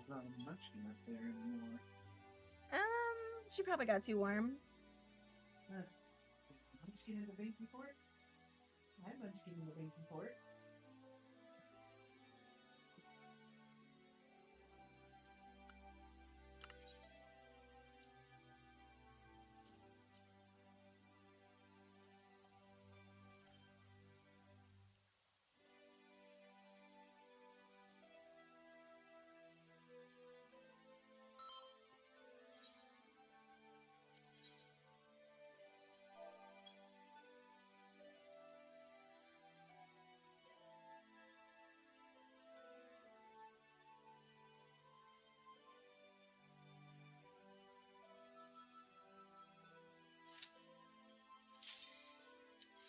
not a munchkin up there anymore. She probably got too warm. Munchkin in the baking port? Hi, Munchkin in the baking port.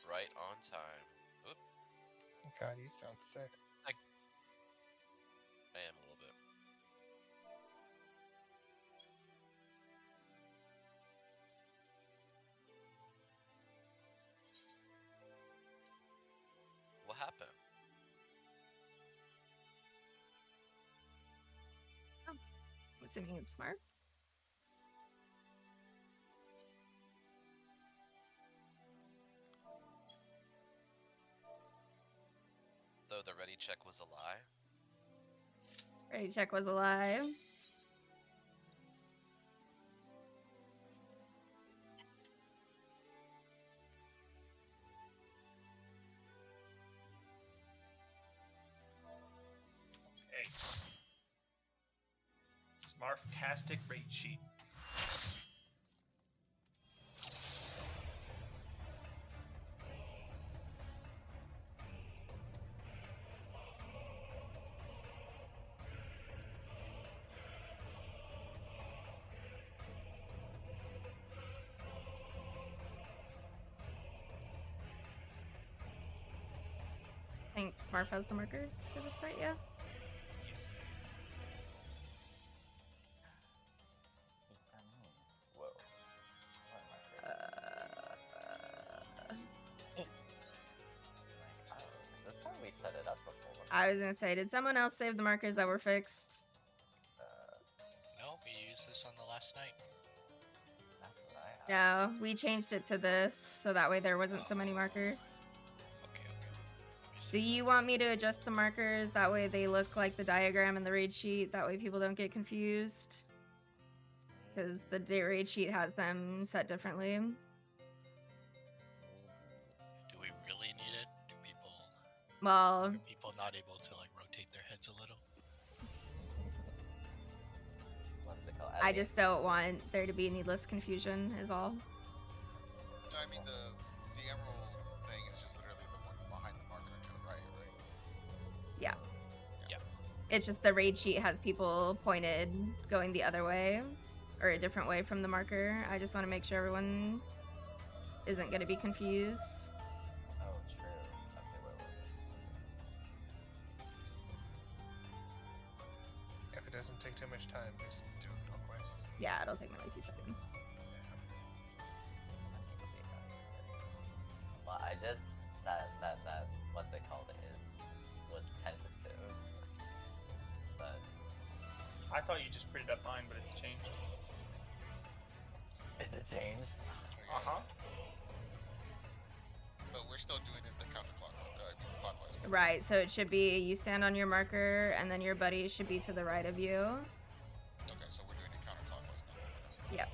Right on time. Oop. God, you sound sick. I am a little bit. What happened? I'm assuming it's smart. Though the ready check was a lie. Ready check was alive. Hey. Smarftastic rate sheet. I think Smurf has the markers for this fight, yeah? Whoa. This time we set it up before. I was gonna say, did someone else save the markers that were fixed? No, we used this on the last night. That's what I have. No, we changed it to this, so that way there wasn't so many markers. Okay. Do you want me to adjust the markers? That way they look like the diagram in the raid sheet. That way people don't get confused. Because the raid sheet has them set differently. Do we really need it? Well, Are people not able to like rotate their heads a little? What's it called? I just don't want there to be needless confusion, is all. I mean, the emerald thing is just literally the one behind the marker to the right, right? Yeah. Yeah. It's just the raid sheet has people pointed going the other way or a different way from the marker. I just want to make sure everyone isn't going to be confused. Oh, true. Okay, wait. If it doesn't take too much time, just do it real quick. Yeah, it'll take me like 2 seconds. Well, I did that what's it called was tentative. But I thought you just printed up mine, but it's changed. is it changed? Uh-huh. But we're still doing it the counterclockwise. Right, so it should be you stand on your marker and then your buddy should be to the right of you. Okay, so we're doing it counterclockwise now. Yep.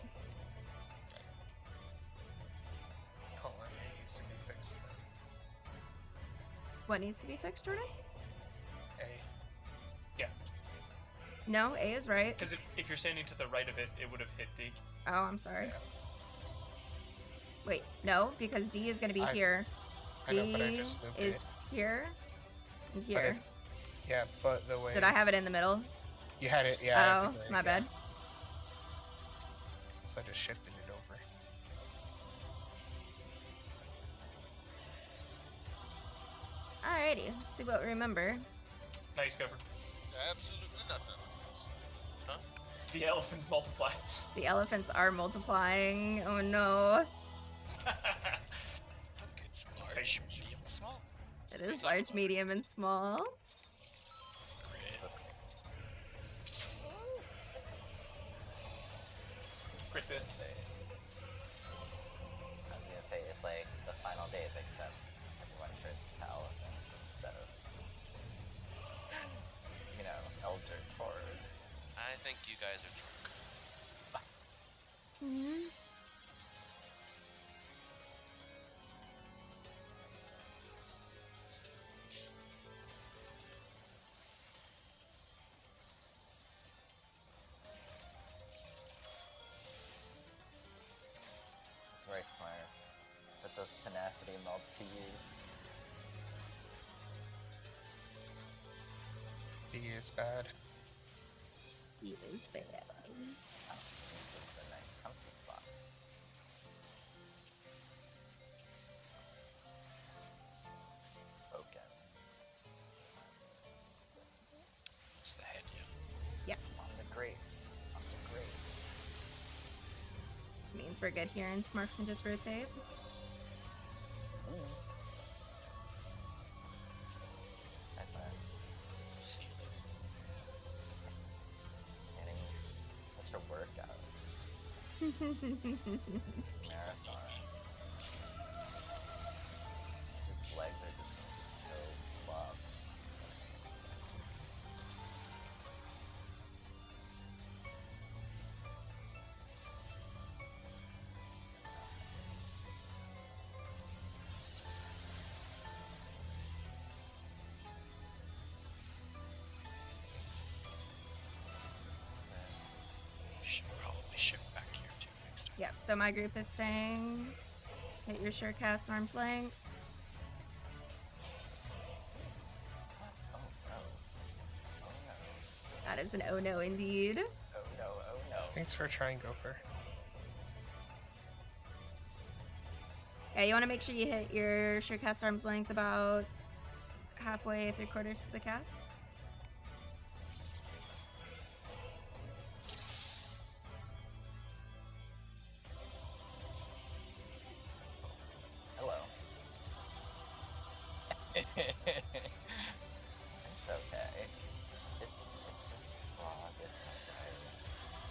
Hold on, it used to be fixed. What needs to be fixed, Jordan? A. Yeah, No, A is right. because if you're standing to the right of it, it would have hit D. Oh, I'm sorry. Wait, no, because D is going to be here. I D know, but I just moved is it. here and But here. Yeah, but the way Did I have it in the middle? you had it, yeah. I Oh, think my yeah. bad. So I just shifted it over. Alrighty, let's see what we remember. Nice cover. Absolutely nothing. Huh? The elephants multiply. The elephants are multiplying. Oh no. Look, it's large, medium, small. It is large, medium, and small. Great. Interesting. I was gonna say it's like the final days, except everyone turns to elephants instead of, you know, elder Taurus. I think you guys are drunk. Hmm. It's very smart. Put those tenacity melts to use. B is bad. He is bad. Oh, this is the nice comfy spot. Spoken. It's the head, yeah. Yep. On the great. On the great. Means we're good here, and Smurf can just rotate. High five. See you later. Getting such a workout. Marathon. His legs are just gonna be so plump. We should probably shift back here too next time. Yep, so my group is staying. Hit your sure cast arm's length. Oh no. Oh no. That is an oh no indeed. Oh no, oh no. Thanks for trying, Gopher. Yeah, you want to make sure you hit your sure cast arm's length about halfway, 3/4 to the cast. Hello. It's okay. It's just Prog. It's okay.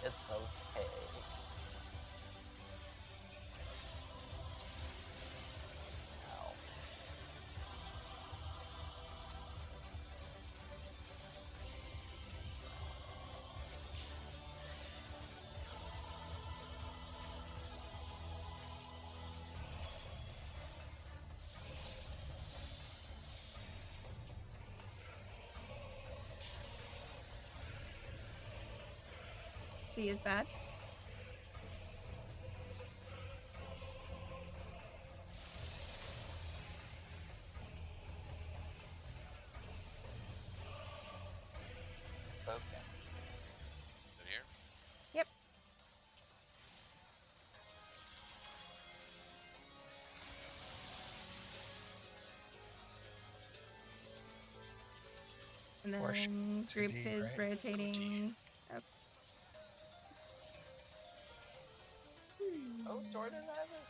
It's okay. Ow. C is bad. Spoken. Good here? Yep. And Or then to group D, is right? rotating. Oh, Jordan has it.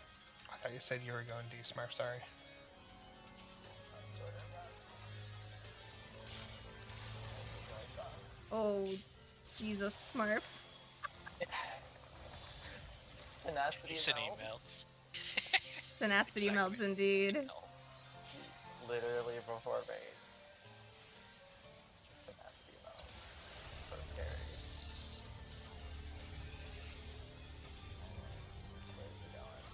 I thought you said you were going D, Smurf, sorry. Jordan has it. Oh, Jesus, Smurf. Tenacity Tenacity melt. melts. Tenacity Exactly. melts indeed. Literally before raid. Tenacity melt. So scary. Which way is it going?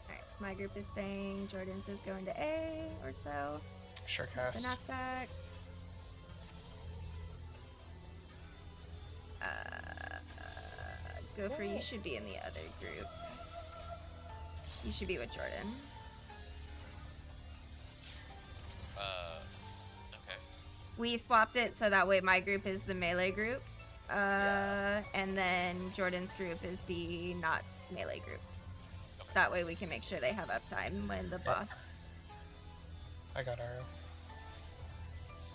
Alright, so my group is staying. Jordan's is going to A or so. Sure The cast. knockback. Gopher, you should be in the other group. You should be with Jordan. Okay. We swapped it so that way my group is the melee group. And then Jordan's group is the not melee group. That way we can make sure they have uptime when the boss. I got arrow.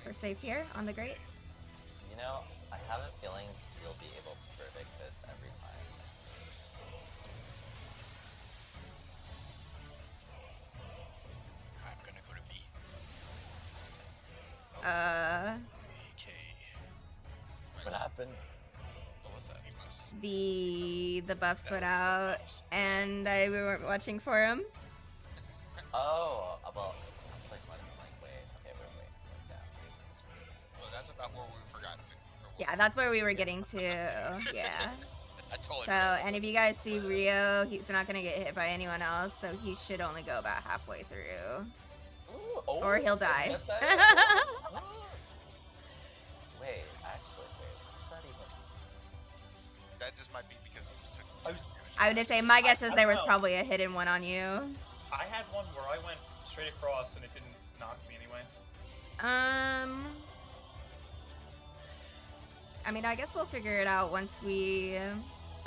We're safe here on the grate. You know, I have a feeling you'll be able to predict this every time. I'm gonna go to B. Uh, Okay. What happened? the buffs went That was the out, buffs. and we weren't watching for him. Oh, well, I was like, what? Like, wait, okay, wait, yeah. Well, that's about where we forgot to. or what- Yeah, that's where we were getting to. Yeah. I totally So, forgot and about if you that. guys see Rio, he's not gonna get hit by anyone else, so he should only go about halfway through. Ooh, oh, Or he'll die. except that- wait, actually, what's that even? That just might be because we just took. I was- I would just say my guess is I there was don't know. probably a hidden one on you. I had one where I went straight across and it didn't knock me anyway. I mean, I guess we'll figure it out once we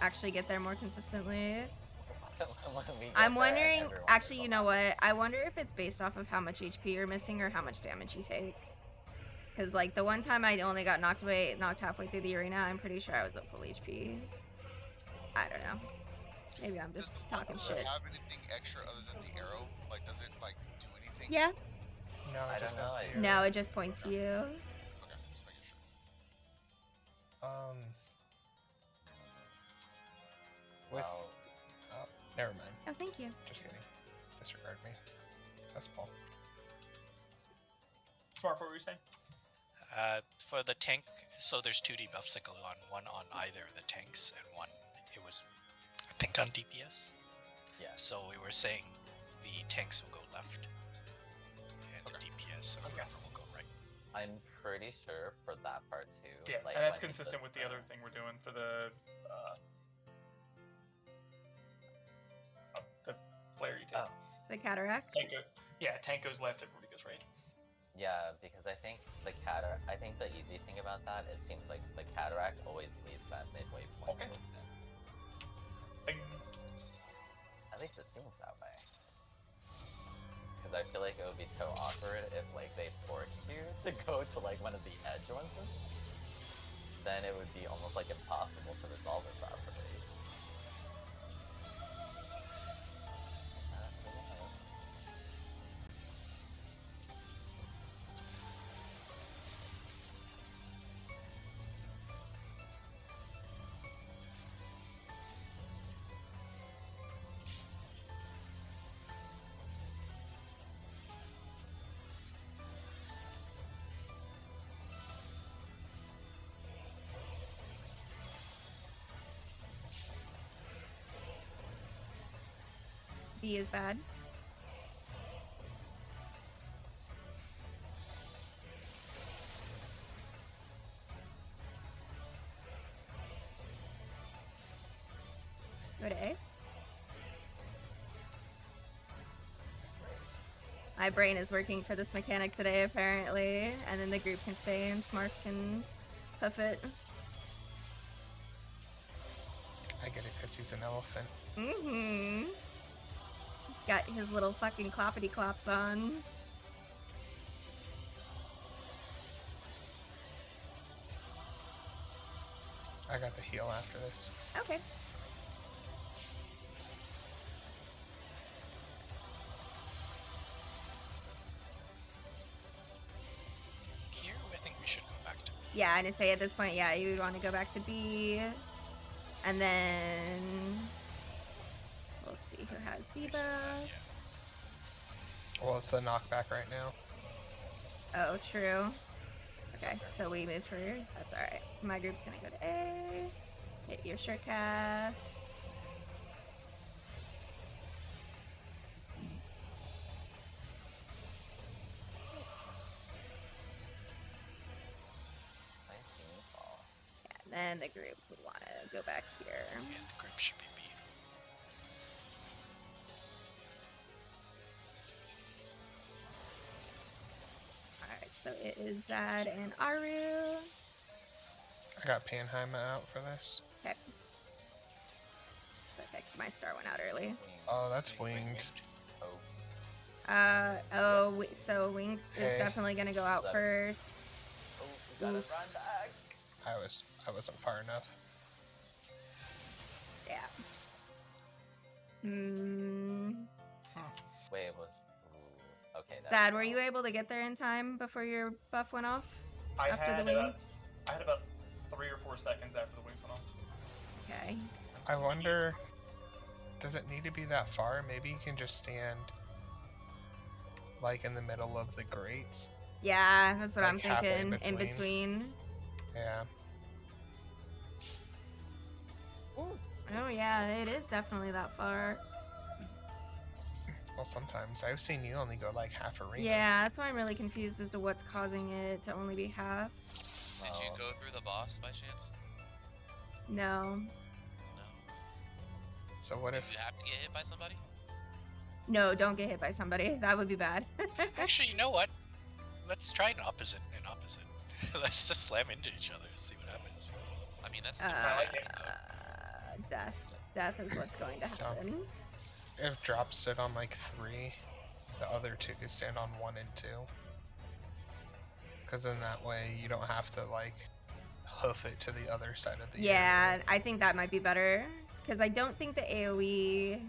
actually get there more consistently. When we get I'm there, wondering, everyone actually, is you know what? I wonder if it's based off of how much HP you're missing or how much damage you take. Because, like, the one time I only got knocked halfway through the arena, I'm pretty sure I was at full HP. I don't know. Maybe I'm just Does the talking Wonder shit. have anything extra other than the arrow? Like, does it like do anything? Yeah. No, I it just don't know, has I- the No, it just points to you. Okay, just making sure. With Well, never mind. Oh, thank you. Just kidding. Disregard me. That's Paul. Smart, what were you saying? For the tank, so there's 2 debuffs that go on. One on either of the tanks, and one, it was, I think, on DPS. yeah. So we were saying the tanks will go left, and the DPS or whoever will go right. I'm pretty sure for that part too. Yeah, like, and that's when he consistent does with the other thing we're doing for the flare you take. Oh. The cataract. Tank goes left, everybody goes right. Yeah, because I think the easy thing about that, it seems like the cataract always leaves that midway point Okay. open. Things. At least it seems that way. Because I feel like it would be so awkward if like they forced you to go to like one of the edge ones. Then it would be almost like impossible to resolve it properly. Yes. B is bad. Go to A. My brain is working for this mechanic today, apparently, and then the group can stay and Smart can puff it. I get it because he's an elephant. Mm-hmm. Got his little fucking cloppity clops on. I got the heal after this. Okay. Here, I think we should go back to B. Yeah, and to say at this point, yeah, you would want to go back to B. And then we'll see who has debuffs. Well, it's the knockback right now. Oh, true. Okay, so we moved for that's alright. So my group's gonna go to A. Hit your short cast. Nice uniform. Yeah, and then the group would want to go back here. And the group should be B. Alright, so it is Zad and Aru. I got Panheim out for this. Okay. It's okay, because my star went out early. Oh, that's winged. Oh, So Winged is Okay. definitely gonna go out That- first. we gotta Oof. run back. I wasn't far enough. Yeah. Hmm. Wait, okay. Dad, were you able to get there in time before your buff went off? I After had the wings? I had about 3 or 4 seconds after the wings went off. Okay. I wonder, does it need to be that far? Maybe you can just stand like in the middle of the grates. Yeah, that's what Like I'm halfway thinking. In between. between. Yeah. Oh yeah, it is definitely that far. Well, sometimes I've seen you only go like half arena. Yeah, that's why I'm really confused as to what's causing it to only be half. Did you go through the boss by chance? No. No. So what Did if? you have to get hit by somebody? No, don't get hit by somebody. That would be bad. Actually, you know what? Let's try an opposite and opposite. Let's just slam into each other and see what happens. I mean, that's uh, super I like it. death. Death is what's going to So- happen. If drop stood on like 3, the other 2 could stand on 1 and 2. Because then that way you don't have to like hoof it to the other side of the Yeah, area. I think that might be better. Because I don't think the AoE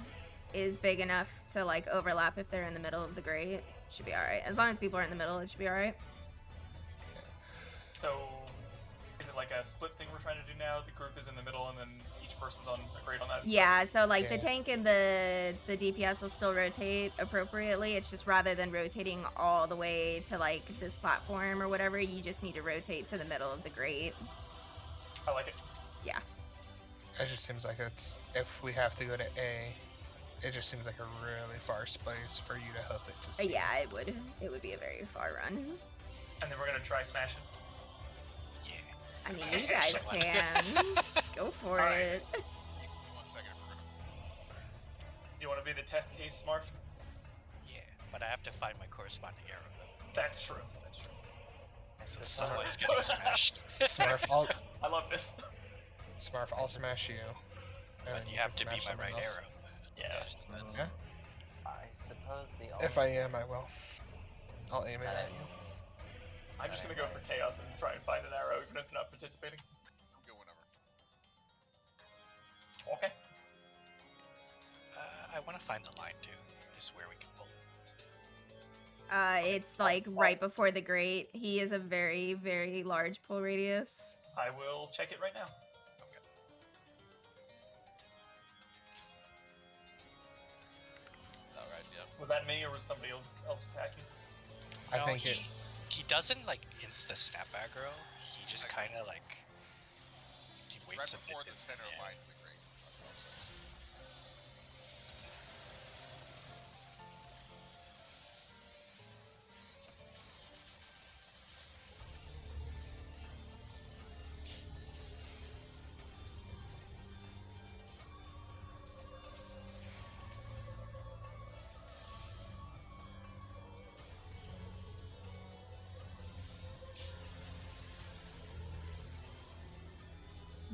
is big enough to like overlap if they're in the middle of the grate. Should be alright. As long as people are in the middle, it should be alright. So, is it like a split thing we're trying to do now? The group is in the middle, and then each person's on a grade on that. Yeah, so like the Yeah. tank and the DPS will still rotate appropriately. It's just rather than rotating all the way to like this platform or whatever, you just need to rotate to the middle of the grate. I like it. Yeah. It just seems like it's, if we have to go to A, it just seems like a really far space for you to hoof it to C. Yeah, it would. It would be a very far run. And then we're gonna try smashing. Yeah. I mean, Nice you guys one. can. Go for Alright. it. 1 second if we're gonna. Do you want to be the test case, Smart? Yeah, but I have to find my corresponding arrow though. That's true. That's true. So someone's getting smashed. I love this. Smurf, I'll smash you. and But then you have can to be smash my someone right else. arrow. Yeah. just depends. Yeah. I suppose the only If I am, I will. I'll aim it at you. I'm just gonna go for chaos and try and find an arrow, even if not participating. I'm good whenever. Okay. I want to find the line too, just where we can pull. It's like right before the grate. He is a very, very large pull radius. I will check it right now. Alright, yep. Was that me or was somebody else attacking? I No, think he doesn't like insta snap aggro. He just kind of like he Right waits a before bit. the center yeah. line of the grate.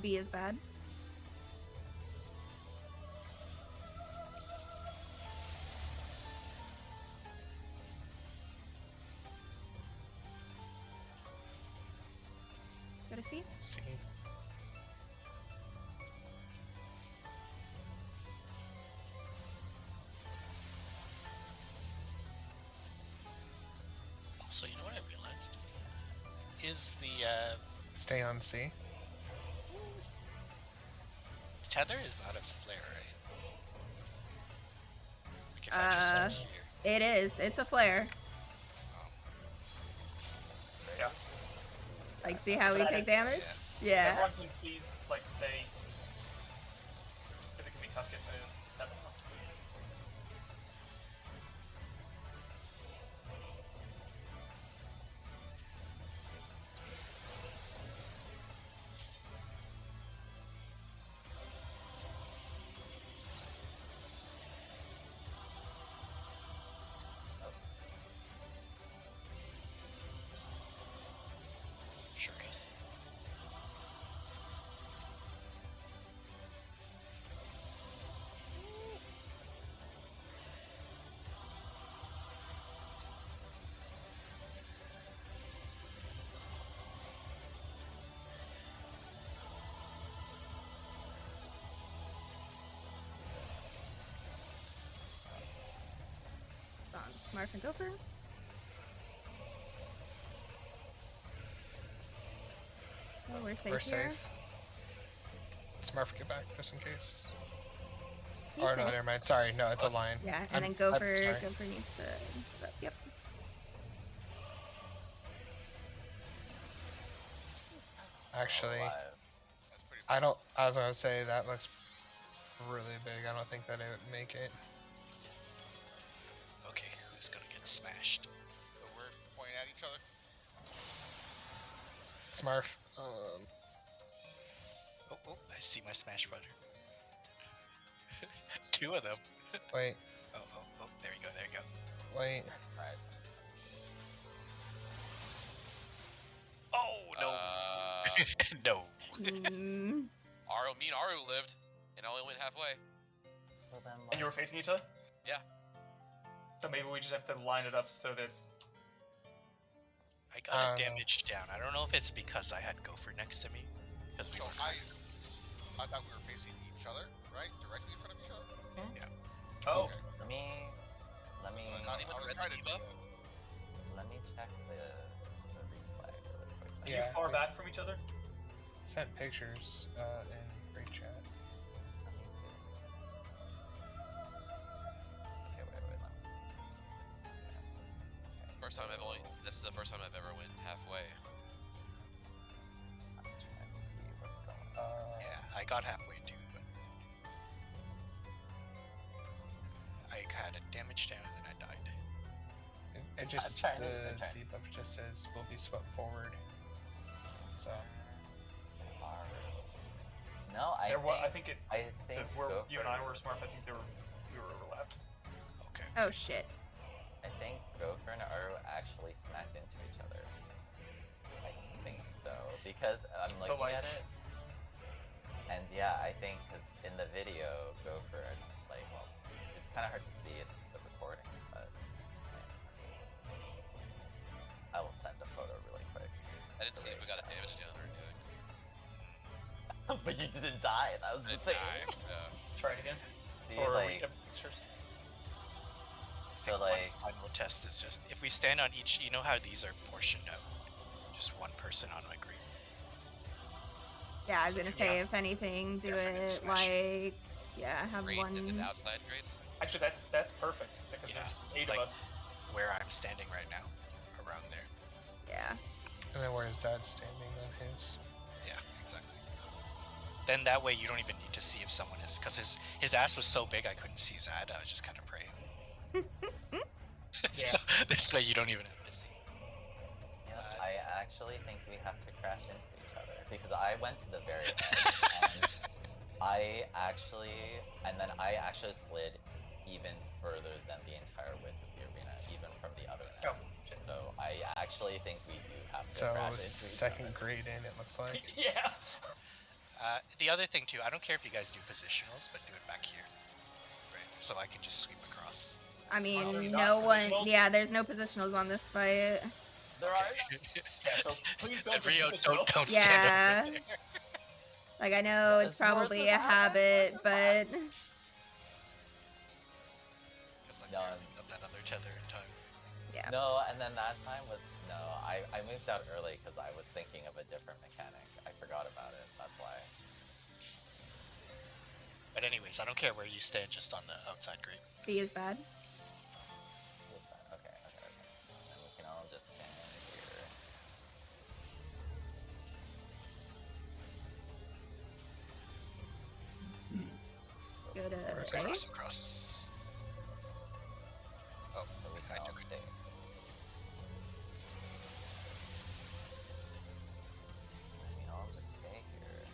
B is bad. Go to C. C. Also, you know what I realized is the Stay on C. tether is not a flare, right? Like if I just Uh, sit here. It is. It's a flare. Yeah. Like, see how we That take is- damage? Yeah. Everyone can please like stay, because it can be tough getting the tether off. Sure case. It's on Smurf and Gopher. So we're safe We're here. safe. Smurf get back just in case. He's Or no, safe. never mind. Sorry, no, it's a lion. Yeah, and I'm then Gopher sorry. needs to. Yep. Actually, Alive. That's pretty I don't. I was gonna say that looks really big. I don't think that it would make it. Okay, it's gonna get smashed. So we're pointing at each other. Smurf. Oh, I see my smash brother. Two of them. Wait, Oh, there you go, there you go. wait. Nice. Oh, no. No. Mm, Me and Aru lived, and only went halfway. So then, And you were facing each other? Yeah. So maybe we just have to line it up so that. I got it damaged down. I don't know if it's because I had Gopher next to me. Because we So were I thought we were facing each other, right? Directly in front of each other? Oh, Okay. let me Not even I was red trying to do debuff? that. let me check the replay really quick. are Yeah. you far back from each other? Sent pictures in great chat. Let me see. Okay, wait, let me see. First time this is the first time I've ever went halfway. I'm trying to see what's going on. Yeah, I got halfway too, but I had it damaged down and then I died. It just trying to- the I'm trying. debuff just says will be swept forward. So No, I think it. I think Where Gopher, you and I were smart, I think we were overlapped. Okay. oh shit. I think Gopher and Aru actually smacked into each other. I think so because I'm So, looking like- at it, and yeah, I think because in the video, Gopher well, it's kind of hard to see in the recording, but I will send a photo really quick. I didn't see if we got a damage down or anything. But you didn't die. That was I the didn't thing. die. Try it again. See, Or like, pictures. so like, One final test is just if we stand on each. You know how these are portioned out. Just one person on my group. Yeah, I was gonna say Yeah. if anything, do Definite it smash. like have Grades and then one. outside grades. Actually, that's perfect because Yeah, there's 8 like- of us. Where I'm standing right now, around there. Yeah. and then where is that standing on his? Yeah, exactly. Then that way you don't even need to see if someone is, because his ass was so big I couldn't see his ad. I was just kind of praying. So this way you don't even have to see. yeah, I actually think we have to crash into each other because I went to the very end and I actually slid even further than the entire width of the arena, even from the other end. Oh, So I actually think we do have to So crash into each second other. grade in, it looks like. Yeah. The other thing too, I don't care if you guys do positionals, but do it back here, right? So I can just sweep across. I mean, there's no not one. positionals? Yeah, there's no positionals on this fight. There are Yeah. So please don't. And Rio, do this, don't Yeah. stand over there. Like I know it's That's more probably a survival, habit, more but It's like No, you're I'm- of that other tether in time. yeah. No, and then that time was no. I moved out early because I was thinking of a different mechanic. I forgot about it. That's why. But anyways, I don't care where you stand, just on the outside grid. B is bad. Okay. And we can all just stand here. Go to Where's A. Across. Oh, So we I can all took it. stay. We can all just stay here.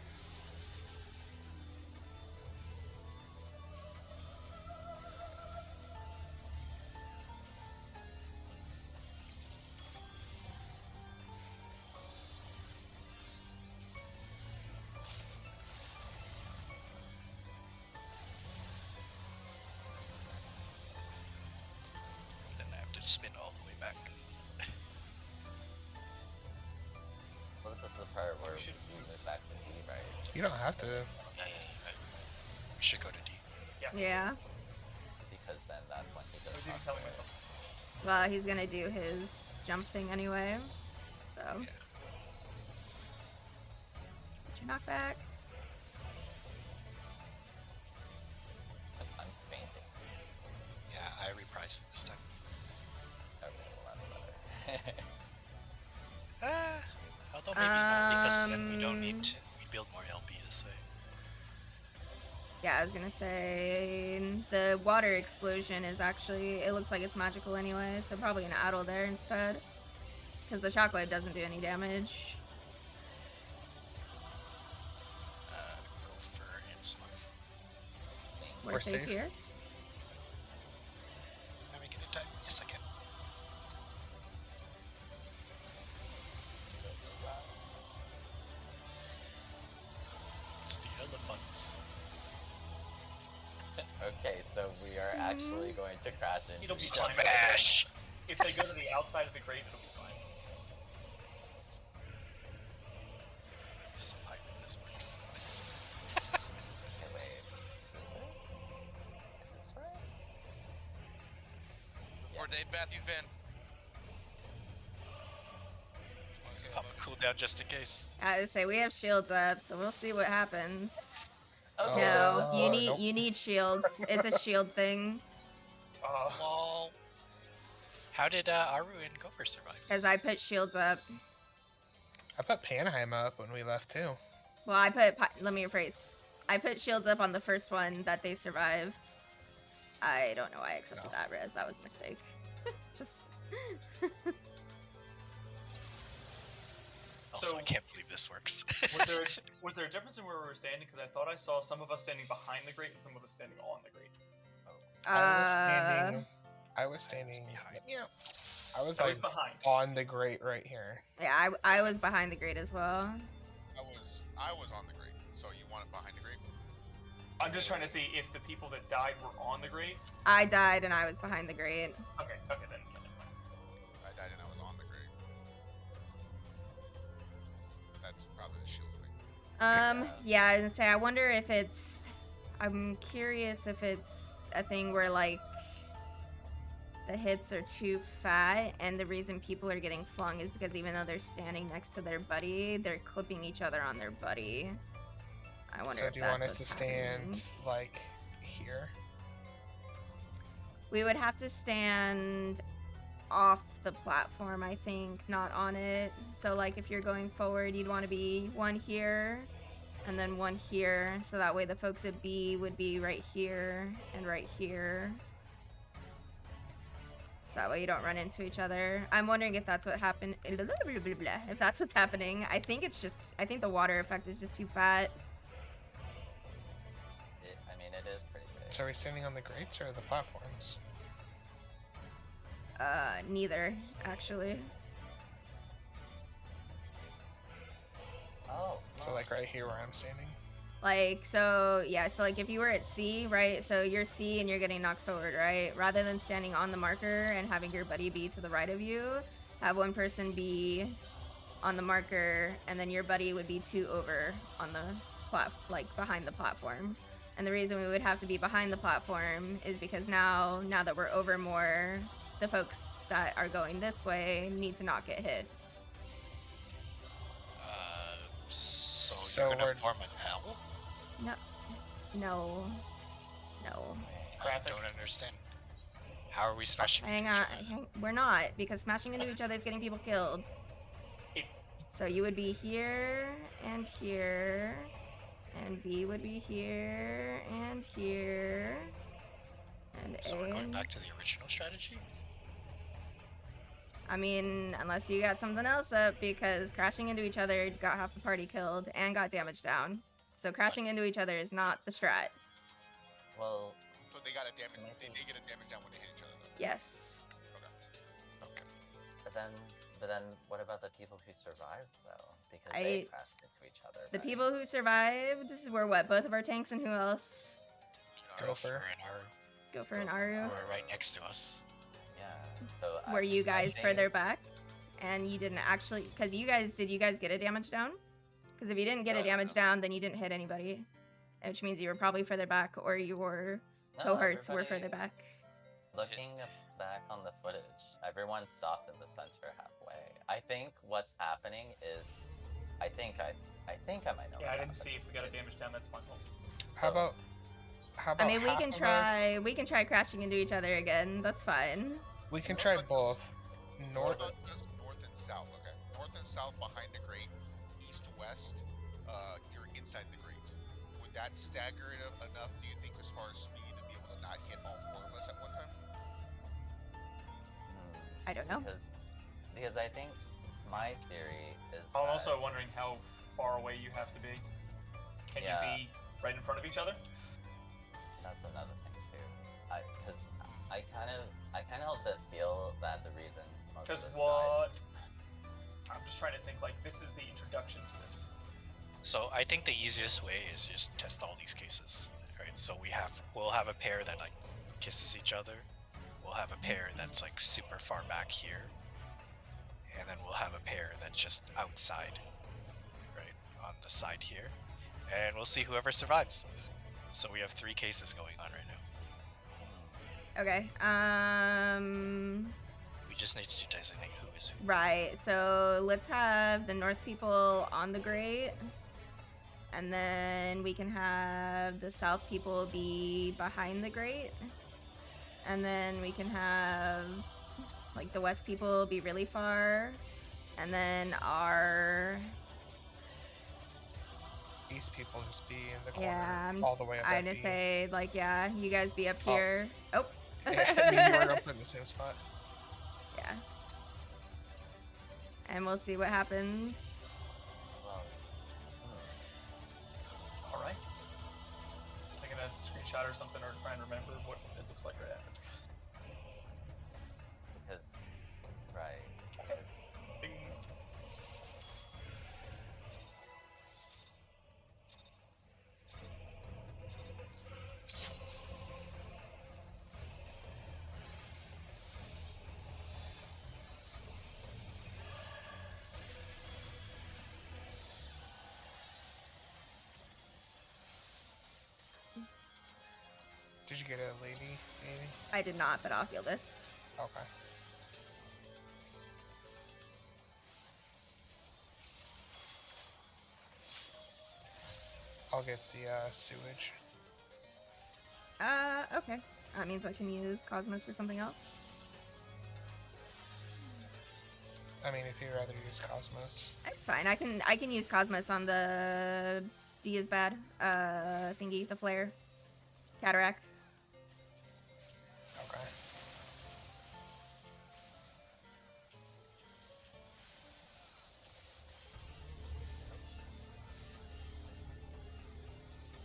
Then I have to spin all the way back. Well, this is the part where We should- we move back to D, right? You don't have to. Yeah. We should go to D. Yeah. Because then that's when he I does. was even not telling quit. myself. Well, he's gonna do his jump thing anyway. So. Yeah. Get your knockback. Although maybe not, because then we don't need to. We build more LB this way. Yeah, I was gonna say the water explosion is actually, it looks like it's magical anyway, so probably an Addle there instead. Because the shockwave doesn't do any damage. Gopher and Smurf. We're safe here. Can I make it in time? Yes, I can. It's the elephants. Okay, so we are actually going to crash into It'll be each fine. other. Smash! If they go to the outside of the grate, it'll be fine. So I hope this works. Okay, wait. Is this it? Is this right? Or Dave Matthews Van. Pop a cooldown just in case. I would say we have shields up, so we'll see what happens. Okay. No, you nope. need shields. It's a shield thing. Lol. How did Aru and Gopher survive? Because I put shields up. I put Panheim up when we left too. Well, let me rephrase. I put shields up on the first one that they survived. I don't know why I accepted that, Rez. That was a mistake. Just. Also, So- I can't believe this works. Was there a difference in where we were standing? Because I thought I saw some of us standing behind the grate and some of us standing on the grate. I was standing. behind. Yeah. I was I like was behind. on the grate right here. Yeah, I was behind the grate as well. I was on the grate, so you want it behind the grate? I'm just trying to see if the people that died were on the grate. I died and I was behind the grate. Okay, then yeah, never mind. I died and I was on the grate. That's probably the shields thing. Yeah, I was gonna say, I wonder if it's. I'm curious if it's a thing where, like, the hits are too fat, and the reason people are getting flung is because even though they're standing next to their buddy, they're clipping each other on their buddy. I wonder So if do you that's want us to what's stand happening. like here? We would have to stand off the platform, I think, not on it. So, like, if you're going forward, you'd want to be one here and then one here. So that way the folks at B would be right here and right here. So that way you don't run into each other. I'm wondering if that's what happened. If that's what's happening. I think the water effect is just too fat. I mean, it is pretty big. So are we standing on the grates or the platforms? Neither, actually. Oh. So like right here where I'm standing? Like, so, yeah, so like if you were at C, right, so you're C and you're getting knocked forward, right? Rather than standing on the marker and having your buddy be to the right of you, have one person be on the marker, and then your buddy would be two over on the behind the platform. And the reason we would have to be behind the platform is because now that we're over more, the folks that are going this way need to not get hit. So So you're gonna we're- form an L? No. I don't understand. How are we smashing Hang into on, each other? we're not, because smashing into each other is getting people killed. So you would be here and here, and B would be here and here, and So A. we're going back to the original strategy? I mean, unless you got something else up, because crashing into each other got half the party killed and got damage down. So crashing into each other is not the strat. Well, So they got a damage. They did get a damage down when they hit each other. Though. Yes. Okay. but then, what about the people who survived though? Because they crashed into each other. The right? people who survived were what? Both of our tanks and who else? Gopher. and Aru Gopher and Aru. who are right next to us. Yeah. So Were you I guys think- further back? And you didn't actually, because did you guys get a damage down? Because if you didn't get a damage down, then you didn't hit anybody. Which means you were probably further back, or your No, cohorts were everybody- further back. Looking back on the footage, everyone stopped in the center halfway. I think what's happening is, I think I might know. Yeah, I what's didn't see if we got a damage down. That's my fault. How about I mean, half of us- we can try crashing into each other again. That's fine. We can try both. North. What about just north and south? Okay, north and south behind the grate, east west. You're inside the grate. Would that stagger it enough? Do you think, as far as speed, to be able to not hit all four of us at one time? I don't know. Because I think my theory is. I'm that, also wondering how far away you have to be. Can you be right in front of each other? That's another thing too. Because I kind of feel that the reason most of Because us what? I'm just trying to think. Like, this is the introduction to this. So I think the easiest way is just test all these cases, right? So we'll have a pair that like kisses each other. We'll have a pair that's like super far back here, and then we'll have a pair that's just outside, right, on the side here, and we'll see whoever survives. So we have 3 cases going on right now. Okay. We just need to designate who is who. Right. So let's have the north people on the grate, and then we can have the south people be behind the grate, and then we can have like the west people be really far, and then our These people just be in the corner yeah, all the way up. I'm gonna say like you guys be up here. Oh. Yeah, I mean, you were up in the same spot. Yeah. And we'll see what happens. Well, All right. Taking a screenshot or something, or try and remember what it looks like right after. because right. Because Bing. Did you get a lady, maybe? I did not, but I'll feel this. Okay. I'll get the sewage. Okay. That means I can use Cosmos for something else. I mean, if you'd rather use Cosmos. It's fine. I can use Cosmos on the D is bad thingy, the flare. Cataract. Okay.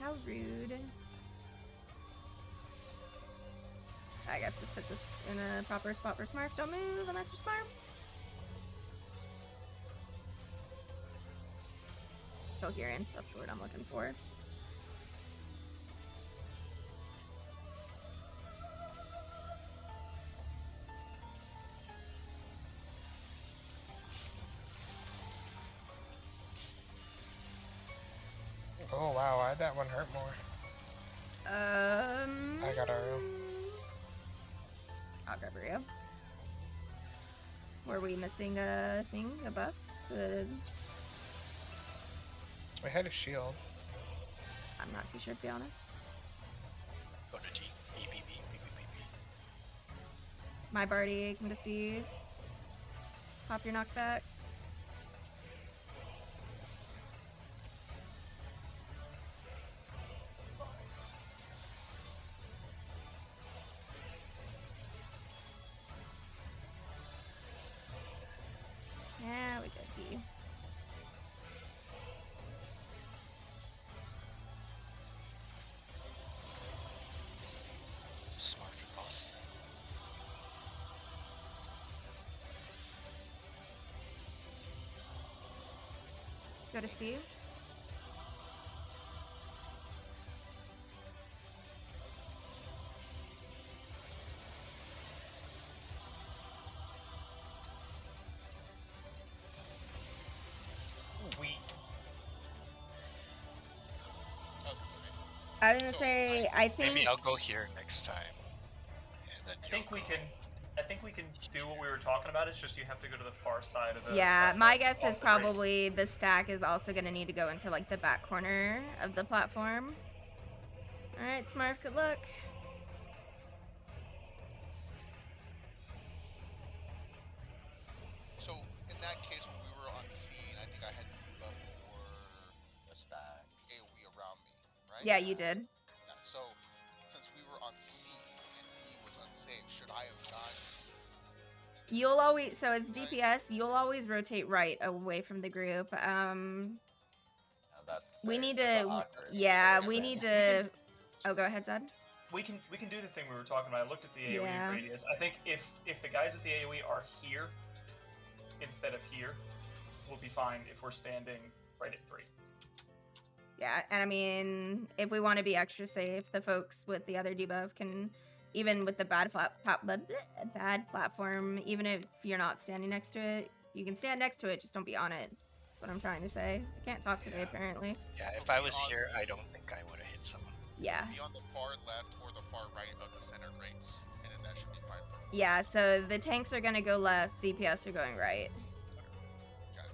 How rude. I guess this puts us in a proper spot for Smurf. Don't move unless you're Smurf. Coherence, that's the word I'm looking for. Oh wow, why'd that one hurt more? I got Aru. I'll grab Rio. Were we missing a thing, a buff? We had a shield. I'm not too sure, to be honest. Go to T. B, B, B, B, B, B, B. My Barty can deceive. Pop your knockback. Yeah, we could be. Smart for boss. Go to C. We. I was gonna say, I think. Maybe I'll go here next time. And then I think you'll we go. can. I think we can do what we were talking about. It's just you have to go to the far side of the. Yeah, my guess off is the break. probably the stack is also gonna need to go into like the back corner of the platform. All right, Smurf, good luck. Yeah, you did. Yeah, so since we were on C and D was unsafe, should I have gone? You'll always, so as DPS, you'll always rotate right away from the group. That's We fair. need That's to, awkward yeah, we situation. need to. Oh, go ahead, Zed. We can do the thing we were talking about. I looked at the AoE Yeah. radius. I think if the guys with the AoE are here instead of here, we'll be fine if we're standing right at 3. Yeah, and I mean, if we want to be extra safe, the folks with the other debuff can, even with the bad platform, even if you're not standing next to it, you can stand next to it, just don't be on it. That's what I'm trying to say. I can't talk today, Yeah. apparently. Yeah, if I was here, I don't think I would have hit someone. Yeah. Be on the far left or the far right of the center grates, and then that should be fine for me. Yeah, so the tanks are going to go left, DPS are going right. Got it.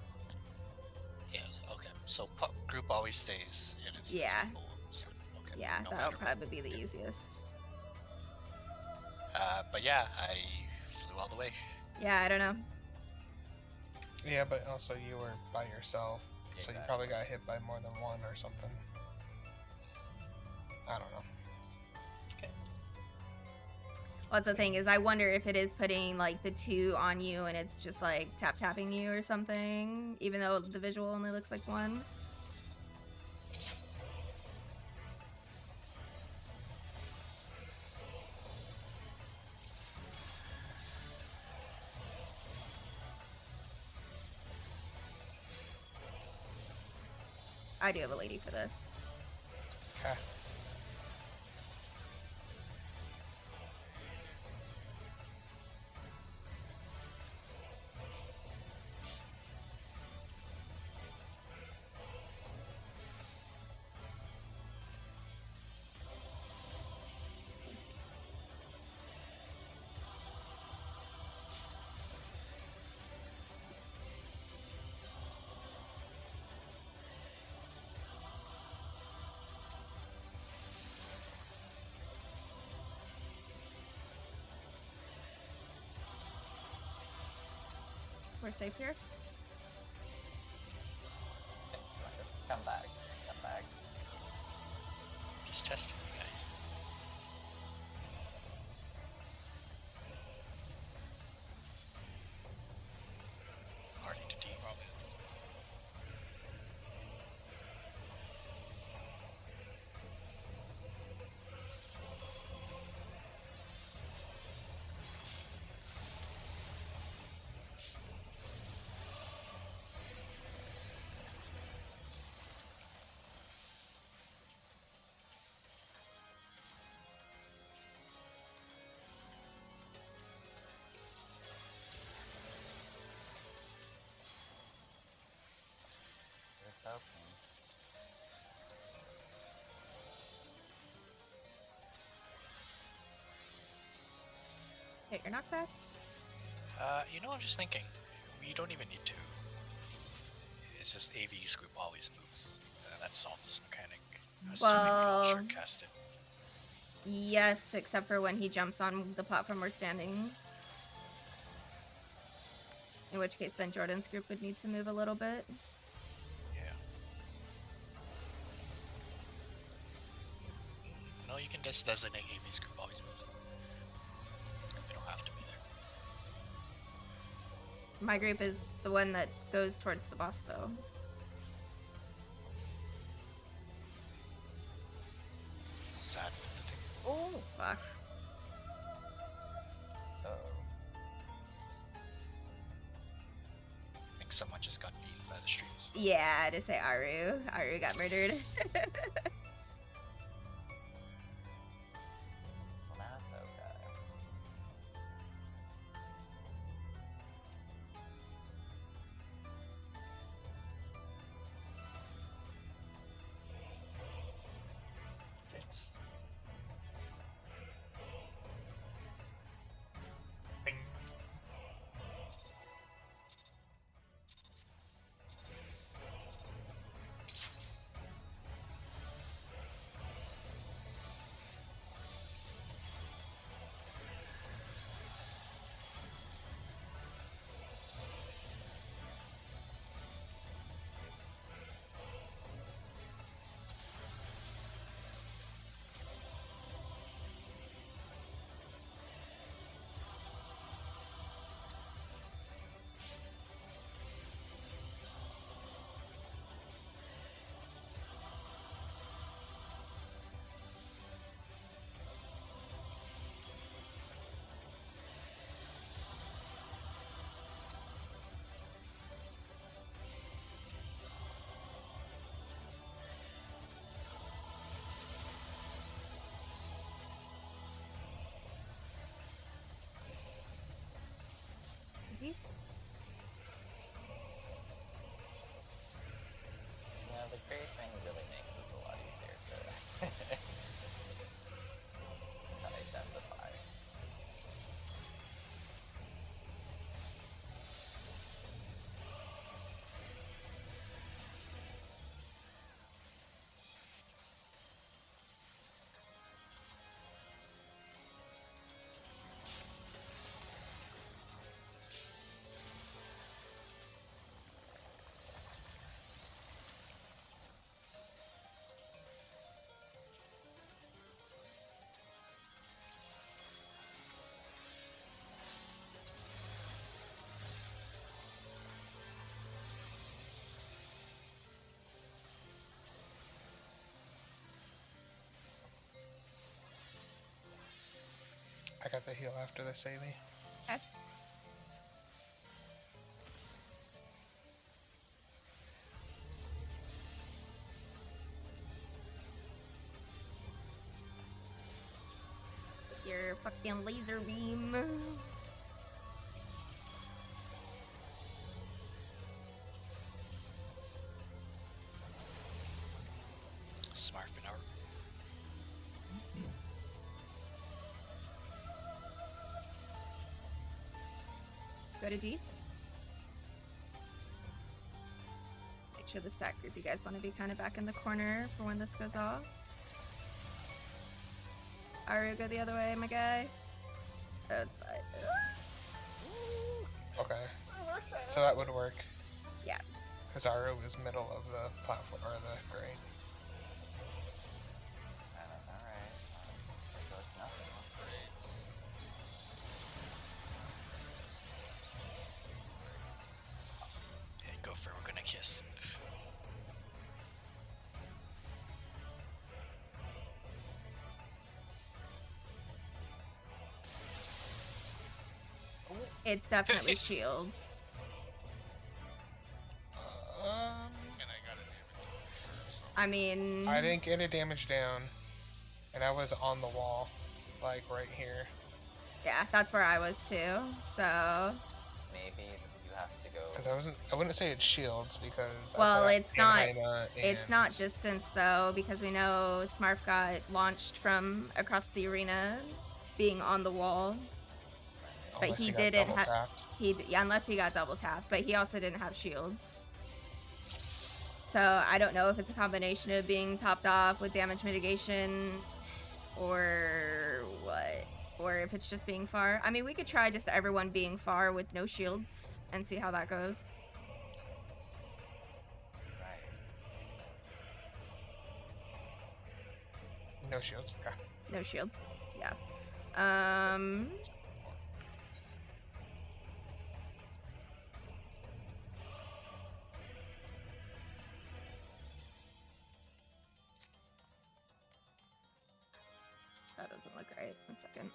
Yeah, okay. So group always stays, and it's those Yeah. people. So, okay. Yeah, no that'll matter what. probably be the easiest. But yeah, I flew all the way. Yeah, I don't know. Yeah, but also you were by yourself, so you Exactly. probably got hit by more than one or something. I don't know. Well, that's the thing is, I wonder if it is putting like the 2 on you and it's just like tapping you or something, even though the visual only looks like 1. I do have a lady for this. Okay. We're safe here. Come back. Come back. Just testing you guys. Party to D. Probably. Here's hoping. Hit your knockback. You know, I'm just thinking, we don't even need to. It's just AV's group always moves. That solves this mechanic. Assuming we all Well- short cast it. Yes, except for when he jumps on the platform we're standing. In which case, then Jordan's group would need to move a little bit. Yeah. No, you can just designate AV's group always moves. They don't have to be there. My group is the one that goes towards the boss, though. Sad with the thing. Oh, fuck. Uh-oh. I think someone just got beaten by the streets. Yeah, to say Aru. Aru got murdered. Well, that's okay. Thanks. Bing. Copy. Yeah, the gray thing really makes this a lot easier to identify. I got the heal after the saving. Okay. Your fucking laser beam. Smart Finor. Go to D. Make sure the stack group you guys want to be kind of back in the corner for when this goes off. Aru, go the other way, my guy. Oh, it's fine. Okay. So that would work. Yeah. Because Aru is middle of the platform, or the grate. Alright. So it's nothing. Hey, go for it. We're gonna kiss. It's definitely shields. And I got a damage for sure, so. I mean, I didn't get a damage down, and I was on the wall, like right here. yeah, that's where I was too. So, Maybe you have to go. Because I wouldn't say it's shields because. well, I it's put not. Anhina It's and- not distance though, because we know Smarf got launched from across the arena, being on the wall. But unless he got didn't double have. tapped. Yeah, unless he got double tapped, but he also didn't have shields. So I don't know if it's a combination of being topped off with damage mitigation, or what, or if it's just being far. I mean, we could try just everyone being far with no shields and see how that goes. Right. No shields. Okay. No shields. Yeah. That doesn't look right. 1 second.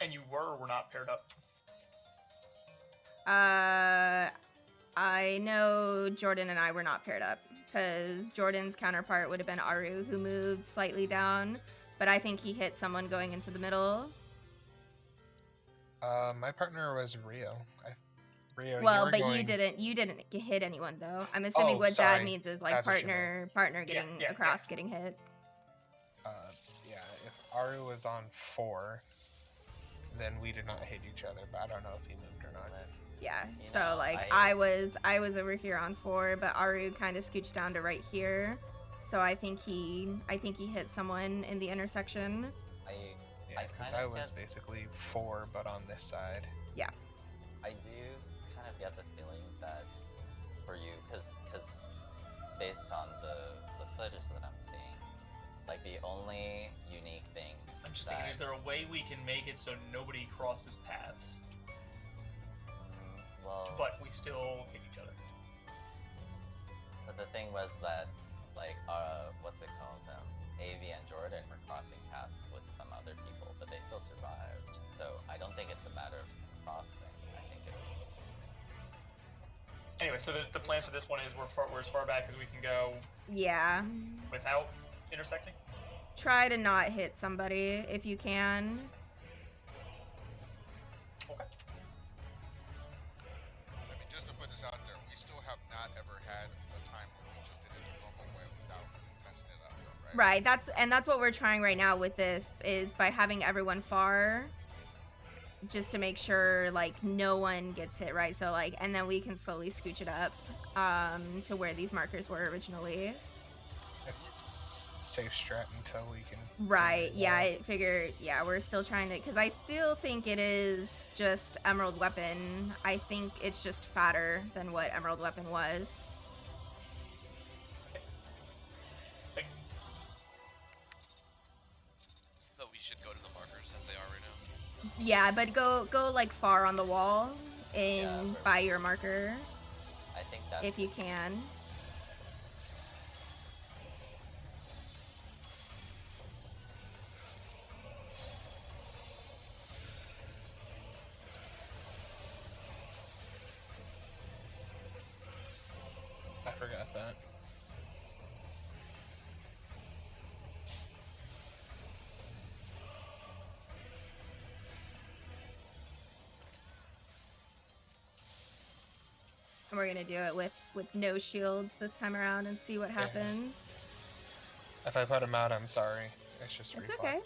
And you were or were not paired up? I know Jordan and I were not paired up because Jordan's counterpart would have been Aru, who moved slightly down, but I think he hit someone going into the middle. My partner was Rio. Rio. Well, were but going... you didn't hit anyone though. I'm assuming Oh, what sorry. that means is like That's what you partner getting yeah, across, yeah. getting hit. Yeah, if Aru was on 4, then we did not hit each other, but I don't know if he moved or not. Yeah. You So know, like I was over here on 4, but Aru kind of scooched down to right here. So I think he hit someone in the intersection. Yeah, because I was basically 4, but on this side. Yeah. I do kind of get the feeling that for you, because based on the footage that I'm seeing, like the only unique thing. I'm just thinking, is there a way we can make it so nobody crosses paths, Well, but we still hit each other? but the thing was that, like, what's it called? Avi and Jordan were crossing paths with some other people, but they still survived. So I don't think it's a matter of crossing. I think it's. Anyway, so the plan for this one is we're as far back as we can go Yeah. without intersecting. try to not hit somebody if you can. Okay. I mean, just to put this out there, we still have not ever had a time where we just did it the normal way without messing it up, though, right? Right, that's what we're trying right now with this, is by having everyone far, just to make sure like no one gets hit, right? So like, and then we can slowly scooch it up to where these markers were originally. It's safe strat until we can. Right, figure it yeah, out. I figured, yeah, we're still trying to, because I still think it is just Emerald Weapon. I think it's just fatter than what Emerald Weapon was. So we should go to the markers as they are right now. Yeah, but go like far on the wall in Yeah, by your marker I think that's if you can. I forgot that. And we're gonna do it with no shields this time around and see what Yeah. happens. If I put him out, I'm sorry. It's just It's reflex. okay.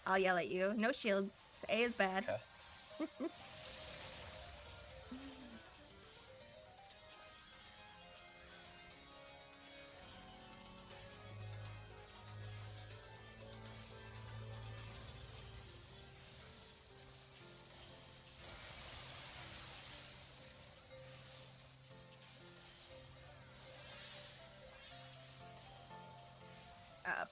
I'll yell at you. No shields. A is bad. Okay.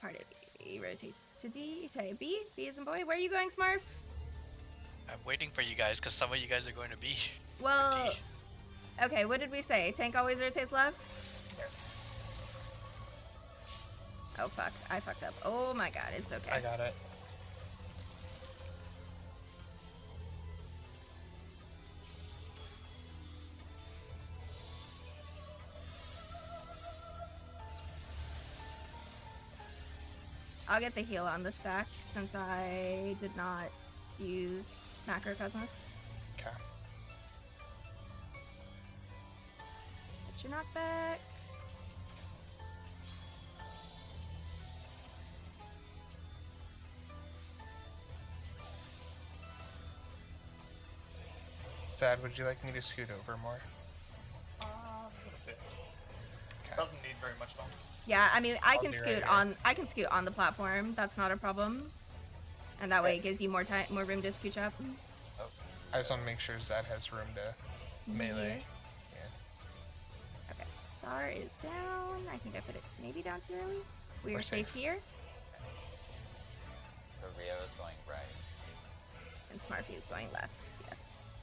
Part of B rotates to D to B. B is in boy. Where are you going, Smurf? I'm waiting for you guys because some of you guys are going to be. Well, okay. What did we say? Tank always rotates left. Yes. Oh fuck! I fucked up. Oh my god! It's okay. I got it. I'll get the heal on the stack since I did not use Macrocosmos. Okay. Get your knockback. Sad, would you like me to scoot over more? A little bit. Okay. Doesn't need very much longer. Yeah, I mean, I I'll can be right scoot here. on. I can scoot on the platform. That's not a problem. And that way, it gives you more time, more room to scooch up. I just want to make sure Zad has room to melee. Yes. Yeah. Okay, star is down. I think I put it maybe down too early. We We're are safe safe. here, So Rio is going right. and Smarfy is going left. Yes.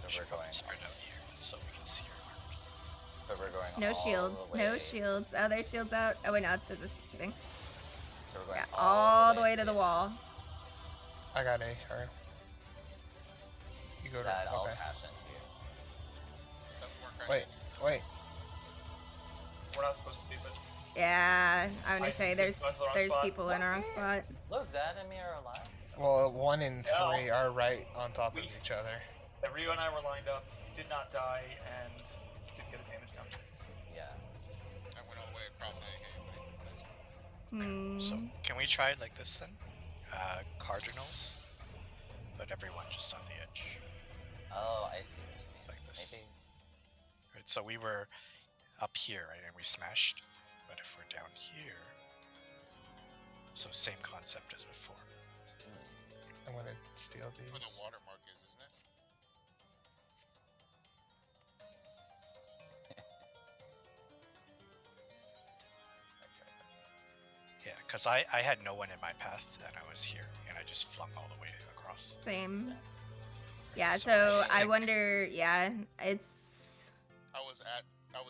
So Should we're probably going. spread out here so we can see your markers. So we're going. No all shields. the No way- shields. Oh, there's shields out. Oh wait, no, it's business. Just kidding. So we're going Yeah, all the way to the wall. I got A. Alright. You go to. Dad, I'll Okay. crash into you. That more crash Wait. into- Wait. We're not supposed to be, but Yeah, I'm gonna I say just there's went to the wrong there's spot. people in our wrong spot. Look, Zad and me are alive. Well, 1 and Yeah. 3 are right on top of We- each other. Rio and I were lined up, did not die, and didn't get a damage down. Yeah. I went all the way across A. Hey, So Hmm. can we try it like this then? Cardinals, but everyone just on the edge, Oh, I see what you mean. like this. Maybe. Right, so we were up here, right, and we smashed. But if we're down here, so same concept as before. I'm gonna steal these. where the watermark is, isn't it? Yeah, because I had no one in my path, and I was here, and I just flung all the way across. Same. Right, Yeah. So I think- wonder. Yeah, it's. I was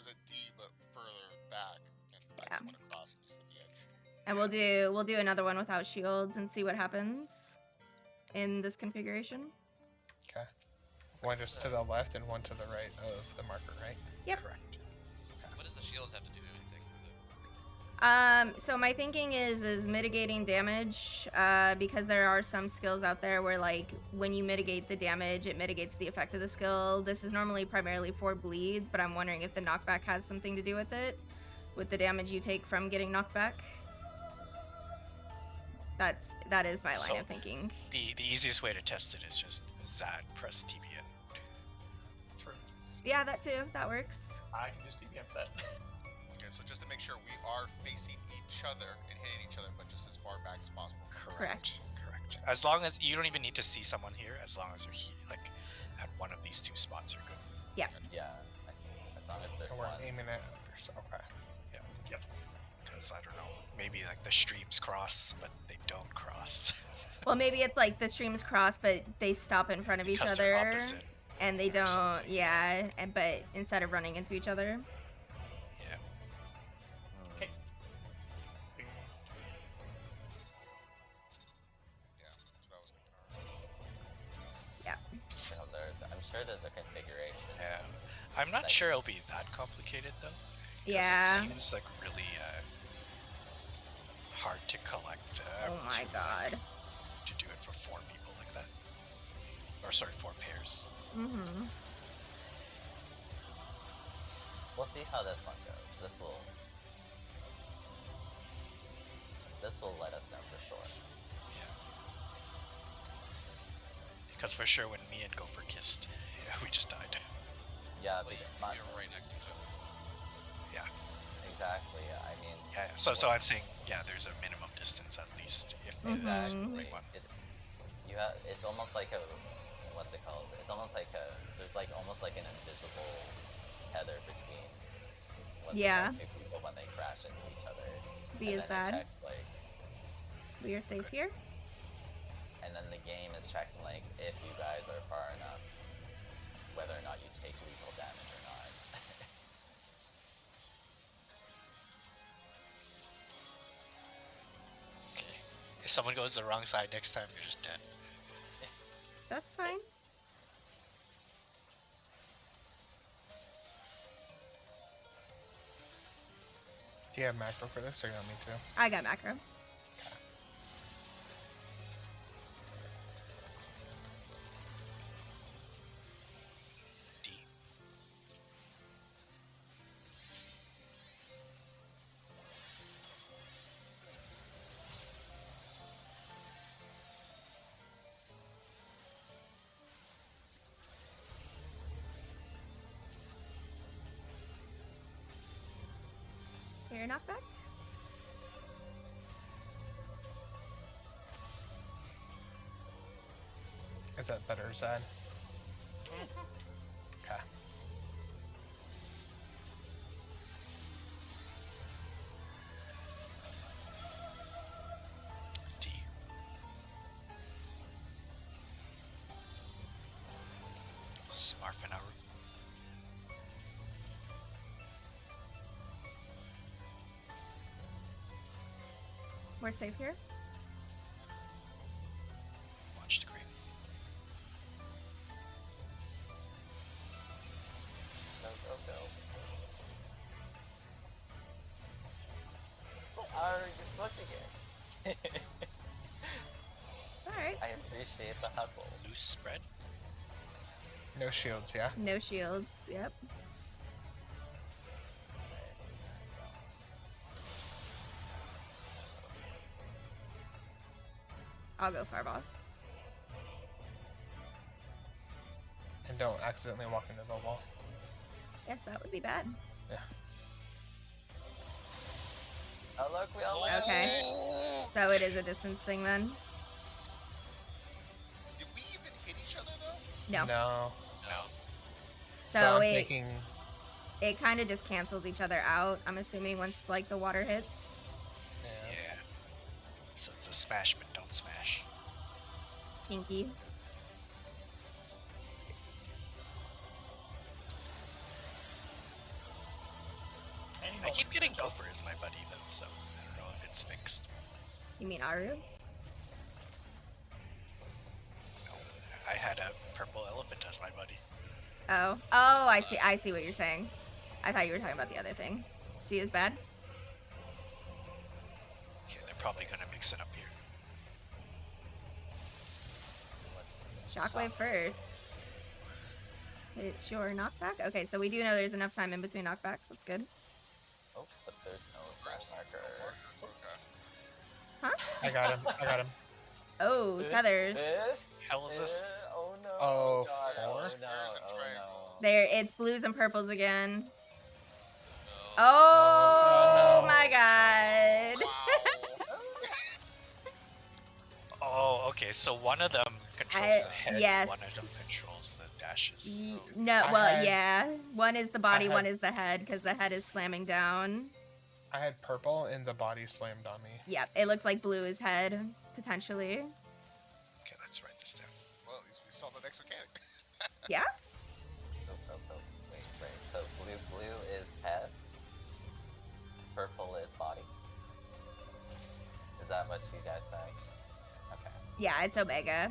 at D, but further back, and I Yeah. just went across just at the edge. And we'll do another one without shields and see what happens. in this configuration. Okay. One just to the left and one to the right of the marker, right? Yep. Correct. What does the shields have to do with anything? So my thinking is mitigating damage, because there are some skills out there where, like, when you mitigate the damage, it mitigates the effect of the skill. This is normally primarily for bleeds, but I'm wondering if the knockback has something to do with it, with the damage you take from getting knocked back. That is my line So- of thinking. The easiest way to test it is just Zad press TBN. True. Yeah, that too. That works. I can just TBM for that. Okay, so just to make sure we are facing each other and hitting each other, but just as far back as possible. Correct. Correct. As long as you don't even need to see someone here, as long as you're like at one of these two spots, you're good. Yeah, I think as long as there's And we're one. aiming at others. Okay. Yep. Because I don't know, maybe like the streams cross, but they don't cross. Well, maybe it's like the streams cross, but they stop in front of each Because they're other, opposite. and they don't. something. Yeah, but instead of running into each other. Yeah. Okay. Yeah, that's what I was thinking. Alright. Yeah. I'm sure there's a configuration. Yeah. I'm not sure it'll be that complicated though. 'cause Yeah. It seems like really hard to collect. Oh my god. To do it for 4 people like that. Or sorry, 4 pairs. Mm-hmm. We'll see how this one goes. This will let us know for sure. Yeah. Because for sure when me and Gopher kissed, yeah, we just died. Yeah, Well, because you're right next to each other. Yeah. exactly. I mean, Yeah. So I'm saying, yeah, there's a minimum distance at least. If Mhm. this is the exactly. right one. It's almost like a, what's it called? It's almost like there's like almost like an invisible tether between Yeah. two people when they crash into each other. B And is then it bad. checks, like, We are safe here. and then the game is checking like if you guys are far enough, whether or not you take lethal damage or not. Okay. If someone goes the wrong side next time, you're just dead. That's fine. Do you have macro for this or you want me to? I got macro. D. Fair knockback. Is that better, Zad? Okay. D. Smarfinaru. We're safe here. Watch the green. Go. What are you looking at? Alright. I appreciate the hustle. Loose spread. No shields, yeah? No shields. Yep. I'll go far boss. And don't accidentally walk into the wall. Yes, that would be bad. Yeah. Oh look, we all landed. Okay. So it is a distance thing then? Did we even hit each other though? No. No. No. So, I'm it thinking it kind of just cancels each other out. I'm assuming once like the water hits. yeah. Yeah. So it's a smash, but don't smash. Pinky. I keep getting Gopher as my buddy though, so I don't know if it's fixed. You mean Aru? had a purple elephant as my buddy. Oh, I see what you're saying. I thought you were talking about the other thing. C is bad? Okay, they're probably gonna mix it up here. Shockwave first. It's your knockback? Okay, so we do know there's enough time in between knockbacks. That's good. Oh, but there's no Rest. sound marker. Okay. Huh? I got him. Oh, tethers. Hell is this? Oh no. Oh, God. four? Oh no. Squares and Oh no. triangles. There, it's blues and purples again. No. Oh, no. my god. Wow. Oh, okay. So one of them controls the head. yes. One of them controls the dashes. No, I well, had- yeah. One is the body, had- one is the head, because the head is slamming down. I had purple and the body slammed on me. Yep, it looks like blue is head, potentially. Okay, let's write this down. Well, at least we saw the next mechanic. Yeah? Oh, wait. So blue is head. Purple is body. Is that what you guys say? Okay. Yeah, it's Omega.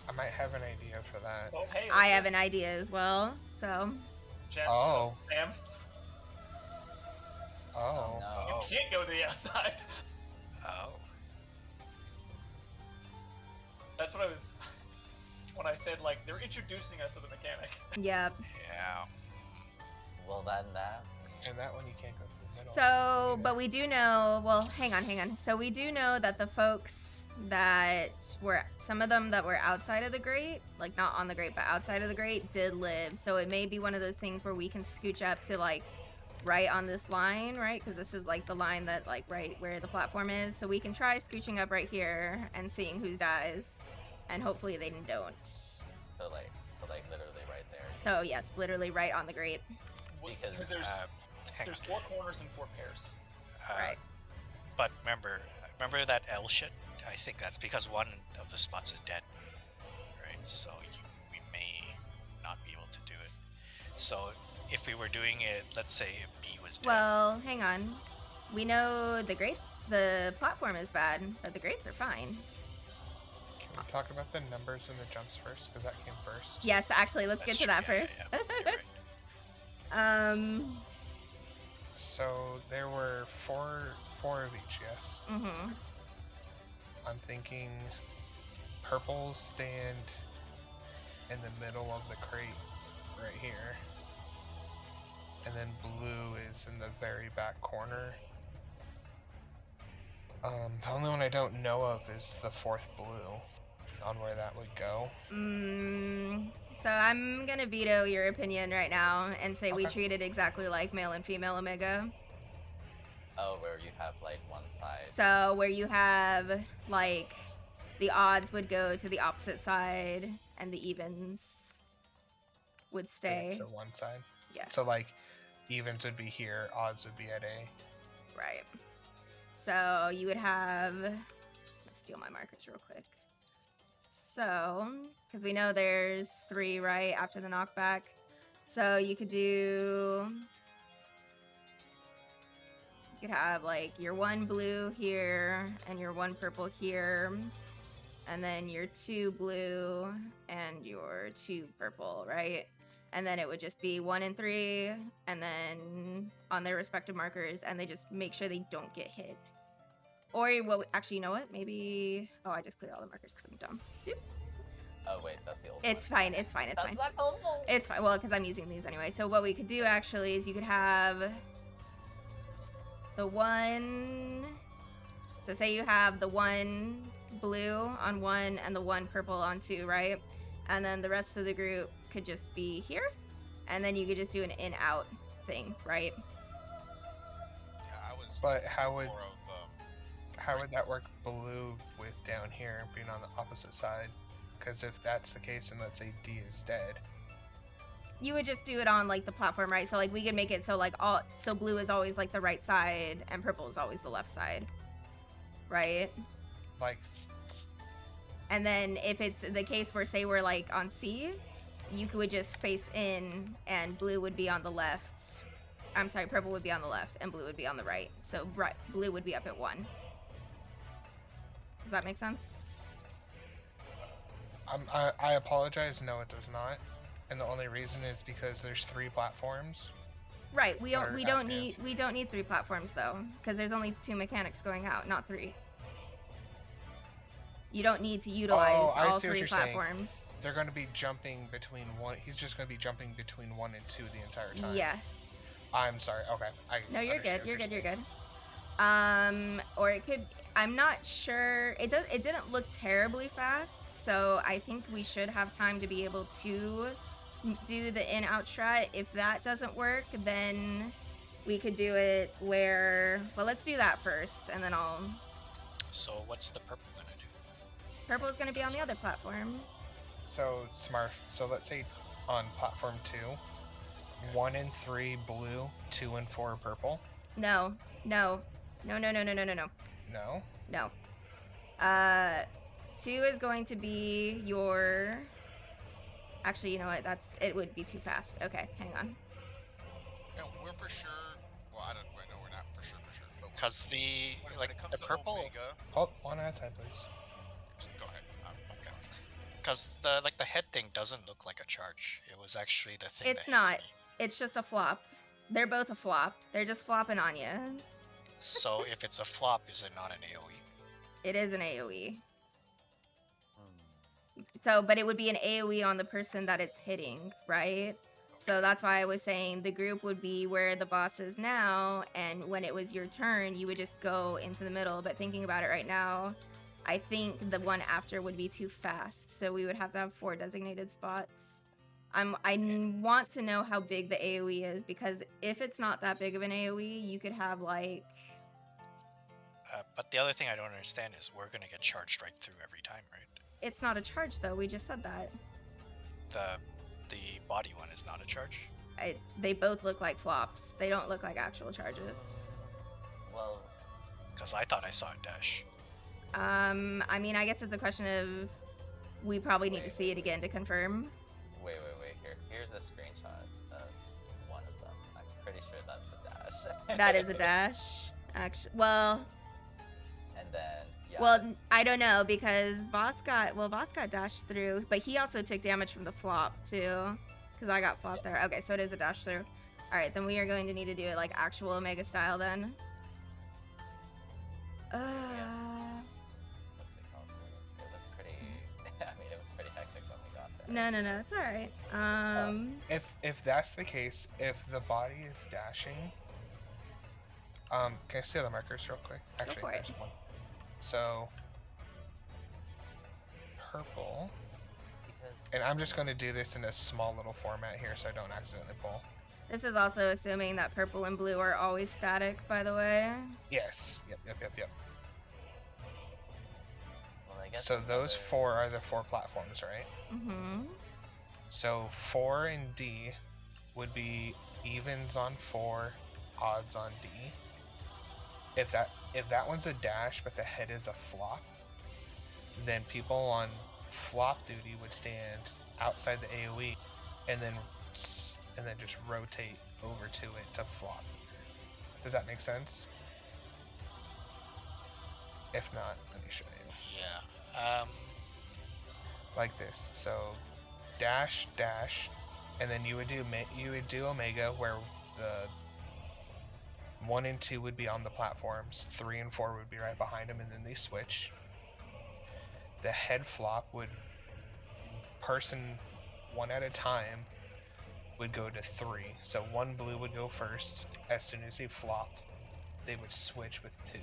I might have an idea for that. Oh, hey, I look have at an idea as well, so. Jen, Oh. Sam, Oh. No. you can't go to the outside. Oh. That's what I was. When I said, like, they're introducing us to the mechanic. Yep. Yeah. Well, then that. And that one you can't go through the middle. So, either. but we do know, well, hang on. So we do know that the folks that were, some of them that were outside of the grate, like not on the grate, but outside of the grate, did live. So it may be one of those things where we can scooch up to like right on this line, right? Because this is like the line that like right where the platform is. So we can try scooching up right here and seeing who dies. And hopefully they don't. So like literally right there. So yes, literally right on the grate. Because, there's Hang there's on. 4 corners and 4 pairs. Right. But remember that L shit? I think that's because one of the spots is dead, right? So we may not be able to do it. So if we were doing it, let's say if B was dead. Well, hang on. We know the grates, the platform is bad, but the grates are fine. Can we talk about the numbers and the jumps first? Because that came first. Yes, actually, let's That's get to true, that yeah, first. yeah, you're right. So there were four of each, yes? Mm-hmm. I'm thinking purple stand in the middle of the crate right here. And then blue is in the very back corner. The only one I don't know of is the fourth blue on where that would go. So I'm gonna veto your opinion right now and say we Okay. treat it exactly like male and female Omega. oh, where you have like one side. So where you have like the odds would go to the opposite side and the evens would stay. To one side. Yes. So like evens would be here, odds would be at A. Right. So you would have. Let's steal my markers real quick. So, because we know there's 3 right after the knockback, so you could do. You could have like your 1 blue here and your 1 purple here, and then your 2 blue and your 2 purple, right? And then it would just be 1 and 3, and then on their respective markers, and they just make sure they don't get hit. Or, well, actually, you know what? Maybe. Oh, I just cleared all the markers because I'm dumb. Doop. Oh wait, that's the old It's one. fine. It's fine. It's That's fine. not helpful. It's fine. Well, because I'm using these anyway. So what we could do actually is you could have the 1. So say you have the 1 blue on 1 and the 1 purple on 2, right? And then the rest of the group could just be here, and then you could just do an in-out thing, right? Yeah, I was. But how would more of, that work blue with down here being on the opposite side? Because if that's the case, and let's say D is dead, You would just do it on like the platform, right? So like we could make it so like so blue is always like the right side and purple is always the left side, right? like And then if it's the case where say we're like on C, you would just face in and blue would be on the left. I'm sorry, purple would be on the left and blue would be on the right. So blue would be up at 1. Does that make sense? I apologize. No, it does not. And the only reason is because there's 3 platforms. Right. We Or don't active. need 3 platforms though, because there's only 2 mechanics going out, not 3. You don't need to utilize I all see what 3 you're saying. platforms. They're going to be jumping between one. He's just going to be jumping between 1 and 2 the entire time. Yes. I'm sorry. Okay. No, you're understand good. what You're good. You're saying. good. Or it could. I'm not sure. It didn't look terribly fast, so I think we should have time to be able to do the in-out strat. If that doesn't work, then we could do it where. Well, let's do that first, and then I'll. So what's the purple gonna do? Purple is going to be on the other platform. So Smurf. So let's say on platform 2, 1 and 3 blue, 2 and 4 purple. No. No. No. 2 is going to be your. Actually, you know what? It would be too fast. Okay, hang on. And we're for sure. Well, I know we're not for sure. But Because the when it comes the to purple, Omega, Oh, one at a time, please. go ahead. okay. Because the head thing doesn't look like a charge. It was actually the thing. It's that hits not. me. It's just a flop. They're both a flop. They're just flopping on you. So if it's a flop, is it not an AOE? It is an AoE. Hmm. So, but it would be an AoE on the person that it's hitting, right? So that's why I was saying the group would be where the boss is now, and when it was your turn, you would just go into the middle. But thinking about it right now, I think the one after would be too fast, so we would have to have 4 designated spots. I want to know how big the AoE is, because if it's not that big of an AoE, you could have like. But the other thing I don't understand is we're gonna get charged right through every time, right? It's not a charge though. We just said that. The body one is not a charge. They both look like flops. They don't look like actual charges. Well, Because I thought I saw a dash. I mean, I guess it's a question of we probably need to see it again to confirm. wait. Here's a screenshot of one of them. I'm pretty sure that's a dash. That is a dash. Actually, well, And then yeah. well, I don't know because Voss got dashed through, but he also took damage from the flop too, because I got flopped there. Okay, so it is a dash through. All right, then we are going to need to do it like actual Omega style then. What's it called? It was pretty. I mean, it was pretty hectic when we got there. No, it's all right. If that's the case, if the body is dashing, can I see the markers real quick? Actually, for it. there's one. So purple, Because and I'm just going to do this in a small little format here, so I don't accidentally pull. This is also assuming that purple and blue are always static, by the way. Yes. Yep. well, I guess So those another- 4 are the 4 platforms, right? Mm-hmm. So 4 and D would be evens on 4, odds on D. If that one's a dash but the head is a flop, then people on flop duty would stand outside the AoE and then just rotate over to it to flop. Does that make sense? If not, let me show you. Yeah. Like this. So dash, and then you would do Omega, where the 1 and 2 would be on the platforms, 3 and 4 would be right behind them, and then they switch. The head flop would person 1 at a time would go to 3. So 1 blue would go first. As soon as he flopped, they would switch with 2.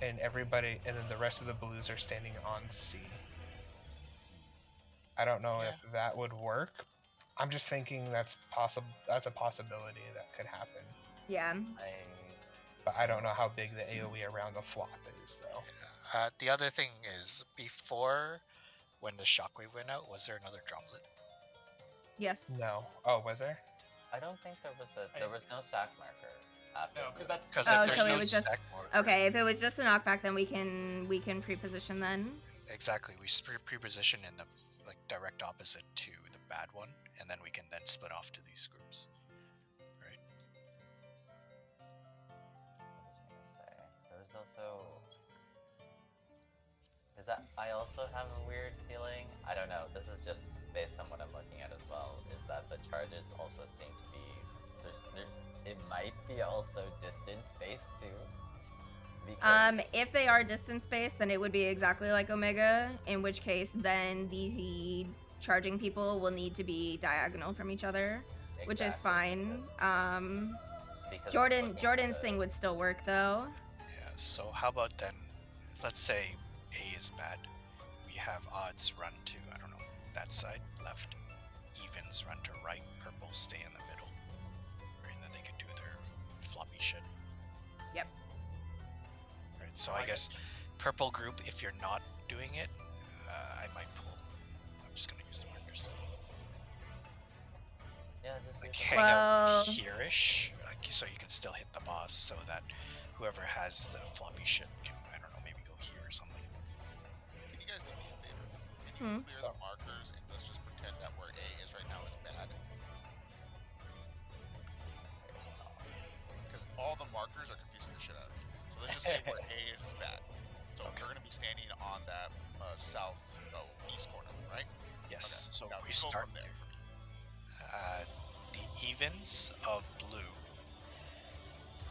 And then the rest of the blues are standing on C. I don't know if that would work. I'm just thinking that's a possibility that could happen. Yeah. But I don't know how big the AoE around the flop is, though. The other thing is, before when the shockwave went out, was there another droplet? Yes. No. Oh, was there? I don't think there was no stack marker after. No, because that's Because Oh, if there's so it no was just- stack marker, Okay, if it was just a knockback, then we can pre-position then. exactly, we pre-position in the direct opposite to the bad one, and then we can then split off to these groups. Right? What was I gonna say? There was also also have a weird feeling. I don't know. This is just based on what I'm looking at as well. Is that the charges also seem to be there's it might be also distance based too. Because If they are distance based, then it would be exactly like Omega. In which case, then the charging people will need to be diagonal from each other, which is exactly, fine. because Jordan's thing would still work though. Yeah, so how about then, let's say A is bad. We have odds run to, I don't know, that side, left. Evens run to right. Purple stay in the middle. And then they could do their floppy shit. Yep. Right, so I guess purple group, if you're not doing it, I might pull. I'm just gonna use the markers. Yeah, just Like use hang Well- out here-ish, like, so you can still hit the boss, so that whoever has the floppy shit can, I don't know, maybe go here or something. Can you guys do me a favor? Can you clear the markers and let's just pretend that where A is right now is bad? Because all the markers are confusing the shit out of me. So let's just say where A is bad. So we're going to be standing on that east corner, right? Yes, Okay. so Now we go start from there for me. the evens of blue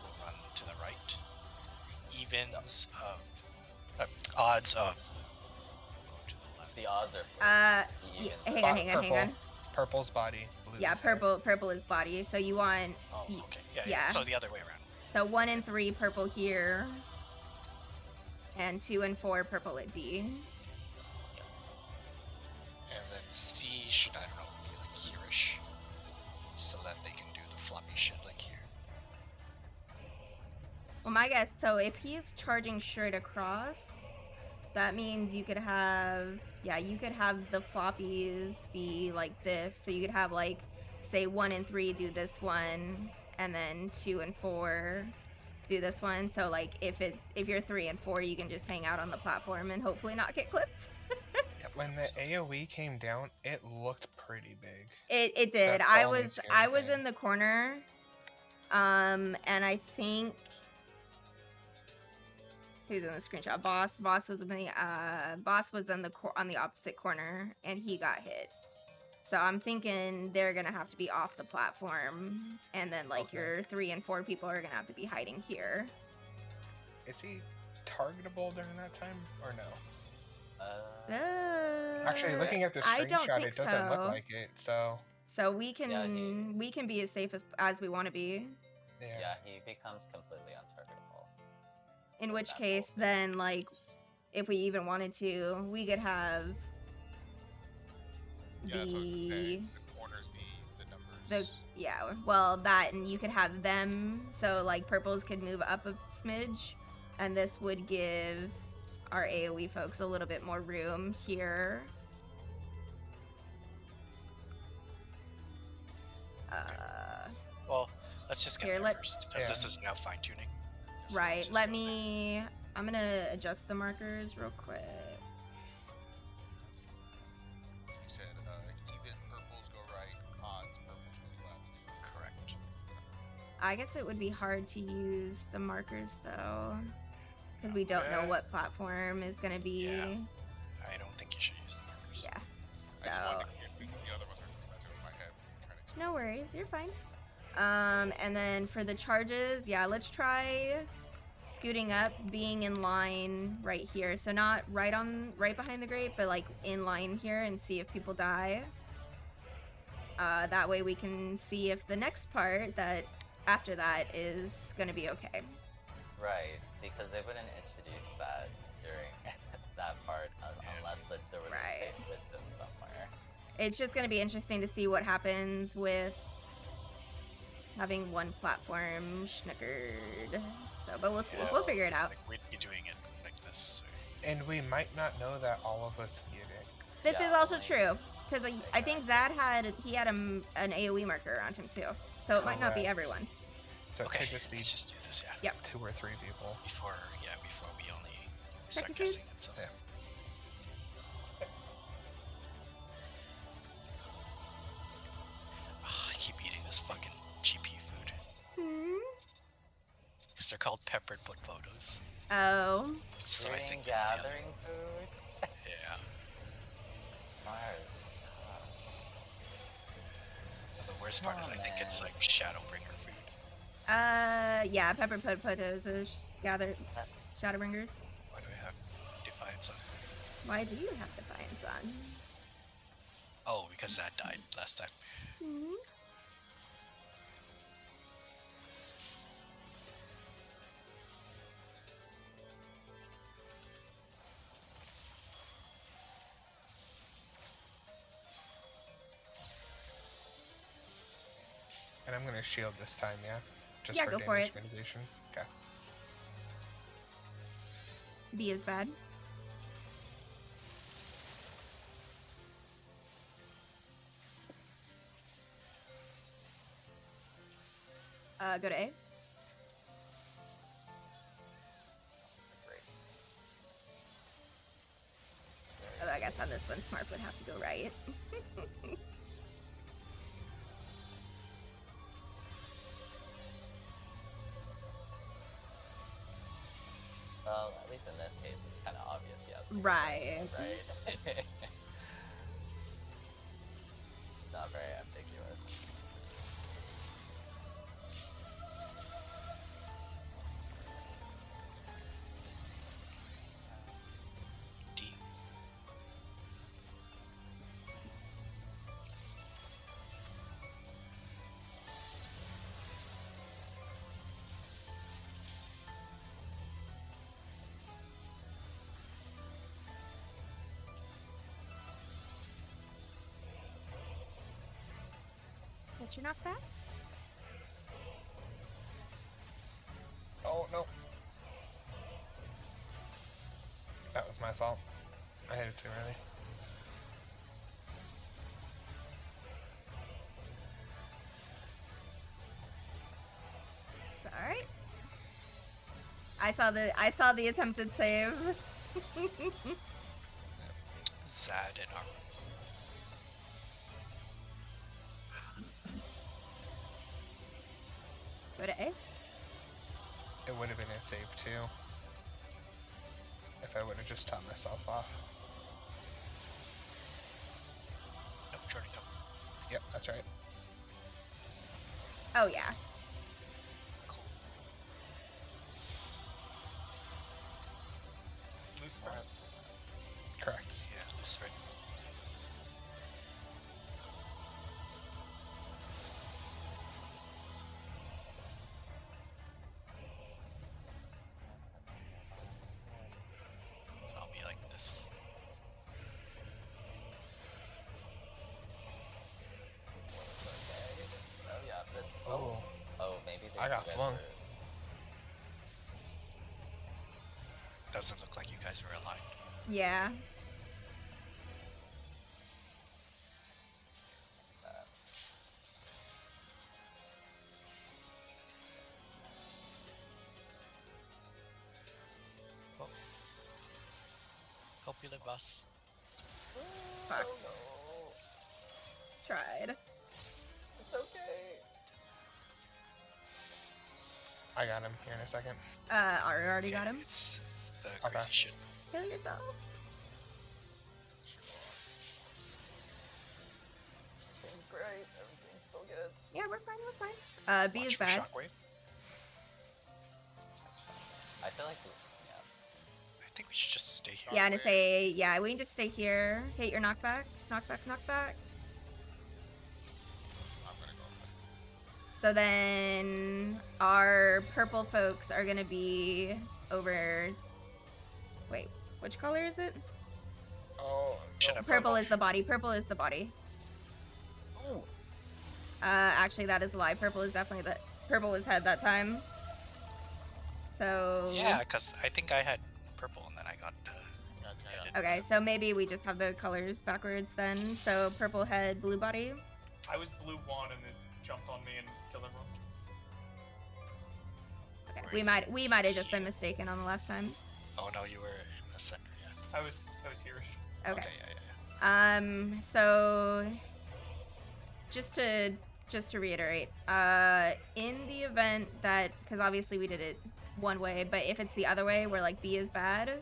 will run to the right. Evens of odds of blue will go to the left. the odds are Hang on, Purple. hang on. Purple's body. Blue Yeah, is head. purple is body. So you want Oh, y- okay. Yeah, yeah. So the other way around. so 1 and 3 purple here, and 2 and 4 purple at D. And then C should, I don't know, be like here-ish, so that they can do the floppy shit like here. Well, my guess. So if he's charging straight across, that means you could have the floppies be like this. So you could have like, say 1 and 3 do this one, and then 2 and 4 do this one. So like if you're 3 and 4, you can just hang out on the platform and hopefully not get clipped. When the AoE came down, it looked pretty big. It did. That's the I only was scary thing. in the corner, and I think who's in the screenshot? Boss was in the on the opposite corner, and he got hit. So I'm thinking they're gonna have to be off the platform, and then like Okay. your 3 and 4 people are gonna have to be hiding here. Is he targetable during that time or no? Actually, looking at the I don't screenshot, think it doesn't look so. like it. So So we can Yeah, we can be as safe as we want to be. yeah, he becomes completely untargetable. In which That's case, awesome. then like, if we even wanted to, we could have Yeah, that's what I'm the saying. The corners be the numbers. well, that, and you could have them. So like purples could move up a smidge, and this would give our AoE folks a little bit more room here. Well, let's just get Here, there let- first, because this Yeah. is now fine-tuning. So Right. let's just Let go me. I'm gonna adjust the markers real quick. You said even purples go right, odds purples go left. there. Correct. I guess it would be hard to use the markers though, because we don't know Okay. what platform is gonna be. Yeah. I don't think you should use the markers. Yeah. I just So wanted to clear the other ones are just messing with my head. Trying to explain. no worries, you're fine. And then for the charges, yeah, let's try scooting up, being in line right here. So not right behind the grate, but like in line here, and see if people die. That way we can see if the next part that after that is gonna be okay. Right, because they wouldn't introduce that during that part unless there was Right. a safe distance somewhere. It's just gonna be interesting to see what happens with having one platform schnookered. So, but we'll see. Yeah, We'll figure it out. Like, we'd be doing it like this. and we might not know that all of us get it. This Yeah, is also like- true because I think Zad had an AOE marker around him too, so it might not be Correct. everyone. So Okay, it could just be let's just do this, yeah. Yep. 2 or 3 people. Before we only Check start the guessing foods. it. So. Yeah. I keep eating this fucking GP food. Hmm? Because they're called peppered potatoes. Oh, So I Green think that's the other gathering one. food? Yeah. Mars. The worst part is I think it's like Shadowbringer food. Yeah, pepper potatoes is gather Shadowbringers. Why do I have Defiance on? Why do you have Defiance on? Oh, because that died last time. Hmm? And I'm gonna shield this time, yeah? Just Yeah, for go damage for it. mitigation. Okay. B is bad. Go to A. Great. Oh, I guess on this one, Smart would have to go right. Well, at least in this case, it's kind of obvious, yes. Right. Right? Not very ambiguous. D. What's your knockback? Oh, no. That was my fault. I hit it too early. It's alright. I saw the attempted save. Zad and Arm. Go to A. It would have been a save too. If I would have just topped myself off. Nope, Jordan, come. Yep, that's right. Oh yeah. Cool. Lucifer. Correct. Yeah, loose right. I'll be like this. Oh, yeah, but... Oh. Oh, maybe they I got you guys flung. were- Doesn't look like you guys were aligned. Yeah. Oh. Hope you live, boss. Fuck. Oh, no. Tried. It's okay. I got him here in a second. Ari already got him. It's the Okay. crazy shit. Kill yourself. Everything's great. Everything's still good. Yeah, we're fine, we're fine. B Watch is for bad. Shockwave. I feel like, yeah. I think we should just stay here. Yeah, and to say, yeah, we can just stay here. Hit your knockback. Knockback, knockback. I'm gonna go. So then our purple folks are gonna be over. Wait, which color is it? Oh, Shut no. up. Purple is the body. Purple is the body. Oh, Actually, that is a lie. Purple is definitely the purple was head that time. So Yeah, because I think I had purple and then I got. Yeah, I think I Yeah, got Okay, so maybe we just have the colors backwards then. So purple head, blue body. I was blue one and it jumped on me and killed everyone. Okay, we might have just been mistaken on the last time. Oh no, you were in the center. Yeah. I was here. Okay. Yeah. So just to reiterate, in the event that, because obviously we did it one way, but if it's the other way where like B is bad,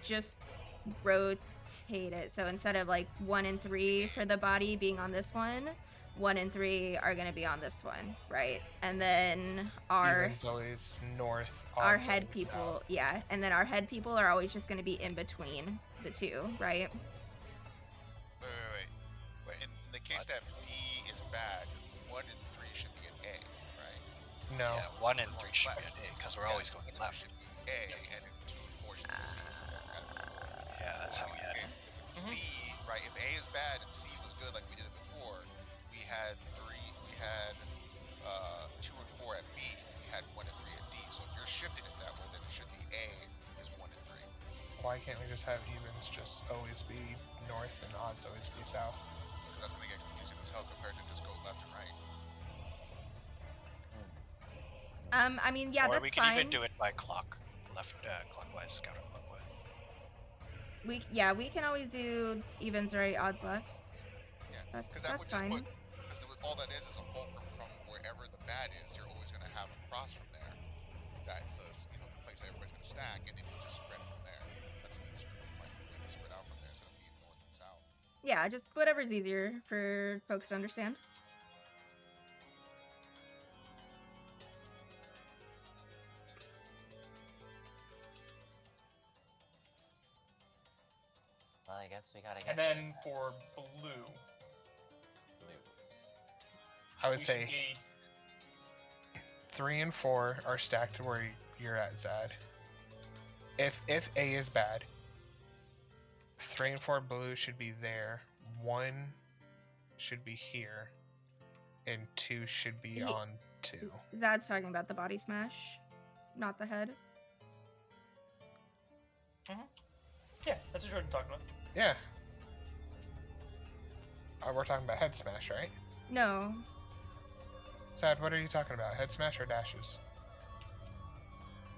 just rotate it. So instead of like 1 and 3 for the body being on this one, 1 and 3 are going to be on this one, right? And then our Even's always north. our odd's head always people, south. yeah, and then our head people are always just going to be in between the two, right? Wait. In the case that B is bad, 1 and 3 should be an A, right? No. Yeah, 1 and 3 should be Left. an A because we're always going 1 and 3 left. should be A, and then 2 and 4 should be C. Yeah, that's how we had Okay. it. C, right? If A is bad and C was good, like we did it before, we had 2 and 4 at B, we had 1 and 3 at D. So if you're shifting it that way, then it should be A is 1 and 3. Why can't we just have evens just always be north and odds always be south? Because that's gonna get confusing as hell compared to just go left and right. I mean, yeah, or that's we can fine. even do it by clock, left, clockwise, counterclockwise. We can always do evens right, odds left. Yeah, That's because that would just fine. put, because all that is a fulcrum from wherever the bad is. You're always gonna have a cross from there. That's the place that everybody's gonna stack, and then you just spread from there. That's an easier way to spread out from there instead of being north and south. Yeah, just whatever's easier for folks to understand. Well, I guess we gotta get. And then for blue, I would we should say be 3 and 4 are stacked where you're at, Zad. If A is bad, 3 and 4 blue should be there. 1 should be here, and 2 should be on 2. That's talking about the body smash, not the head. yeah, that's what Jordan talking about. Yeah. We're talking about head smash, right? No, Zad, what are you talking about? Head smash or dashes?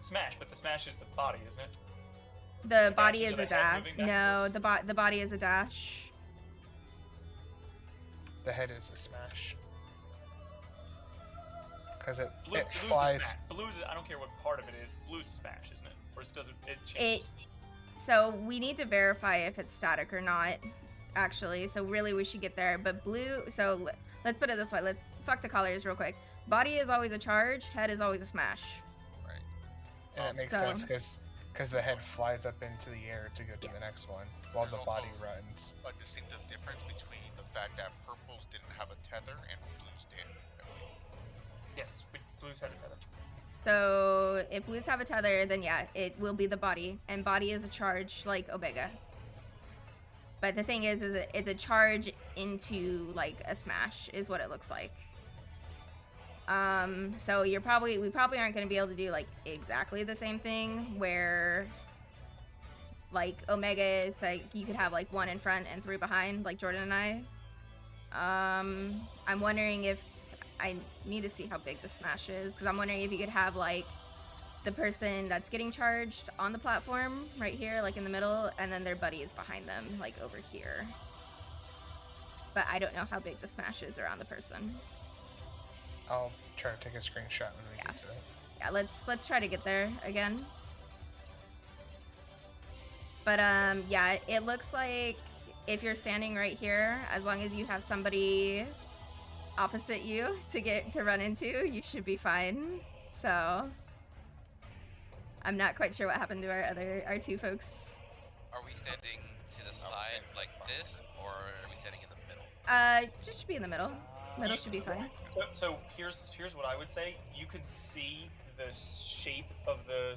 Smash, but the smash is the body, isn't it? the The body dash is is a of a head dash. moving No, backwards? the body is a dash. The head is a smash. Because it Blue's flies. a smash. Blue's, I don't care what part of it is. Blue's a smash, isn't it? Or does it It. changes? So we need to verify if it's static or not. Actually, so really we should get there. But blue. So let's put it this way. Let's fuck the colors real quick. Body is always a charge. Head is always a smash. Right. And it makes So- sense because the head flies up into the air to go to the Yes. next one, while There's the body also runs. A distinctive difference between the fact that purples didn't have a tether and blues did. I believe. Yes, blue's had a tether. So if blues have a tether, then yeah, it will be the body, and body is a charge like Omega. But the thing is it's a charge into like a smash is what it looks like. So we probably aren't going to be able to do like exactly the same thing where like Omega is like you could have like 1 in front and 3 behind like Jordan and I. I'm wondering if I need to see how big the smash is because I'm wondering if you could have like the person that's getting charged on the platform right here, like in the middle, and then their buddy is behind them, like over here. But I don't know how big the smash is around the person. I'll try to take a screenshot when we Yeah. get to it. Yeah, let's try to get there again. But yeah, it looks like if you're standing right here, as long as you have somebody opposite you to run into, you should be fine. So I'm not quite sure what happened to our two folks. Are we standing to the side like this, or are we standing in the middle? Just should be in the middle. Middle should be fine. So here's what I would say. You can see the shape of the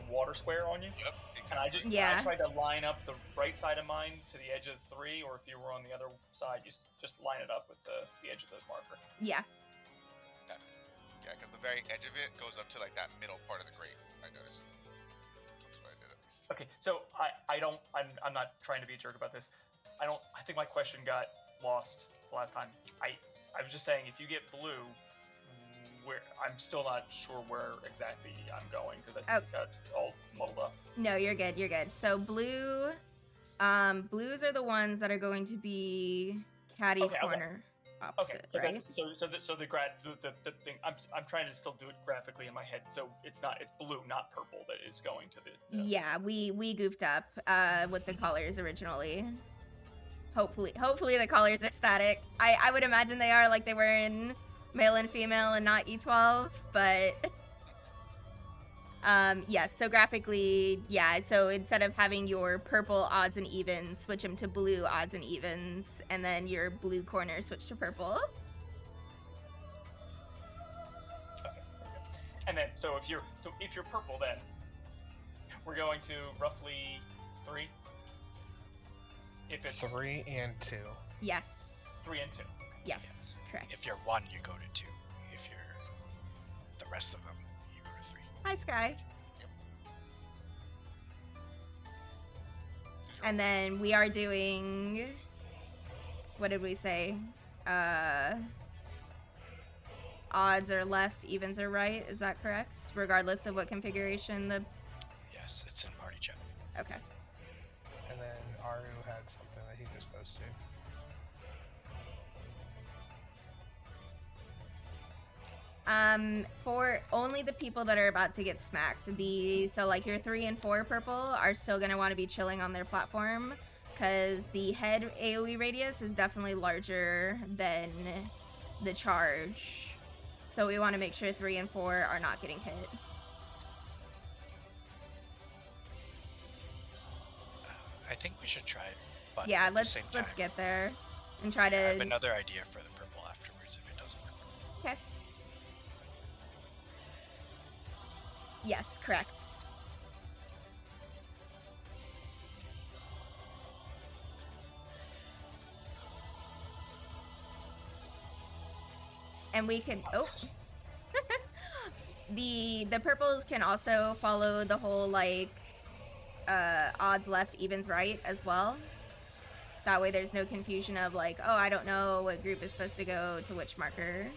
water square on you. Yep, And I exactly. just Yeah. I tried to line up the right side of mine to the edge of 3, or if you were on the other side, you just line it up with the edge of the marker. Yeah. Yeah, because the very edge of it goes up to like that middle part of the grate. I noticed. That's what I did at least. Okay, so I'm not trying to be a jerk about this. I think my question got lost the last time. I was just saying if you get blue, I'm still not sure where exactly I'm going because I think it got all muddled up. No, you're good. You're good. So blues are the ones that are going to be caddy Okay, corner. opposite, so right? that's so the thing I'm trying to still do it graphically in my head. So it's blue, not purple that is going to the Yeah, we goofed up with the colors originally. Hopefully the colors are static. I would imagine they are, like they were in male and female and not E12, but yes, so graphically, yeah, so instead of having your purple odds and evens, switch them to blue odds and evens, and then your blue corner switch to purple. Okay, very good. And then so if you're purple, then we're going to roughly 3. If it's 3 and 2. Yes. 3 and 2. Yes, correct. If you're 1, you go to 2. If you're the rest of them, you go to 3. Hi, Sky. And then we are doing, what did we say? Odds are left, evens are right. Is that correct? Regardless of what configuration the... Yes, it's in party chat. Okay. And then Aru had something that he just posted. For only the people that are about to get smacked, so like your 3 and 4 purple are still gonna want to be chilling on their platform, because the head AoE radius is definitely larger than the charge. So we want to make sure 3 and 4 are not getting hit. I think we should try it, but Yeah, at let's the same time, get there and try to. I have another idea for the purple afterwards if it doesn't work. Okay. Yes, correct. And we can, the purples can also follow the whole like odds left, evens right as well. That way there's no confusion of like, oh, I don't know what group is supposed to go to which marker.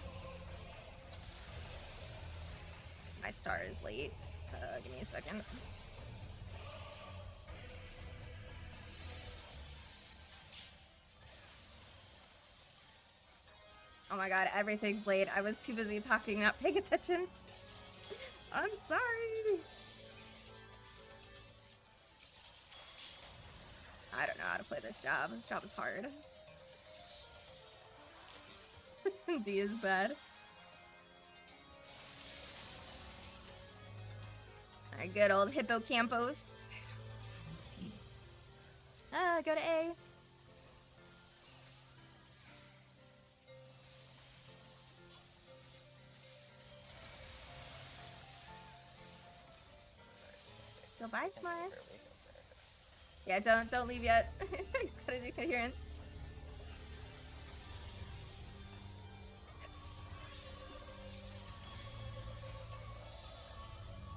My star is late. Give me a second. Oh my god, everything's late. I was too busy talking, not paying attention. I'm sorry. I don't know how to play this job. This job is hard. D is bad. Alright, good old hippocampus. Go to A. Goodbye, Smart. Yeah, don't leave yet. He's gotta do coherence.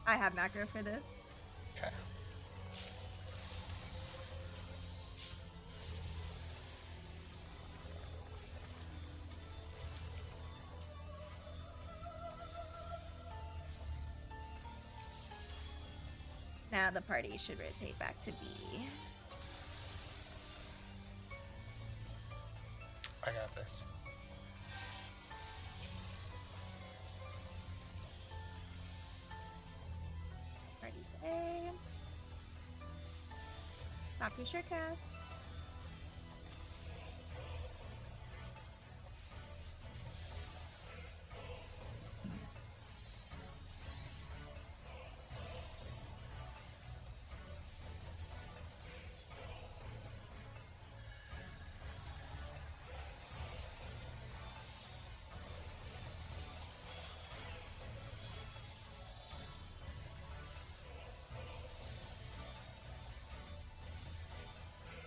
I have macro for this. Okay. Now the party should rotate back to B. I got this. Party to A. Stop your short cast.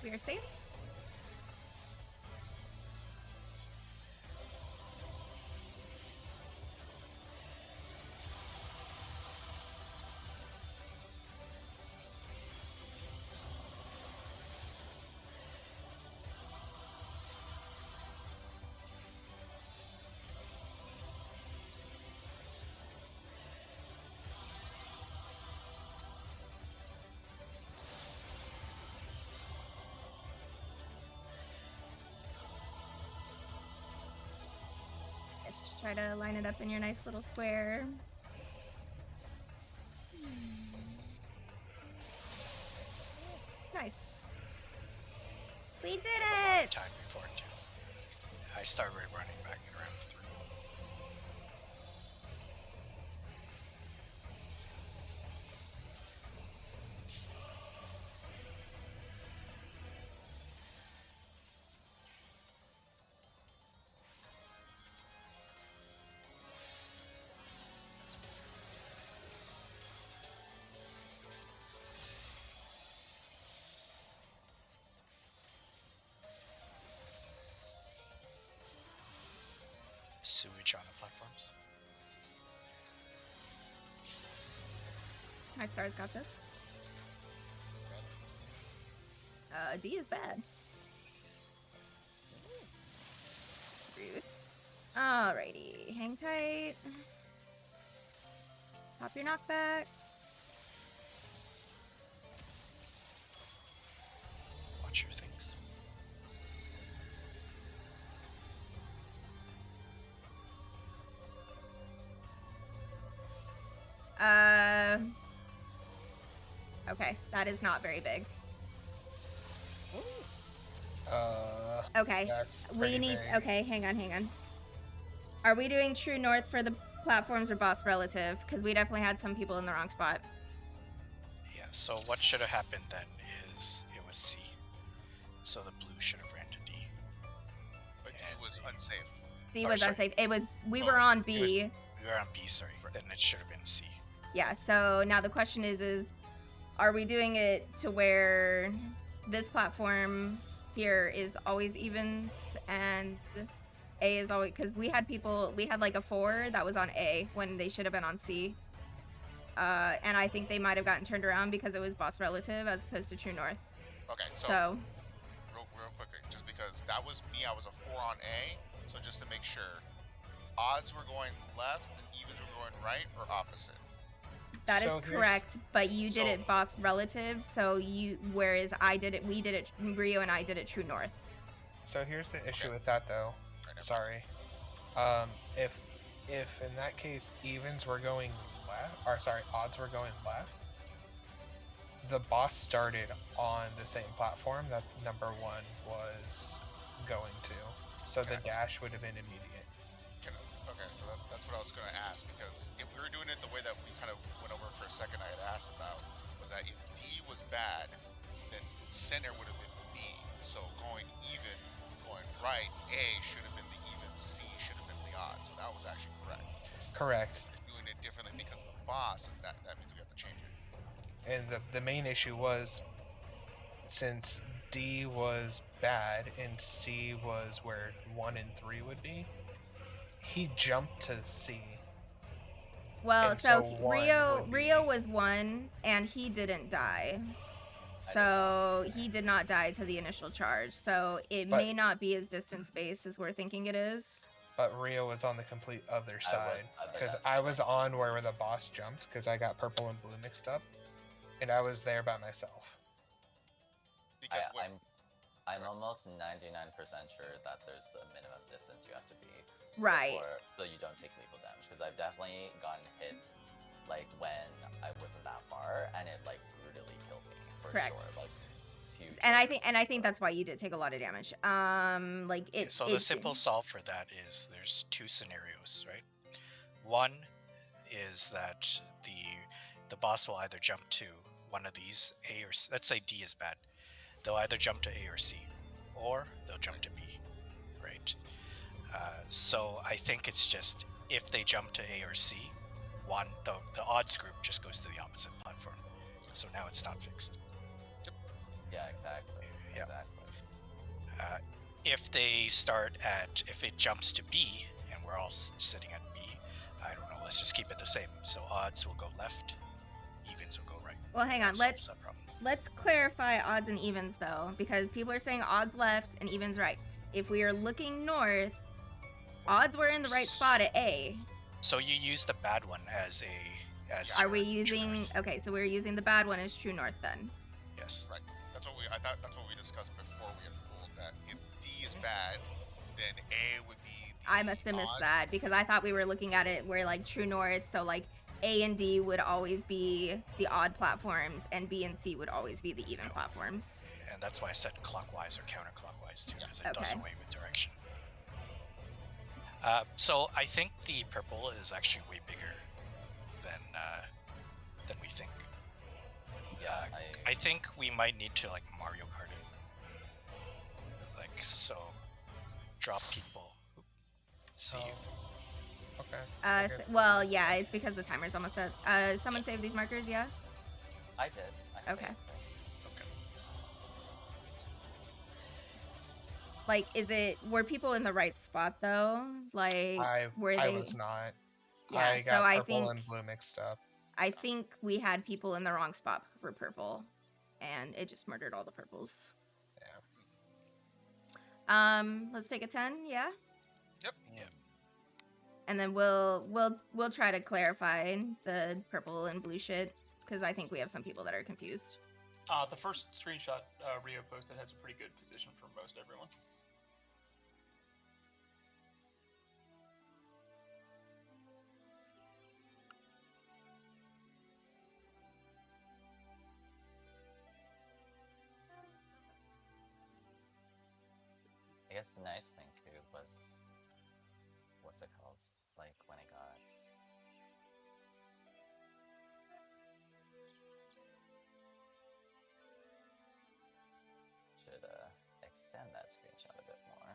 We are safe. to try to line it up in your nice little square. Nice. We did it! Time before too. I started running back in round 3. Sewage on the platforms. My stars got this. D is bad. It's rude. Alrighty, hang tight. Pop your knockback. Watch your things. Okay, that is not very big. Okay, That's we pretty need. big. Okay, hang on. Are we doing true north for the platforms or boss relative? Because we definitely had some people in the wrong spot. Yeah, so what should have happened then is it was C. So the blue should have ran to D. But D was unsafe. C Oh, was sorry. unsafe. It was. We Oh, were on it B. was- We were on B, sorry. Then it should have been C. Yeah. So now the question is, are we doing it to where this platform here is always evens and A is always, because we had like a 4 that was on A when they should have been on C. And I think they might have gotten turned around because it was boss relative as opposed to true north. Okay, So real quickly, just because that was me, I was a 4 on A. So just to make sure, odds were going left and evens were going right or opposite. that is So here's- correct, but you did So- it boss relative, so whereas we did it, Rio and I did it true north. So here's the issue Okay. with that though. Right, never Sorry. If in that case evens were going left, or sorry, odds were going left, the boss started on the same platform that number 1 was going to. So the Okay. dash would have been immediate. Okay, so that's what I was going to ask, because if we were doing it the way that we kind of went over for a second, I had asked about, was that if D was bad, then center would have been B. So going even, going right, A should have been the even, C should have been the odd. So that was actually correct. Correct. Doing it differently because of the boss, that means we have to change it. And the main issue was, since D was bad and C was where 1 and 3 would be, he jumped to C. Well, And so so one Rio would Rio be- was 1 and he didn't die. So he did not die to the initial charge. So it But- may not be as distance based as we're thinking it is. But Rio was on the complete other side. other Because than- I was on where the boss jumped, because I got purple and blue mixed up. And I was there by myself. Because what, I'm almost 99% sure that there's a minimum distance you have to be Right. so you don't take lethal damage. Because I've definitely gotten hit like when I wasn't that far, and it like brutally killed me for Correct. sure. Like it's huge. And I think that's why you did take a lot of damage. Like it. So the simple solve for that is there's 2 scenarios, right? One is that the boss will either jump to one of these, A or C. Let's say D is bad. They'll either jump to A or C, or they'll jump to B, right? So I think it's just if they jump to A or C, the odds group just goes to the opposite platform. So now it's not fixed. Yeah, exactly. Yeah. Exactly. If it jumps to B and we're all sitting at B, I don't know. Let's just keep it the same. So odds will go left, evens will go right. Well, hang on. That solves that problem. Let's clarify odds and evens though, because people are saying odds left and evens right. If we are looking north, odds were in the right spot at A. So you use the bad one as Are we your true using? north. Okay, so we're using the bad one as true north then. Yes. right? I thought that's what we discussed before we had pulled that. If D is bad, then A would be I must have missed Odd. that because I thought we were looking at it where like true north, so like A and D would always be the odd platforms, and B and C would always be the even No. platforms. And that's why I said clockwise or counterclockwise too, because it does Okay. away with direction. So I think the purple is actually way bigger than we think. Yeah, I think we might need to like Mario Kart it. Like, so drop people. See you. Okay. Well, yeah, it's because the timer's almost up. Someone save these markers, yeah? I did. I Okay. saved it. Okay. Like, were people in the right spot though? Like, were they? I was not. Yeah, I so got I purple think and blue mixed up. I think we had people in the wrong spot for purple, and it just murdered all the purples. Yeah. Let's take a 10, yeah? Yep. Yeah. And then we'll try to clarify the purple and blue shit, because I think we have some people that are confused. The first screenshot Rio posted has a pretty good position for most everyone. I guess the nice thing too was, what's it called? Like when it got. Should extend that screenshot a bit more.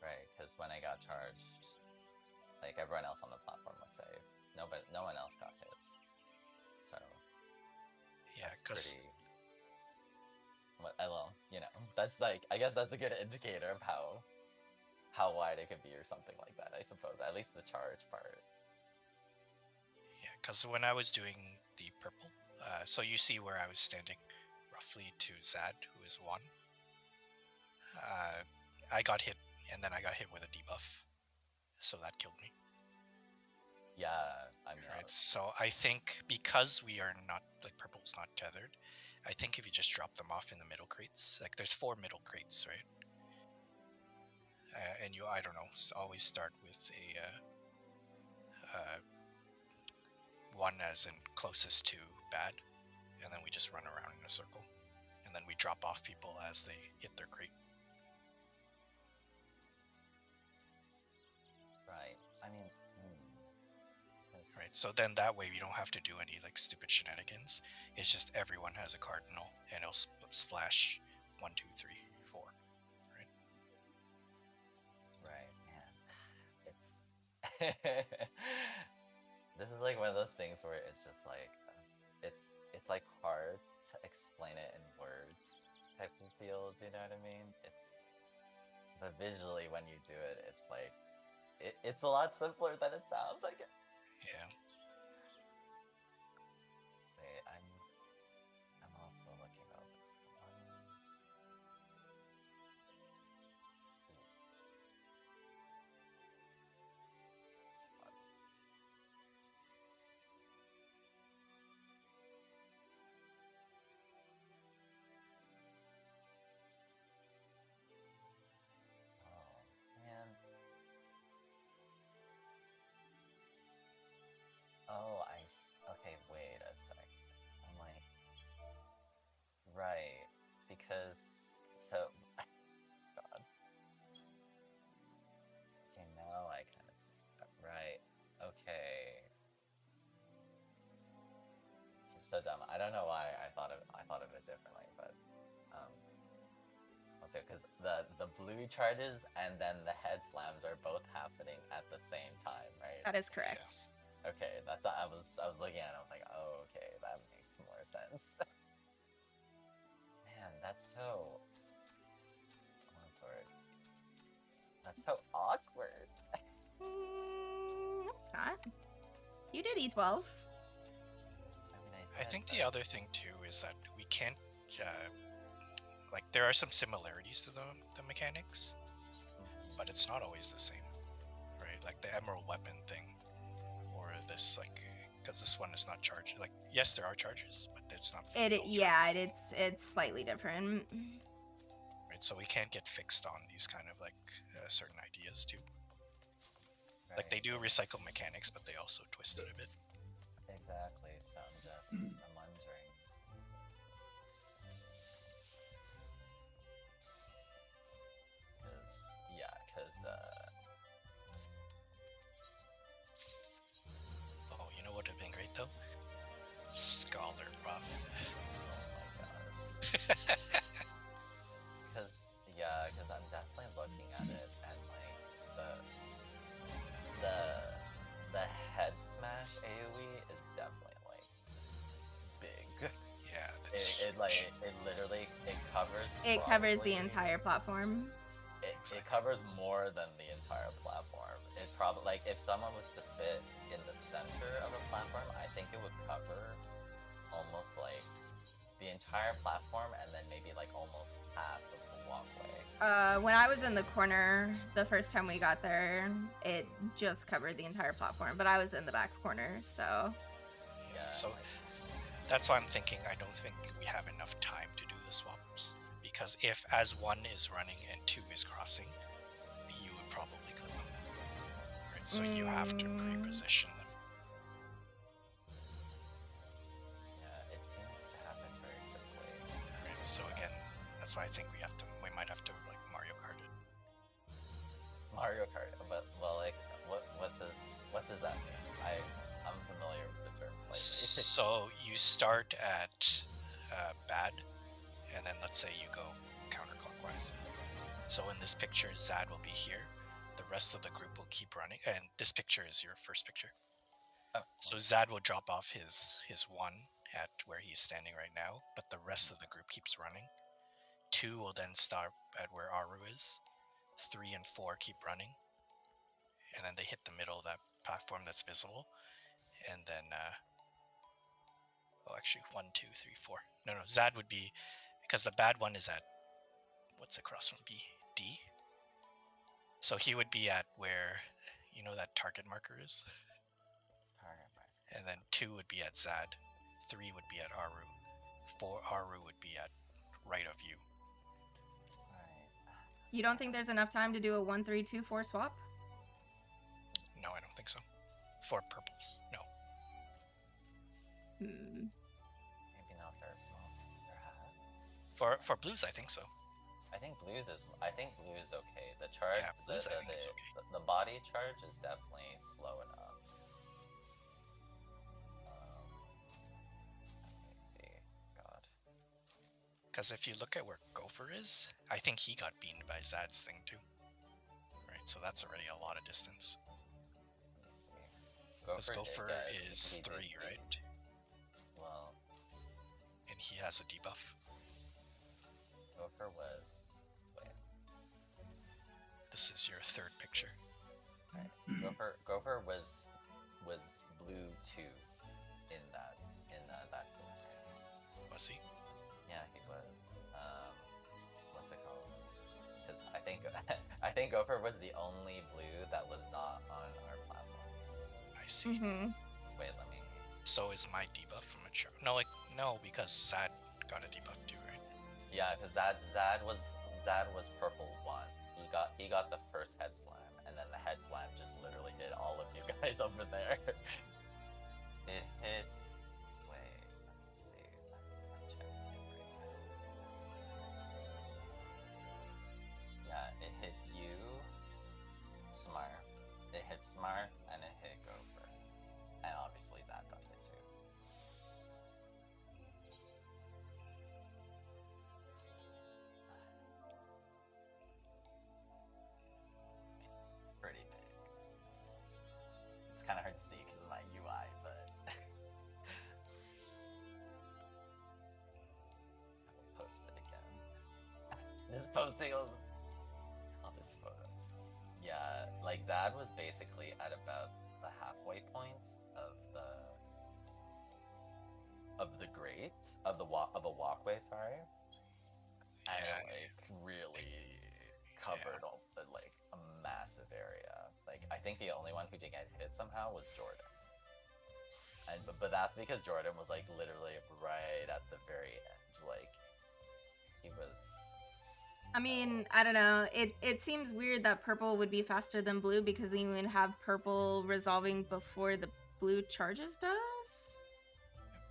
Right, because when I got charged, like everyone else on the platform was safe. No one else got hit. So Yeah, that's because pretty. Well, you know, that's like, I guess that's a good indicator of how wide it could be or something like that. I suppose at least the charge part. yeah, because when I was doing the purple, so you see where I was standing, roughly to Zad, who is 1. I got hit, and then I got hit with a debuff, so that killed me. Yeah, I mean, Right. So I think because we are not, like, purple's not tethered, I think if you just drop them off in the middle crates, like there's 4 middle crates, right? And you, I don't know, always start with a one as in closest to bad, and then we just run around in a circle, and then we drop off people as they hit their crate. right. I mean, Right. So then that way we don't have to do any like stupid shenanigans. It's just everyone has a cardinal, and it'll splash 1, 2, 3, 4. Right. right, man. This is like one of those things where it's just like, it's like hard to explain it in words type of feel. Do you know what I mean? But visually when you do it, it's like, it's a lot simpler than it sounds, I guess. Yeah. Wait, I'm also looking up. Oh man. Oh, okay, wait a sec. I'm like, right, because, so, God. Okay, now I kind of see that. Right, okay. I'm so dumb. I don't know why I thought of it differently, but, let's see, because the blue charges and then the head slams are both happening at the same time, right? That is correct. Okay, that's what I was looking at it, I was like, oh, okay, that makes more sense. Man, that's so, what's the word? That's so awkward. It's not. You did E12. I mean, I think the other thing too is that we can't, like, there are some similarities to the mechanics, but it's not always the same, right? Like the emerald weapon thing, or this, like, because this one is not charged. Like, yes, there are charges, but it's not. Fully It's slightly different. Right, so we can't get fixed on these kind of like certain ideas too. Right. Like they do recycle mechanics, but they also twist it a bit. Exactly. So I'm wondering. Oh, you know what would have been great though? Scholar buff. Because I'm definitely looking at it and like the head smash AoE is definitely like big. Yeah, that's it literally covers. It covers the probably- entire platform. It covers more than the entire platform. It probably like if someone was to sit in the center of a platform, I think it would cover almost like the entire platform and then maybe like almost half of the walkway. When I was in the corner the first time we got there, it just covered the entire platform, but I was in the back corner, so. Yeah. So like, that's why I'm thinking I don't think we have enough time to do the swaps. Because if as 1 is running and 2 is crossing, you would probably clip them. Right? So you have to pre-position them. yeah, it seems to happen very quickly. Right? So again, that's why I think we might have to like Mario Kart it. Mario Kart, but well, like, what does that mean? I'm familiar with the terms like. So you start at bad, and then let's say you go counterclockwise. So in this picture, Zad will be here. The rest of the group will keep running, and this picture is your first picture. Oh, So Zad will drop off his 1 at where he's standing right now, but the rest of the group keeps running. 2 will then start at where Aru is. 3 and 4 keep running, and then they hit the middle of that platform that's visible, and then actually 1, 2, 3, 4. No, Zad would be because the bad one is at what's across from B? D. So he would be at where that target marker is. And then 2 would be at Zad, 3 would be at Aru, 4 Aru would be at right of you. You don't think there's enough time to do a 1, 3, 2, 4 swap? No, I don't think so. For purples, no. Hmm. Maybe not perhaps. For blues, I think so. I think blue is okay. The charge, Yeah, blues I think is okay. the body charge is definitely slow enough. Let me see. God. Because if you look at where Gopher is, I think he got beamed by Zad's thing too. Right, so that's already a lot of distance. Let me Because see. Gopher is 3, right? Well, And he has a debuff. Gopher was. Wait. This is your third picture. Right. Gopher was blue 2 in that scenario. Was he? Yeah, he was. What's it called? Because I think Gopher was the only blue that was not on our platform. I see. Mm-hmm. Wait, let me. So is my debuff from a chart? No, because Zad got a debuff too, right? Yeah, because Zad was purple 1. He got the first head slam, and then the head slam just literally hit all of you guys over there. It hit. Wait, let me see. I'm checking it right now. Yeah, it hit you, Smurf. It hit Smurf, and it hit Gopher, and obviously Zad got hit too. Pretty big. It's kind of hard to see because of my UI, but I will post it again. Just posting all these photos. Yeah, like Zad was basically at about the halfway point of the grate of a walkway. Sorry, and Yeah. it like really covered all like a massive area. Like I think the only one who didn't get hit somehow was Jordan, and but that's because Jordan was like literally right at the very edge. Like he was. I mean, I don't know. It seems weird that purple would be faster than blue because then you would have purple resolving before the blue charges does.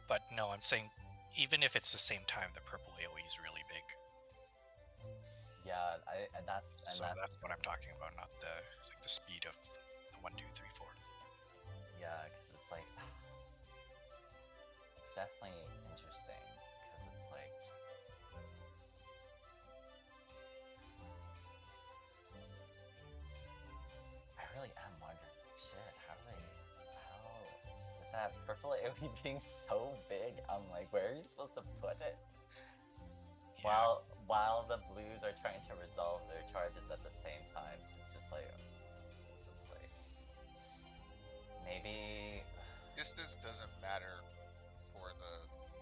But no, I'm saying even if it's the same time, the purple AoE is really big. Yeah, that's what I'm talking about, not the speed of the 1, 2, 3, 4. Yeah, because it's like it's definitely interesting because it's like I really am wondering, shit, how with that purple AoE being so big, I'm like, where are you supposed to put it? Yeah. While the blues are trying to resolve their charges at the same time, it's just like maybe Distance doesn't matter for the.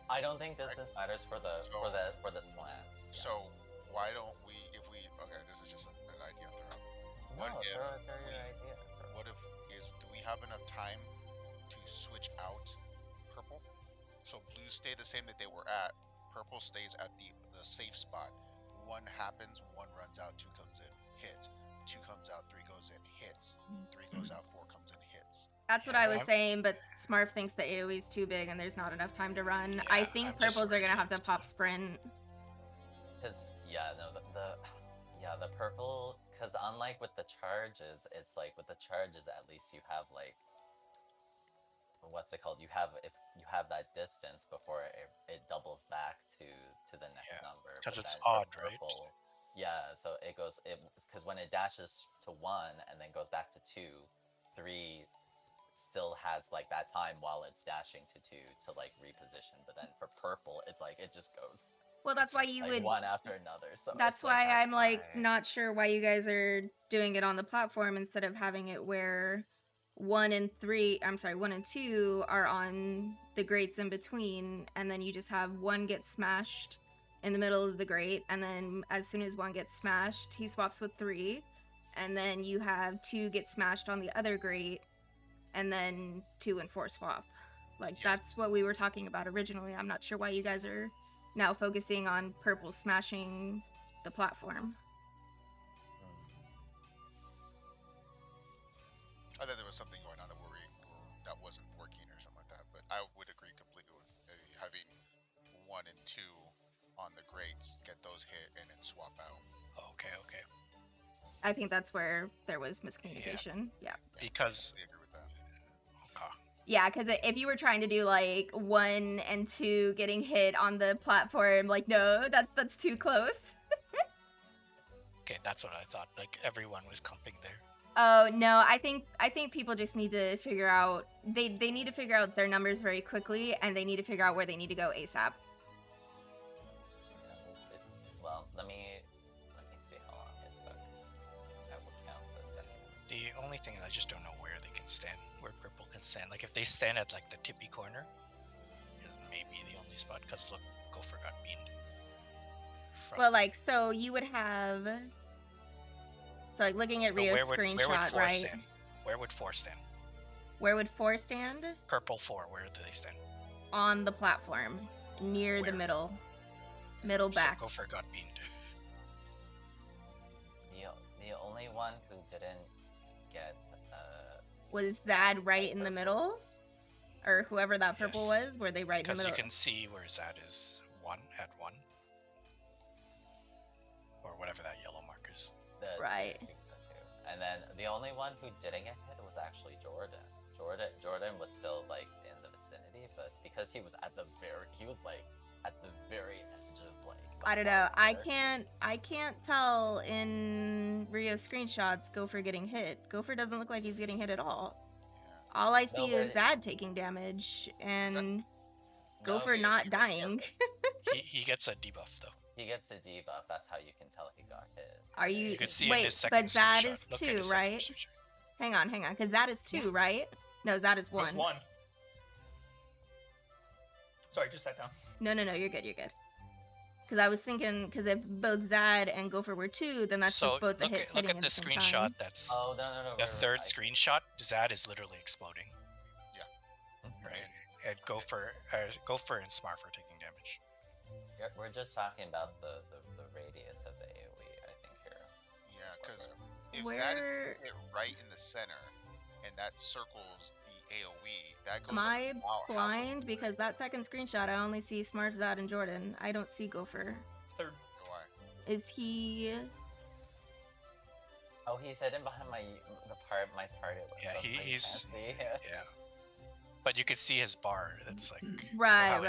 I don't think distance matters for the slams. Yeah. So why don't we, if we, okay, this is just an idea throw. What if do we have enough time to switch out purple? So blues stay the same that they were at. Purple stays at the safe spot. 1 happens, 1 runs out, 2 comes in, hits. 2 comes out, 3 goes in, hits. 3 goes out, 4 comes in, hits. That's what I was saying, but Smarf thinks the AoE is too big and there's not enough time to run. Yeah, I think purples are gonna have to pop sprint. Because the purple, because unlike with the charges, it's like with the charges at least you have like what's it called? You have that distance before it doubles back to the next number. Because But it's then for odd, right? Yeah, so it goes because when it dashes to 1 and then goes back to 2, 3 still has like that time while it's dashing to 2 to like reposition. But then for purple, it's like it just goes. Well, that's why you like would. One after another. So That's why I'm like not sure why you guys are doing it on the platform instead of having it where 1 and 2 are on the grates in between, and then you just have 1 get smashed in the middle of the grate, and then as soon as 1 gets smashed, he swaps with 3, and then you have 2 get smashed on the other grate, and then 2 and 4 swap. Like that's what we were talking about originally. I'm not sure why you guys are now focusing on purple smashing the platform. I thought there was something going on that wasn't working or something like that, but I would agree completely with having 1 and 2 on the grates, get those hit, and then swap out. Okay. I think that's where there was miscommunication. Yeah. Because I agree with that. Okay. Yeah, because if you were trying to do like 1 and 2 getting hit on the platform, like no, that's too close. Okay, that's what I thought. Like everyone was clumping there. Oh no, I think people just need to figure out they need to figure out their numbers very quickly, and they need to figure out where they need to go ASAP. It's well, let me see how long it took. I will count the seconds. The only thing is I just don't know where they can stand, where purple can stand. Like if they stand at like the tippy corner, is maybe the only spot. Cause look, Gopher got beamed. Well, like so you would have. So like looking at Rio's screenshot, right? Stand? Where would 4 stand? Where would 4 stand? Purple 4, where do they stand? On the platform, near the middle back. So Gopher got beamed. The only one who didn't get was Zad right in the middle, or whoever that purple was. Were they right in the middle? Because you can see where Zad is. 1 at 1, or whatever that yellow marker is. Right. And then the only one who didn't get hit was actually Jordan. Jordan was still like in the vicinity, but because he was at the very edge of like. I don't know. I can't tell in Rio screenshots Gopher getting hit. Gopher doesn't look like he's getting hit at all. Yeah. All I see is Zad taking damage and Gopher not dying. he gets a debuff though. He gets the debuff. That's how you can tell he got hit. Are you? could see wait, in his second but Zad screenshot. is Look at 2, his second right? screenshot. Hang on, because Zad is 2, right? No, Zad is 1. It was 1. Sorry, just sat down. No, you're good. Because I was thinking, because if both Zad and Gopher were 2, then that's just both the hits hitting Look at the screenshot. Time. That's no. the third screenshot. Zad is literally exploding. Yeah. Right. and Gopher and Smarf are taking damage. We're just talking about the radius of the AoE, I think, here. Yeah, because if that is hit right in the center, and that circles the AoE, that goes Am I about blind? Because that second screenshot, I only see Smarf, Zad, and Jordan. I don't see Gopher. Third. Why? Is he... Oh, he's hidden behind my target. Yeah, so you he's can't see. yeah. But you could see his bar. It's like Right.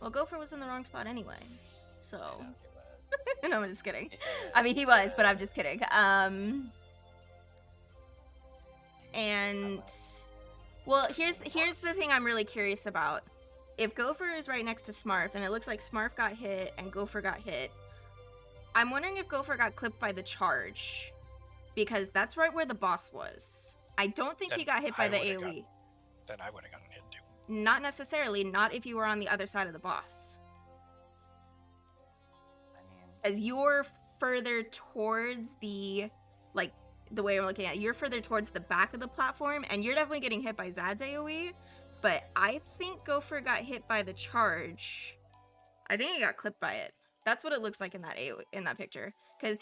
Well, Gopher was in the wrong spot anyway, so... I know he was. No, I'm just kidding. He I mean, he was, but I'm just kidding. And... Well, here's the thing I'm really curious about. If Gopher is right next to Smarf, and it looks like Smarf got hit and Gopher got hit, I'm wondering if Gopher got clipped by the charge. Because that's right where the boss was. I don't think he got hit by the AoE. Then I would have gotten hit too. Not necessarily, not if you were on the other side of the boss. I mean, As you're further towards the, like, the way we're looking at it, you're further towards the back of the platform, and you're definitely getting hit by Zad's AoE, but I think Gopher got hit by the charge. I think he got clipped by it. That's what it looks like in that AoE, in that picture. Because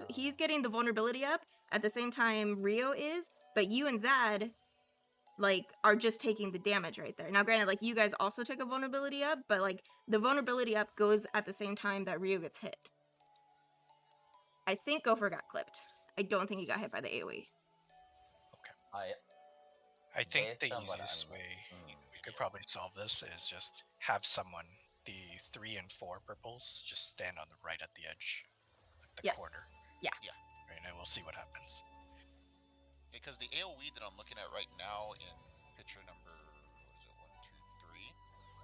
he's getting the vulnerability up at the same time Rio is, but you and Zad, like, are just taking the damage right there. Now, granted, like, you guys also took a vulnerability up, but, like, the vulnerability up goes at the same time that Rio gets hit. I think Gopher got clipped. I don't think he got hit by the AoE. I think based the on what easiest I'm- way we could probably solve this is just have someone, the 3 and 4 purples, just stand on the right at the edge, at the Yes. corner. Yeah. Right, and we'll see what happens. Because the AoE that I'm looking at right now in picture number, what is it, 1, 2, 3,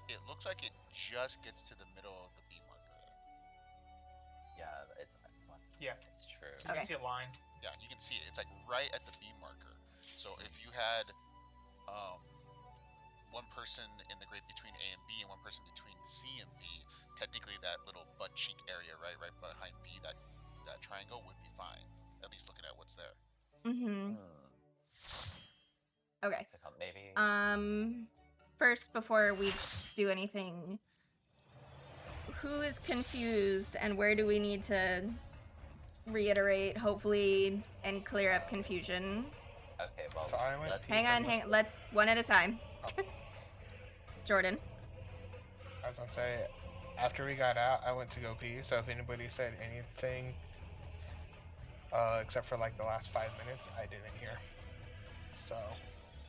it looks like it just gets to the middle of the B marker there. yeah, it's Yeah. it's true. You Okay. can see a line. Yeah, you can see it. It's like right at the B marker. So if you had one person in the grade between A and B and one person between C and B, technically that little butt cheek area right behind B, that triangle would be fine. At least looking at what's there. Mm-hmm. Okay. So maybe. First, before we do anything, who is confused and where do we need to reiterate, hopefully, and clear up confusion? Okay, well, So I went let's- P- Hang on, let's one at a time. Jordan. I was gonna say, after we got out, I went to go pee. So if anybody said anything, except for like the last 5 minutes, I didn't hear. So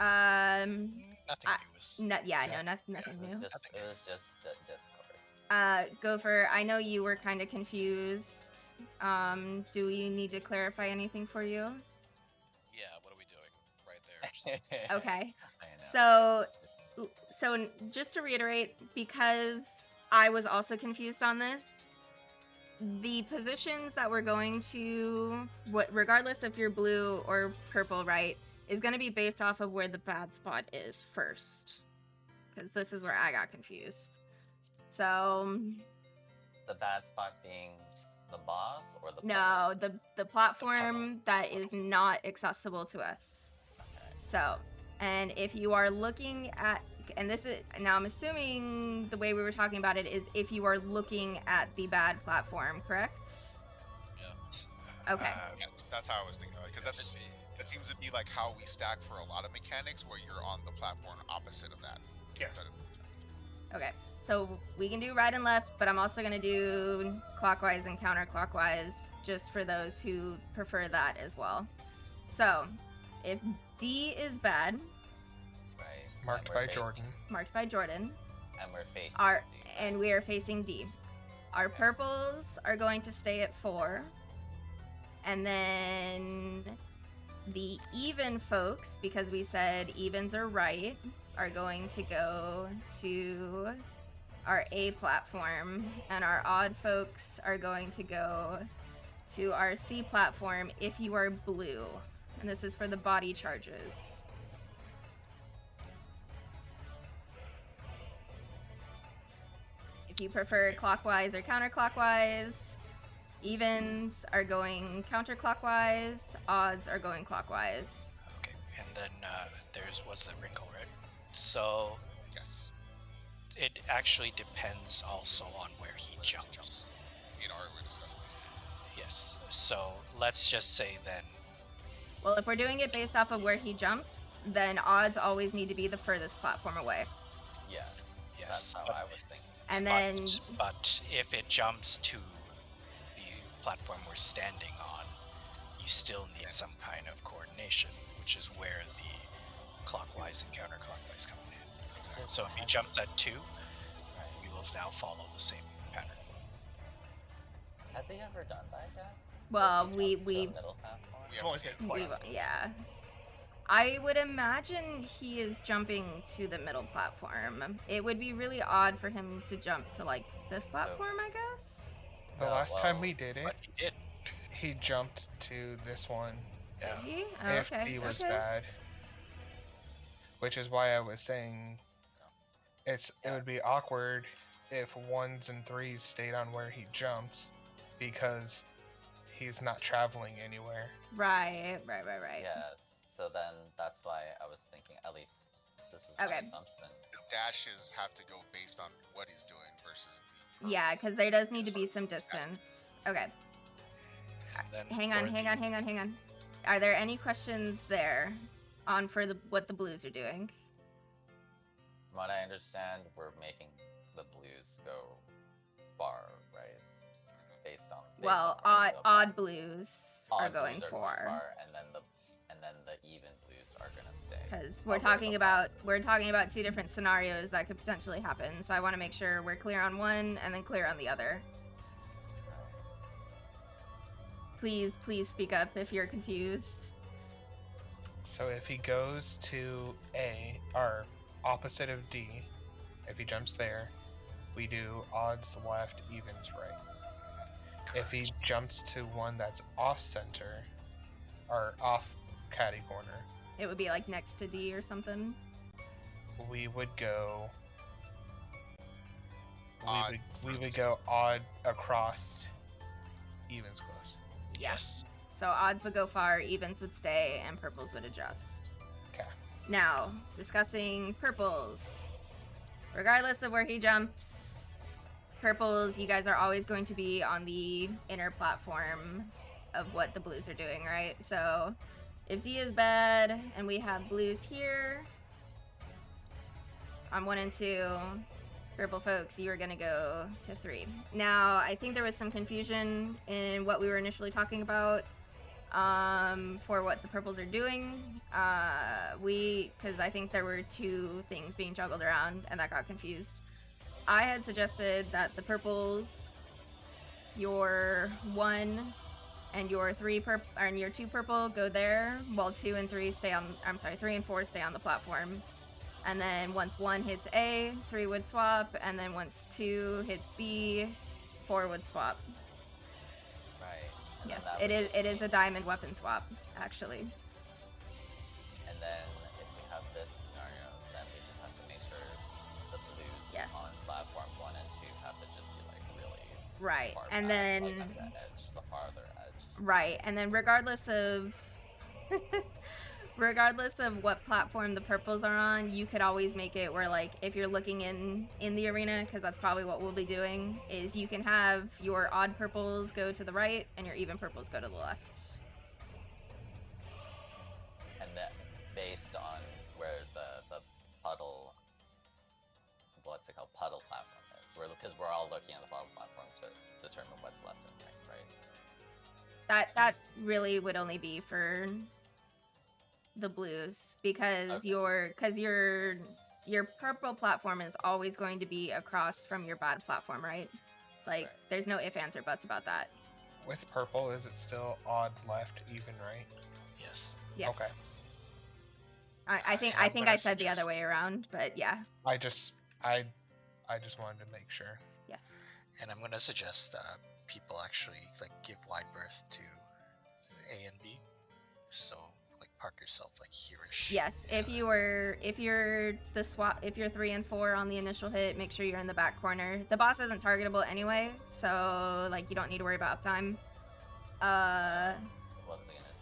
Nothing I- new was. No, Yeah. nothing It new. was just discourse. Gopher, I know you were kind of confused. Do we need to clarify anything for you? Yeah, what are we doing? Right there. Okay. I know. So just to reiterate, because I was also confused on this, the positions that we're going to, regardless if you're blue or purple, right, is going to be based off of where the bad spot is first. Because this is where I got confused. So, The bad spot being the boss or the no, the platform that is not accessible to us. So, and if you are looking at, and this is, now I'm assuming the way we were talking about it is if you are looking at the bad platform, correct? Yeah. Okay. That's how I was thinking, because that seems to be like how we stack for a lot of mechanics, where you're on the platform opposite of that. Yeah. Okay. So we can do right and left, but I'm also going to do clockwise and counterclockwise just for those who prefer that as well. So, if D is bad, Right. marked And we're by facing- Jordan. marked by Jordan, And we're facing. and we are facing D. Our purples are going to stay at 4. And then the even folks, because we said evens are right, are going to go to our A platform, and our odd folks are going to go to our C platform if you are blue. And this is for the body charges. If you prefer clockwise or counterclockwise, evens are going counterclockwise, odds are going clockwise. Okay. and then was the wrinkle, right? So Yes. it actually depends also on where he jumps. We're discussing this too. Yes. So let's just say then. Well, if we're doing it based off of where he jumps, then odds always need to be the furthest platform away. Yeah. Yes. That's how I was thinking. And then, but if it jumps to the platform we're standing on, you still need some kind of coordination, which is where the clockwise and counterclockwise come in. Exactly. So if he jumps at 2, we will now follow the same pattern. Has he ever done that yet? well, Like, we jump to the middle platform? I've only seen it twice. yeah. I would imagine he is jumping to the middle platform. It would be really odd for him to jump to like this platform, I guess. The last time we did it, But he did. he jumped to this one. Yeah. Did he? Oh, If okay. D was okay. bad. Which is why I was saying it would be awkward if 1s and 3s stayed on where he jumped because he's not traveling anywhere. Right. Yes. So then that's why I was thinking at least this is Okay. my assumption. The dashes have to go based on what he's doing versus the. Yeah, because there does need to be some distance. Okay. And then Hang on. Are there any questions there on for what the blues are doing? From what I understand, we're making the blues go far, right? Based on Well, where the odd blues are odd going blues for. and then the even blues are gonna stay. Because Well, we're talking about 2 different scenarios that could potentially happen. So I want to make sure we're clear on one and then clear on the other. Please speak up if you're confused. So if he goes to A, or opposite of D, if he jumps there, we do odds left, evens right. If he jumps to one that's off center, or off caddy corner, It would be like next to D or something. we would go. Odd We would go odd across, evens close. Yes. So odds would go far, evens would stay, and purples would adjust. Okay. Now, discussing purples. Regardless of where he jumps, purples, you guys are always going to be on the inner platform of what the blues are doing, right? So if D is bad and we have blues here on 1 and 2, purple folks, you are going to go to 3. Now, I think there was some confusion in what we were initially talking about for what the purples are doing. Because I think there were 2 things being juggled around and that got confused. I had suggested that the purples, your 1 and your 3 and your 2 purple go there, while 2 and 3 stay on. I'm sorry, 3 and 4 stay on the platform. And then once 1 hits A, 3 would swap, and then once 2 hits B, 4 would swap. Right. And Yes, then that would it is a diamond weapon swap, actually. And then if we have this scenario, then we just have to make sure the blues Yes. on platform 1 and 2 have to just be like really Right, far and back, then like at the edge, the farther edge. right, and then regardless of what platform the purples are on, you could always make it where, like, if you're looking in the arena, because that's probably what we'll be doing, is you can have your odd purples go to the right and your even purples go to the left. And then based on where the puddle, what's it called, puddle platform is, because we're all looking at the puddle platform to determine what's left and right, right? That really would only be for the blues, because Okay. your purple platform is always going to be across from your bad platform, right? Like, Right. there's no ifs, ands, or buts about that. With purple, is it still odd left, even right? Yes. Yes. Okay. I think I'm I gonna said the other suggest- way around, but yeah. I just wanted to make sure. Yes. And I'm gonna suggest people actually like give wide berth to A and B, so like park yourself like here-ish. Yes. If you're 3 and 4 on the initial hit, make sure you're in the back corner. The boss isn't targetable anyway, so like you don't need to worry about uptime. What was I gonna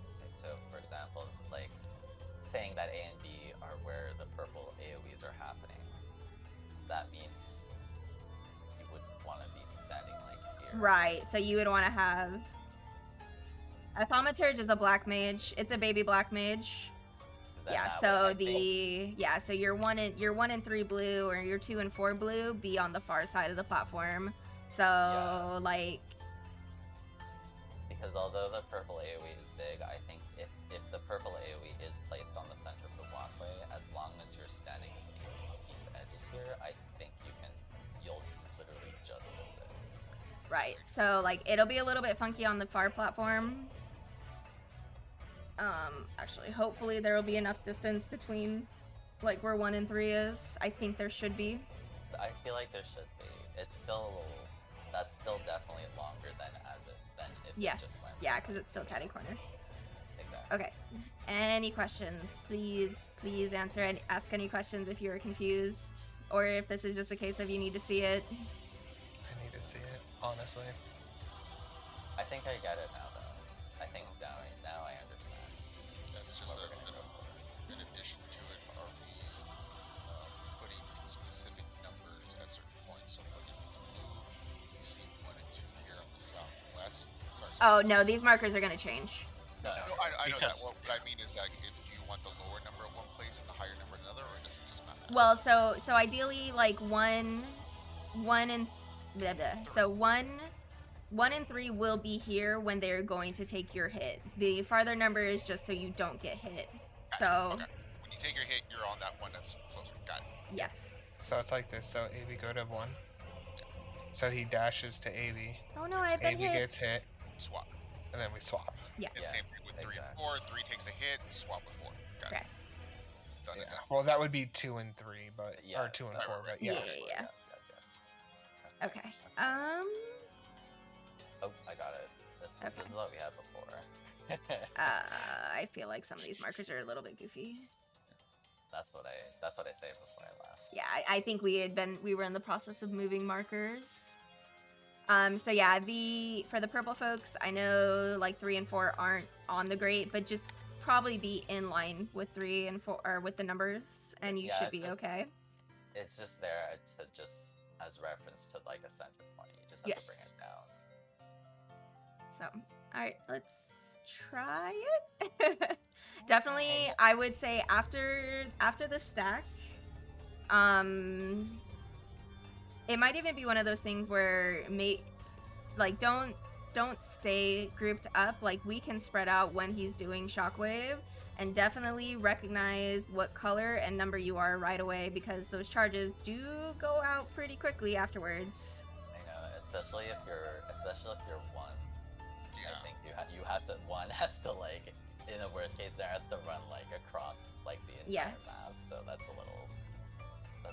say? So, for example, like saying that A and B are where the purple AoEs are happening, that means you would want to be standing like here. Right. So you would want to have a thaumaturge is a black mage. It's a baby black mage. Yeah. So so your 1 and 3 blue, or your 2 and 4 blue, be on the far side of the platform. So like. Because although the purple AoE is big, I think if the purple AoE is placed on the center of the walkway, as long as you're standing between these edges here, I think you'll literally just miss it. Right. So like it'll be a little bit funky on the far platform. Actually, hopefully there will be enough distance between like where 1 and 3 is. I think there should be. I feel like there should be. It's still that's still definitely longer than if Yes. it just went. Yeah, because it's still catty corner. Exactly. Okay. Any questions? Please answer and ask any questions if you're confused, or if this is just a case of you need to see it. I need to see it, honestly. I think I get it now, though. I think now I understand. That's just what we're gonna go for. in addition to it, are we putting specific numbers at certain points? So for instance, you see 1 and 2 here on the southwest. Oh no, these markers are gonna change. No, I know that. Because- What I mean is that if you want the lower number at one place and the higher number at another, or does it just not matter? Well, so ideally like one and blah, blah. So 1 and 3 will be here when they're going to take your hit. The farther number is just so you don't get hit. Gotcha. So Okay. When you take your hit, you're on that one that's closer. Got it. yes. So it's like this. So AV go to 1. So he dashes to AV. Oh no, I've been AV hit. gets hit, Swap. and then we swap. Yeah. And same thing with 3 and exactly. 4. 3 takes a hit, swap with 4. Got it. Correct. Done and Yeah. done. Well, that would be 2 and 3, but Yeah, or 2 and right, 4, right, but Yeah. yeah. Yes. Okay. Oh, I got it. This Okay. is what we had before. I feel like some of these markers are a little bit goofy. That's what I say before I left. Yeah, I think we were in the process of moving markers. So yeah, for the purple folks, I know like 3 and 4 aren't on the grate, but just probably be in line with 3 and 4, or with the numbers, and you should be okay. It's just there to just as reference to like a center point. You just have to bring Yes. it down. So, all right, let's try it. Definitely, I would say after the stack, it might even be one of those things where don't stay grouped up. Like, we can spread out when he's doing shockwave, and definitely recognize what color and number you are right away, because those charges do go out pretty quickly afterwards. I know, especially if you're one. Yeah. I think you have to has to like, in the worst case there, has to run like across like the entire Yes. map. So that's a little.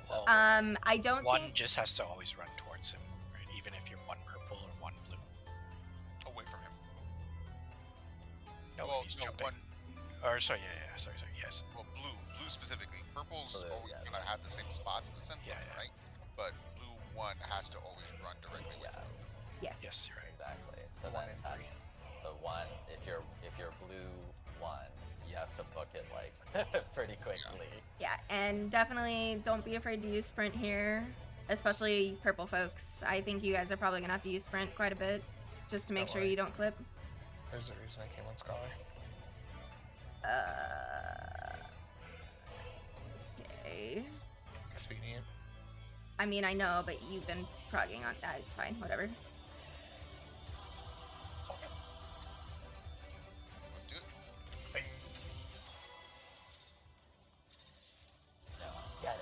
Well, I don't one think. just has to always run towards him, right? Even if you're 1 purple or 1 blue. Away from him. No, well, he's no, jumping. one. Or sorry, sorry, yes. Well, blue specifically. Purple's Blue, always yeah. gonna have the same spots in the sense, Yeah, of, yeah. right? But blue 1 has to always run directly with him. Yes. Yes, you're right. Exactly. So 1 then and that's 3. so 1. If you're blue 1, you have to book it like pretty quickly. Yeah, and definitely don't be afraid to use sprint here, especially purple folks. I think you guys are probably gonna have to use sprint quite a bit, just to make Don't sure worry. you don't clip. There's a reason I came on Scholar. Okay. Expedient. I mean, I know, but you've been progging on that. It's fine, whatever. Let's do it. Bing. No, get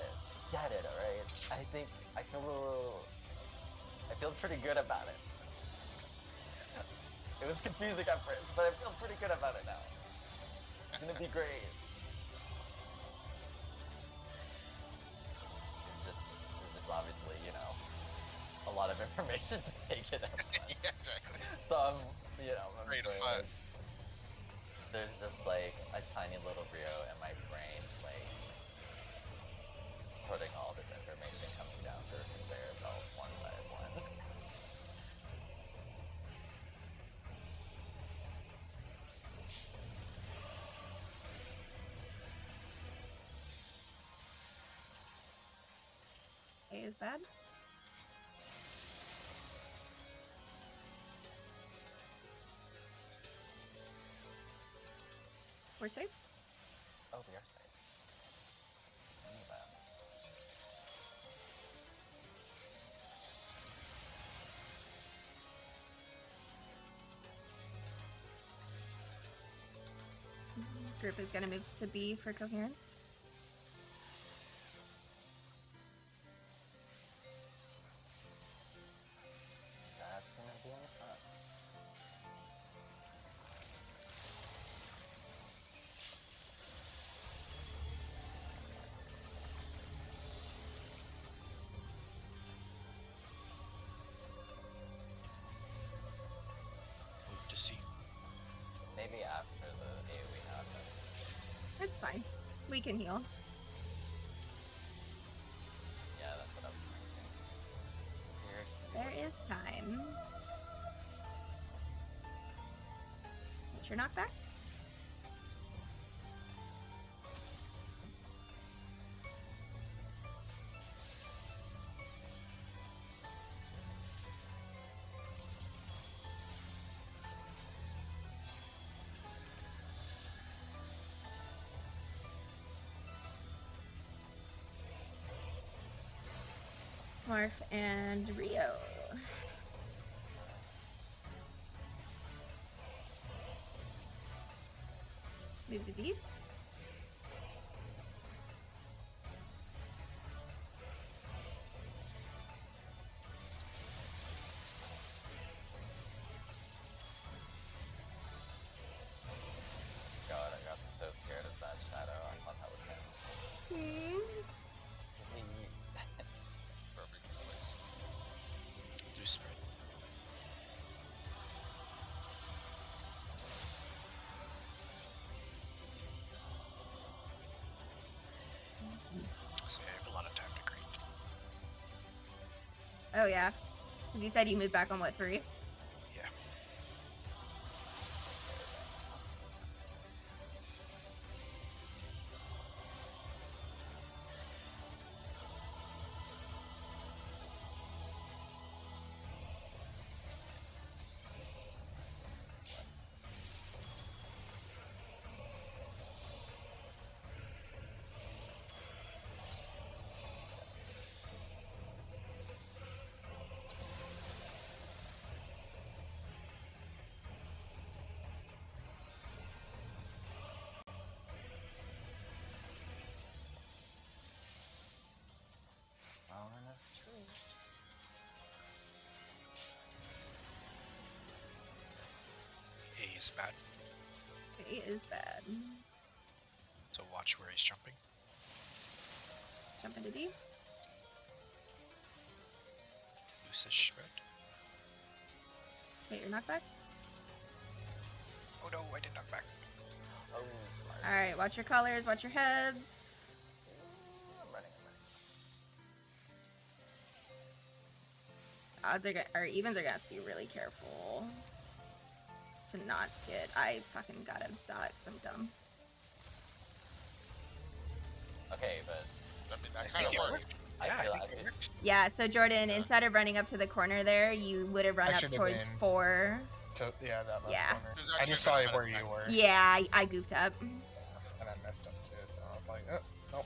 it, alright? I feel pretty good about it. It was confusing at first, but I feel pretty good about it now. It's gonna be great. It's just obviously, a lot of information to take it at once. Yeah, exactly. So I'm Great, afraid but there's just like a tiny little Rio in my brain, like sorting all this information coming down through the conveyor belt one by one. is bad. We're safe. Oh, we are safe. I knew that. Group is gonna move to B for coherence. That's gonna be in the front. Move to C. Maybe after the AoE happens. It's fine. We can heal. Yeah, that's what I was thinking. There is time. What's your knockback? Smarf and Rio. Move to deep. God, I got so scared of that shadow. I thought that was him. Perfect place. Through spread. So I have a lot of time to grind. Oh yeah. Because you said you moved back on what, 3? Yeah. Well, enough troops. A is bad. A is bad. So watch where he's jumping. Let's jump into D. Loose-ish spread. Wait, your knockback? Oh no, I did knock back. Oh, smart. Alright, watch your colors, watch your heads. I'm running. Odds are or evens are gonna have to be really careful to not get. I fucking gotta dot because I'm dumb. Okay, but I mean, that I kind think of it worked. works. I Yeah, feel I like think it works. Yeah, so Jordan, Yeah. instead of running up to the corner there, you would have run I up should've towards been- 4. Yeah, that left Yeah. corner. There's I actually just saw been a where better you time. were. Yeah, I goofed up. And I messed up too, so I was like, oh, nope.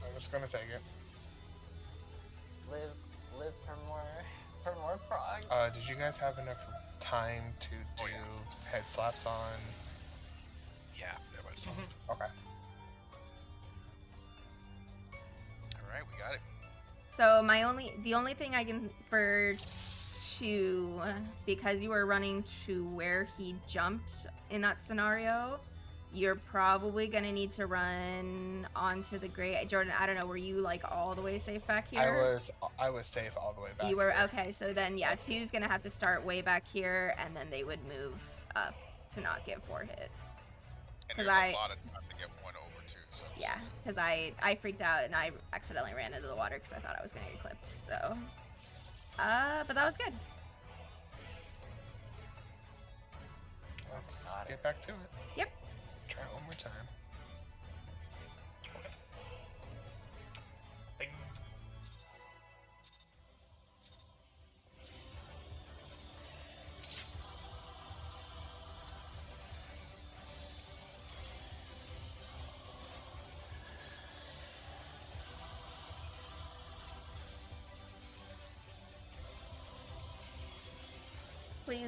I'm just gonna take it. live for more prog. Did you guys have enough time to do Oh, yeah. head slaps on? Yeah, it was. Okay. All right, we got it. So the only thing I can for 2, because you were running to where he jumped in that scenario, you're probably gonna need to run onto the gray. Jordan, I don't know, were you like all the way safe back here? I was safe all the way back. You were here. okay. So then, yeah, 2's gonna have to start way back here, and then they would move up to not get 4 hit. And 'Cause there's I- a lot of time to get one over too. So Yeah, because I freaked out and I accidentally ran into the water because I thought I was gonna get clipped. So, but that was good. Let's Got it. get back to it. Yep. Try it one more time. Things.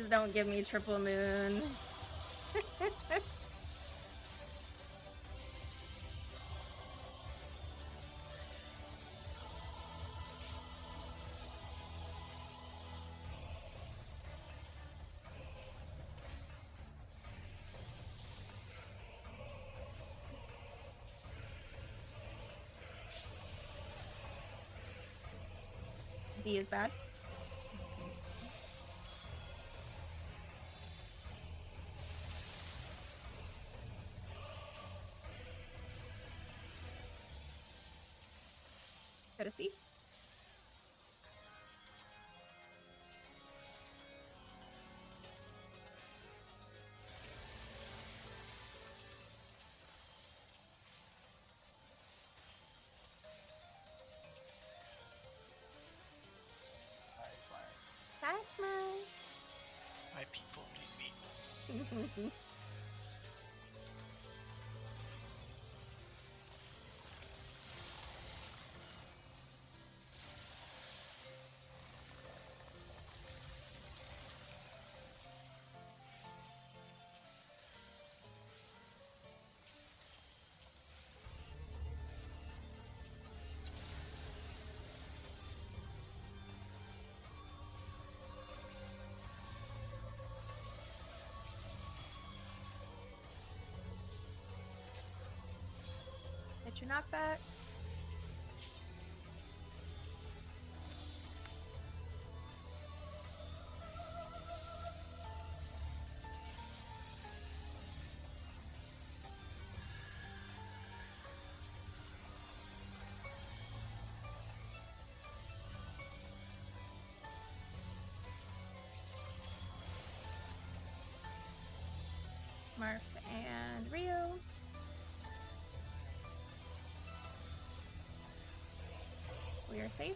don't give me triple moon. D is bad. Go to C. That's mine. My people need me. Get your knockback. Smurf and Rio. We are safe.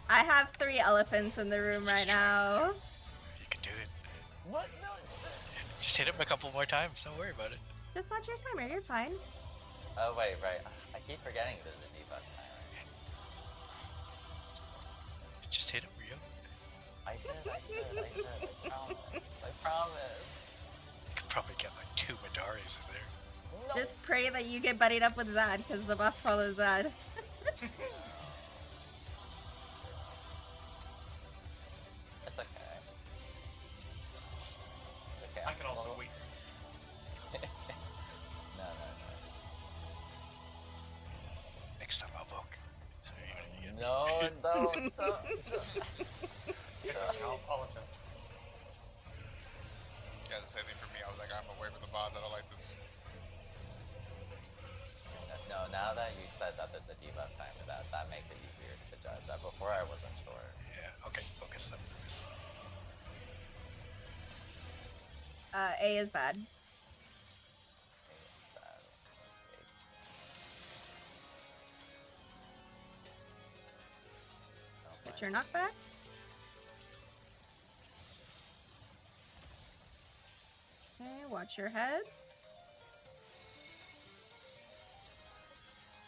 I have 3 elephants in the room right now. You can do it. What? No. Just hit him a couple more times. Don't worry about it. Just watch your timer. You're fine. Oh wait, right. I keep forgetting there's a debuff timer. Just hit him, Rio. I did. I promise. I promise. You could probably get like 2 Madaris in there. No. Just pray that you get buddied up with Zad, because the boss follows Zad. It's okay. Okay. I can also wait. No. Next time I'll poke. No, don't. It's okay, I'll adjust. Yeah, the same thing for me. I was like, I'm away from the boss. I don't like this. No, now that you said that there's a debuff timer, that makes it easier to judge. Before I wasn't sure. Yeah, okay, focus them. A is bad. Get your knockback. Okay, watch your heads.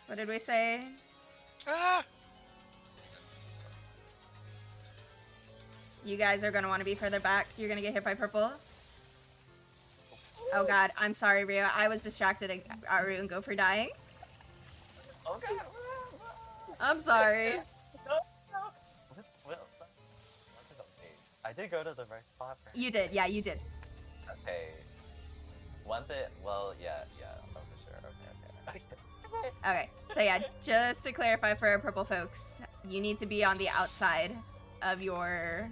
What did we say? Ah! You guys are gonna want to be further back. You're gonna get hit by purple. Oh god, I'm sorry, Rio. I was distracted at Aru and go for dying. Okay. I'm sorry. No. I did go to the right spot. Right? You did, yeah, you did. Okay. One thing. Well, yeah. Oh, for sure. Okay. Okay, so yeah, just to clarify for our purple folks, you need to be on the outside of your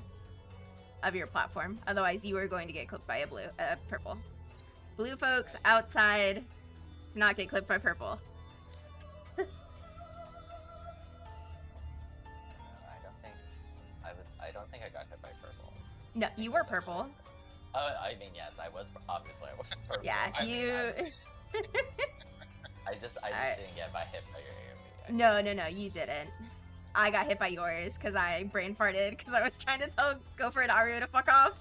platform. Otherwise, you are going to get clipped by a purple. Blue folks outside to not get clipped by purple. I don't think I got hit by purple. No, you were purple. I mean, yes, I was. Obviously, I was purple. Yeah, I you. just Alright. didn't get hit by your AoE. No, you didn't. I got hit by yours because I brain farted because I was trying to tell Gopher and Aryuir to fuck off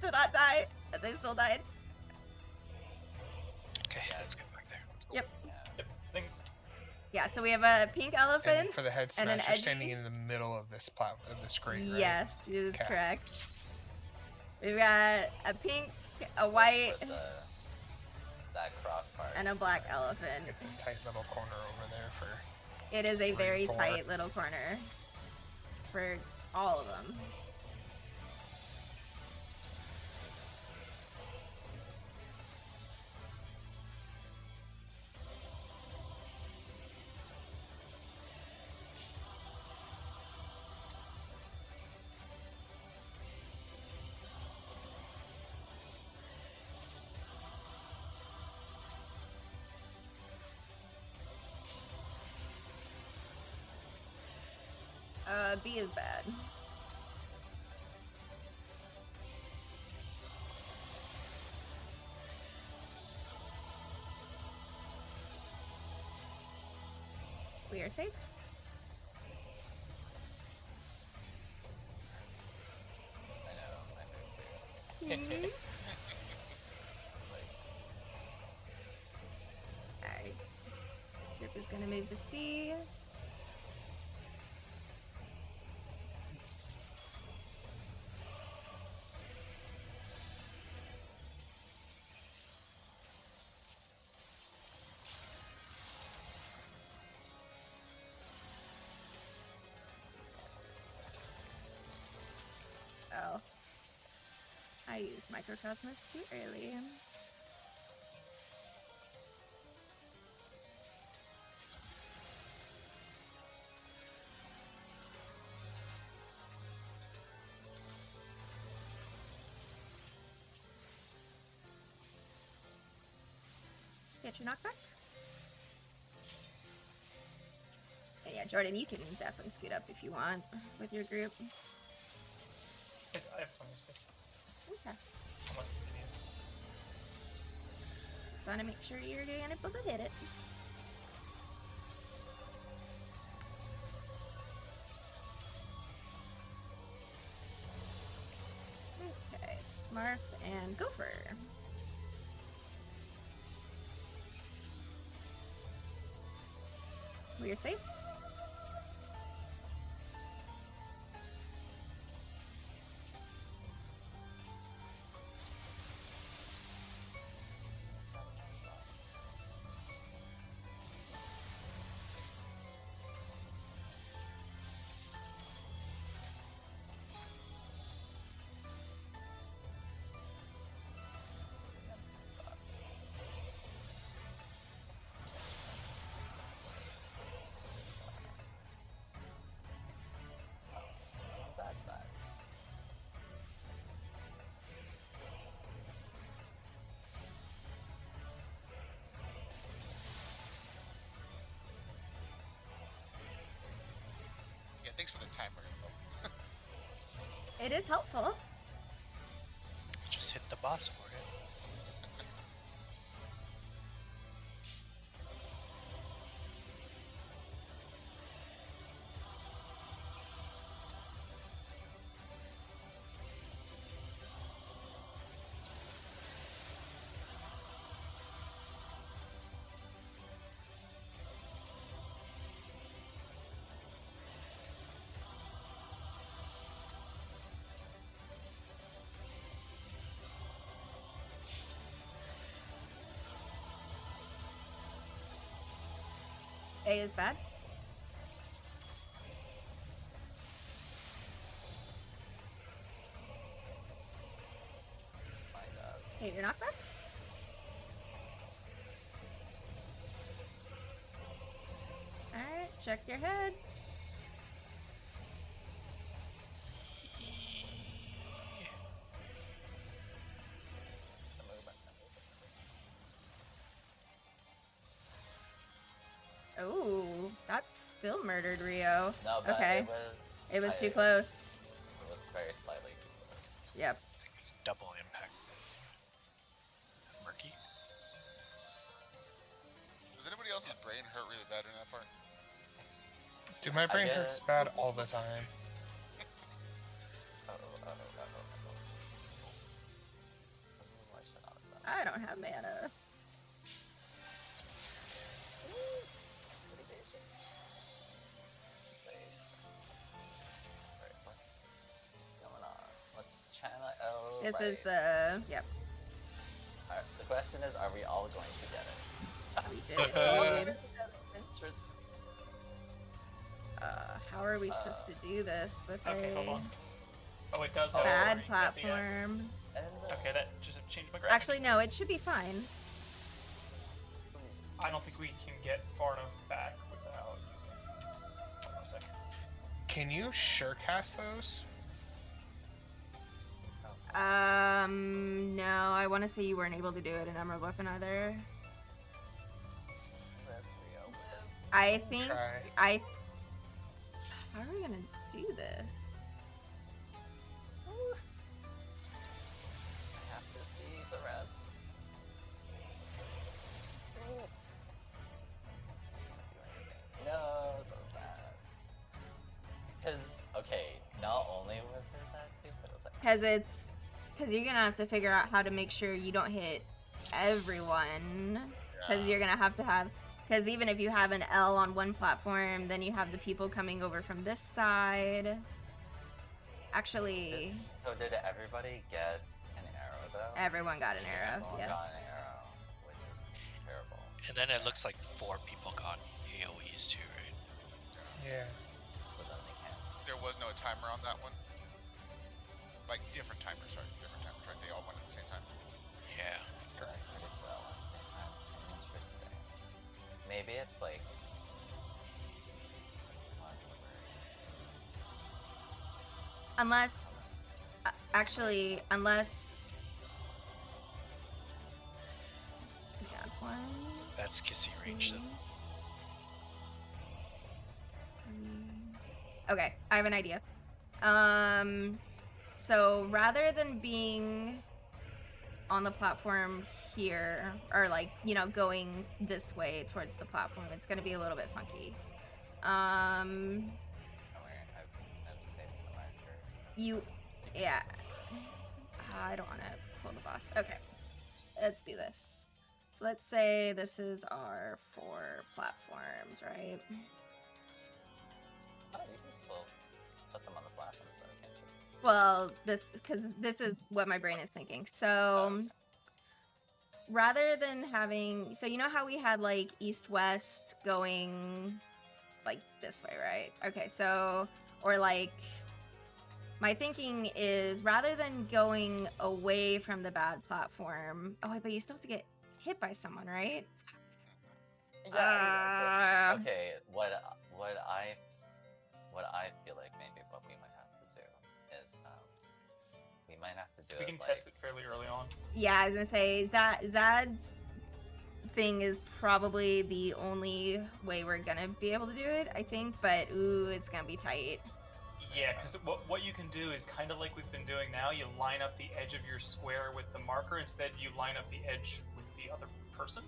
to not die, and they still died. Okay, Yeah. let's get back there. Yep. Yep. Things. Yeah, so we have a pink elephant And for the head and an smash, you're standing edgy. in the middle of this of this grate, right? Yes, it is Okay. correct. We've got a pink, a white, With that crossbar. and a black elephant. It's a tight little corner over there for. It is a 3, very 4. tight little corner for all of them. B is bad. We are safe. I know, I heard too. Alright. Group is gonna move to C. Oh. I used Microcosmos too early. Get your knockback. And yeah, Jordan, you can definitely scoot up if you want with your group. Yes, I have plenty of space. Okay. Unless it's immediate. Just want to make sure you're able to hit it. Okay, Smarf and Gopher. We are safe. What's that side? Yeah, thanks for the timer info. It is helpful. Just hit the boss for it. A is bad. My God. Hey, your knockback. Alright, check your heads. Oh, that's still murdered Rio. No, but Okay. It was too I- close. It was very slightly too close. Yep. I think it's double impact. Murky? Was anybody else's brain hurt really bad in that part? Dude, my brain hurts bad all the time. I don't have mana. Let's channel. Oh, This right. is the yep. Alright, the question is, are we all going to get it? We did indeed. How are we supposed to do this with Okay, hold a on. Oh, it does have bad a ring at the end. platform? And Okay, that just changed my graphic. Actually, no, it should be fine. I don't think we can get far enough back without using. Hold on a sec. Can you sure cast those? No, I want to say you weren't able to do it in Emerald Weapon either. I think Try. How are we gonna do this? I have to see the rest. No, so sad. Because, okay, not only was it that too, but it was like... Because you're gonna have to figure out how to make sure you don't hit everyone. Because you're gonna have to have... Because even if you have an L on one platform, then you have the people coming over from this side. Actually... So did everybody get an arrow, though? Everyone got an arrow, Everyone yes. got an arrow, which is terrible. And then it looks like 4 people got AoEs too, right? Yeah. So then they can't. There was no timer on that one. Like different timers, sorry, different timers, right? They all went at the same time. Yeah. Correct. They did that one at the same time. Interesting. Maybe it's like... what's the word? Unless... actually, unless... We got 1... That's kissing range then. 3. Okay, I have an idea. So rather than being on the platform here, or like, you know, going this way towards the platform, it's gonna be a little bit funky. Oh, wait, I'm saving the markers. You, yeah. I don't want to pull the boss. Okay, let's do this. So let's say this is our 4 platforms, right? Oh, you can still put them on the platforms, though, can't you? Well, because this is what my brain is thinking. So rather than having, so you know how we had like east-west going like this way, right? Okay, so, or like, my thinking is rather than going away from the bad platform, oh wait, but you still have to get hit by someone, right? Yeah. So, okay. What I feel like maybe what we might have to do is we might have to do We it can like... test it fairly early on. Yeah, I was gonna say that thing is probably the only way we're gonna be able to do it, I think. But ooh, it's gonna be tight. Yeah, because what you can do is kind of like we've been doing now. You line up the edge of your square with the marker. Instead, you line up the edge with the other person.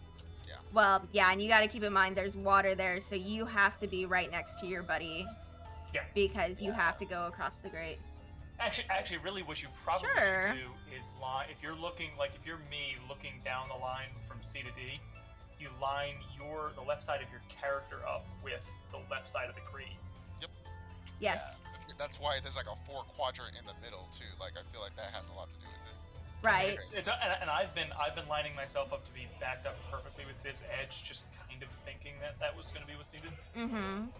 Well, yeah, and you got to keep in mind there's water there, so you have to be right next to your buddy. Yeah. Because you have to go across the grate. Actually, really, what you probably Sure. should do is line. If you're looking, like, if you're me looking down the line from C to D, you line the left side of your character up with the left side of the green. Yes. Yeah. That's why there's like a 4 quadrant in the middle too. Like I feel like that has a lot to do with it. Right. And I've been lining myself up to be backed up perfectly with this edge, just kind of thinking that was going to be what's needed. Mm-hmm.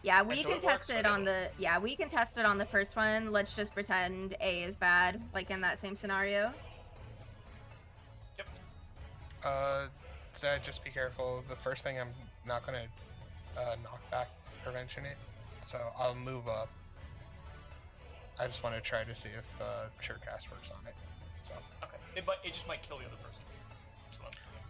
Yeah, we And so can it works test it on the we can test it on the first one. Let's just pretend A is bad, like in that same scenario. Yep. Zed, just be careful. The first thing, I'm not gonna knock back prevention it, so I'll move up. I just want to try to see if Surecast works on it. So. Okay. It just might kill the other person. That's what I'm thinking.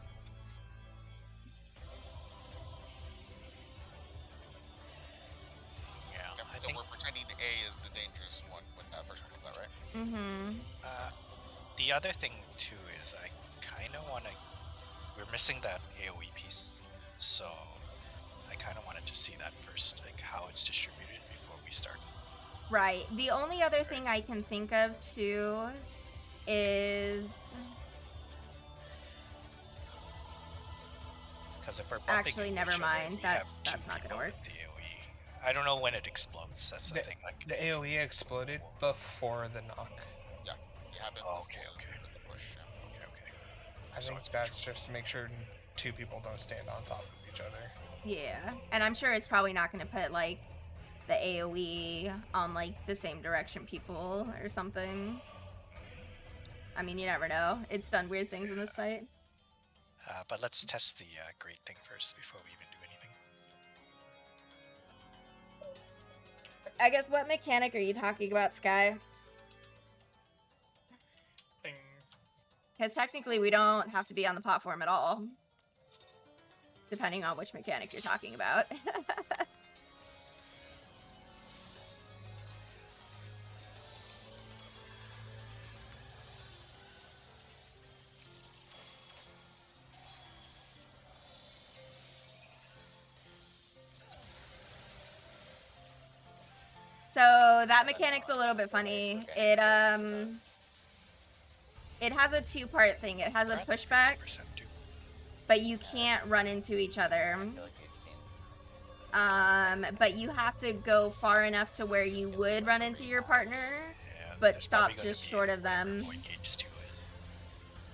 Yeah, So I think we're pretending A is the dangerous one when that first one comes out, right? Mm-hmm. the other thing too is I kind of want to. We're missing that AoE piece, so I kind of wanted to see that first, like how it's distributed before we start. Right. The only other thing I can think of too is Because if we're bumping actually into never each other, mind. we have That's two not gonna people work. with the AOE. I don't know when it explodes. That's the thing. Like The AOE exploded before the knock. Yeah, it happened Oh, before okay. the push. Yeah. okay. I So think it's that's just to make sure two people don't stand on top of each other. Yeah. And I'm sure it's probably not gonna put like the AoE on like the same direction people or something. I mean, you never know. It's done weird things in this fight. But let's test the great thing first before we even do anything. I guess, what mechanic are you talking about, Sky? Things. Because technically we don't have to be on the platform at all. Depending on which mechanic you're talking about. So that mechanic's a little bit funny. It has a two-part thing. It has a pushback, but you can't run into each other. But you have to go far enough to where you would run into your partner, but stop just short of them.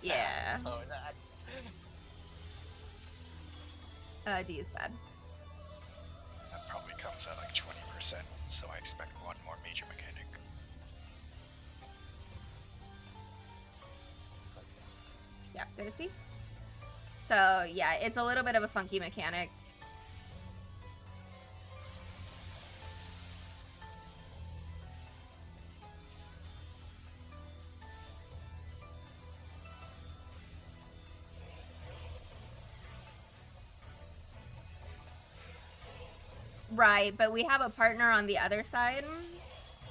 Yeah. Oh, no. D is bad. That probably comes at like 20%, so I expect one more major mechanic. Yeah, go to C. So yeah, it's a little bit of a funky mechanic. Right, but we have a partner on the other side,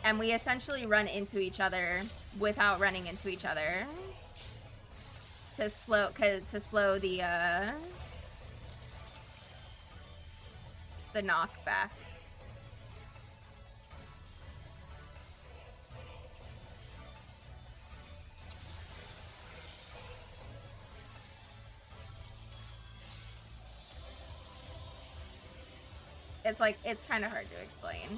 and we essentially run into each other without running into each other to slow the knockback. It's like, it's kind of hard to explain.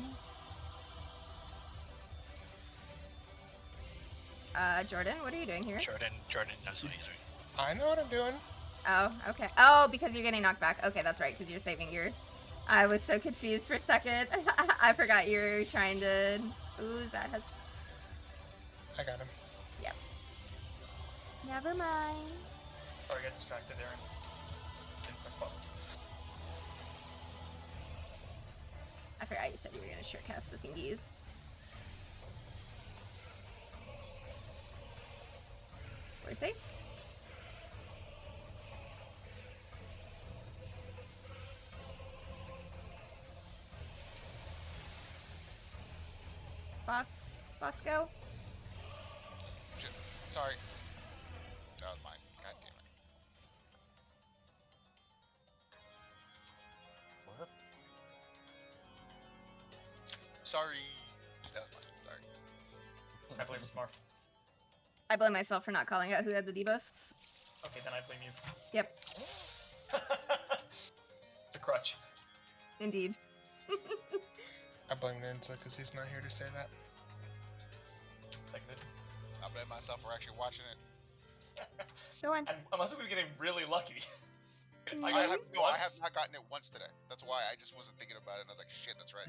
Jordan, what are you doing here? Jordan knows what he's doing. I know what I'm doing. Oh, okay. Oh, because you're getting knocked back. Okay, that's right, because you're saving your... I was so confused for a second. I forgot you were trying to... Ooh, Zad has... I got him. Yep. Never mind. Sorry, I got distracted there and didn't press buttons. I forgot you said you were going to short cast the thingies. We're safe. Boss go? Shit. Sorry. That was mine. God damn it. Whoops. Sorry. That was mine. Sorry. I blame Smart. I blame myself for not calling out who had the debuffs. Okay, then I blame you. Yep, It's a crutch. indeed. I blame Ninja because he's not here to say that. Seconded. I blame myself for actually watching it. Go on. And unless we're getting really lucky. I got have it no, I once. have not gotten it once today. That's why I just wasn't thinking about it. And I was like, shit, that's right.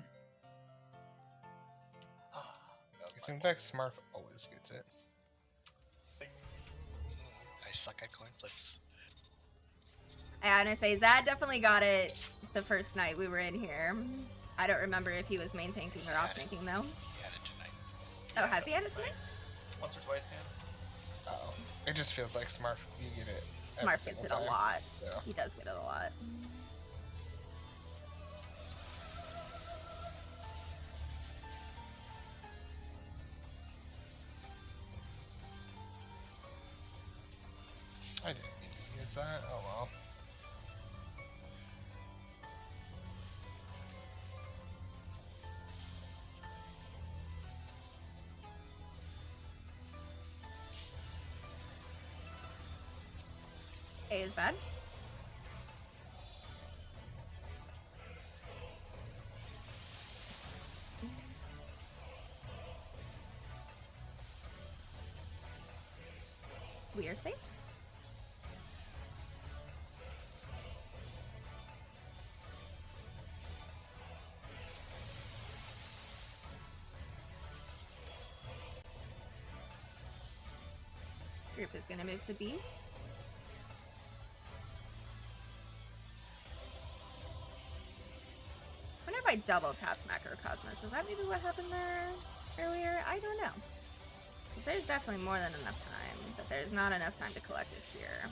That was It my seems like Smurf always gets it. I suck at coin flips. I want to say Zad definitely got it the first night we were in here. I don't remember if he was main tanking or off tanking though. He had it tonight. Oh, has he had it tonight? Once or twice, yeah. Oh, it just feels like Smurf. You get it. every Smart gets it single a time. lot. Yeah. He does get it a lot. I didn't mean to use that. Oh well. A is bad. We are safe. Group is going to move to B. I wonder if I double tapped Macrocosmos. Is that maybe what happened there earlier? I don't know. Because there's definitely more than enough time, but there's not enough time to collect it here.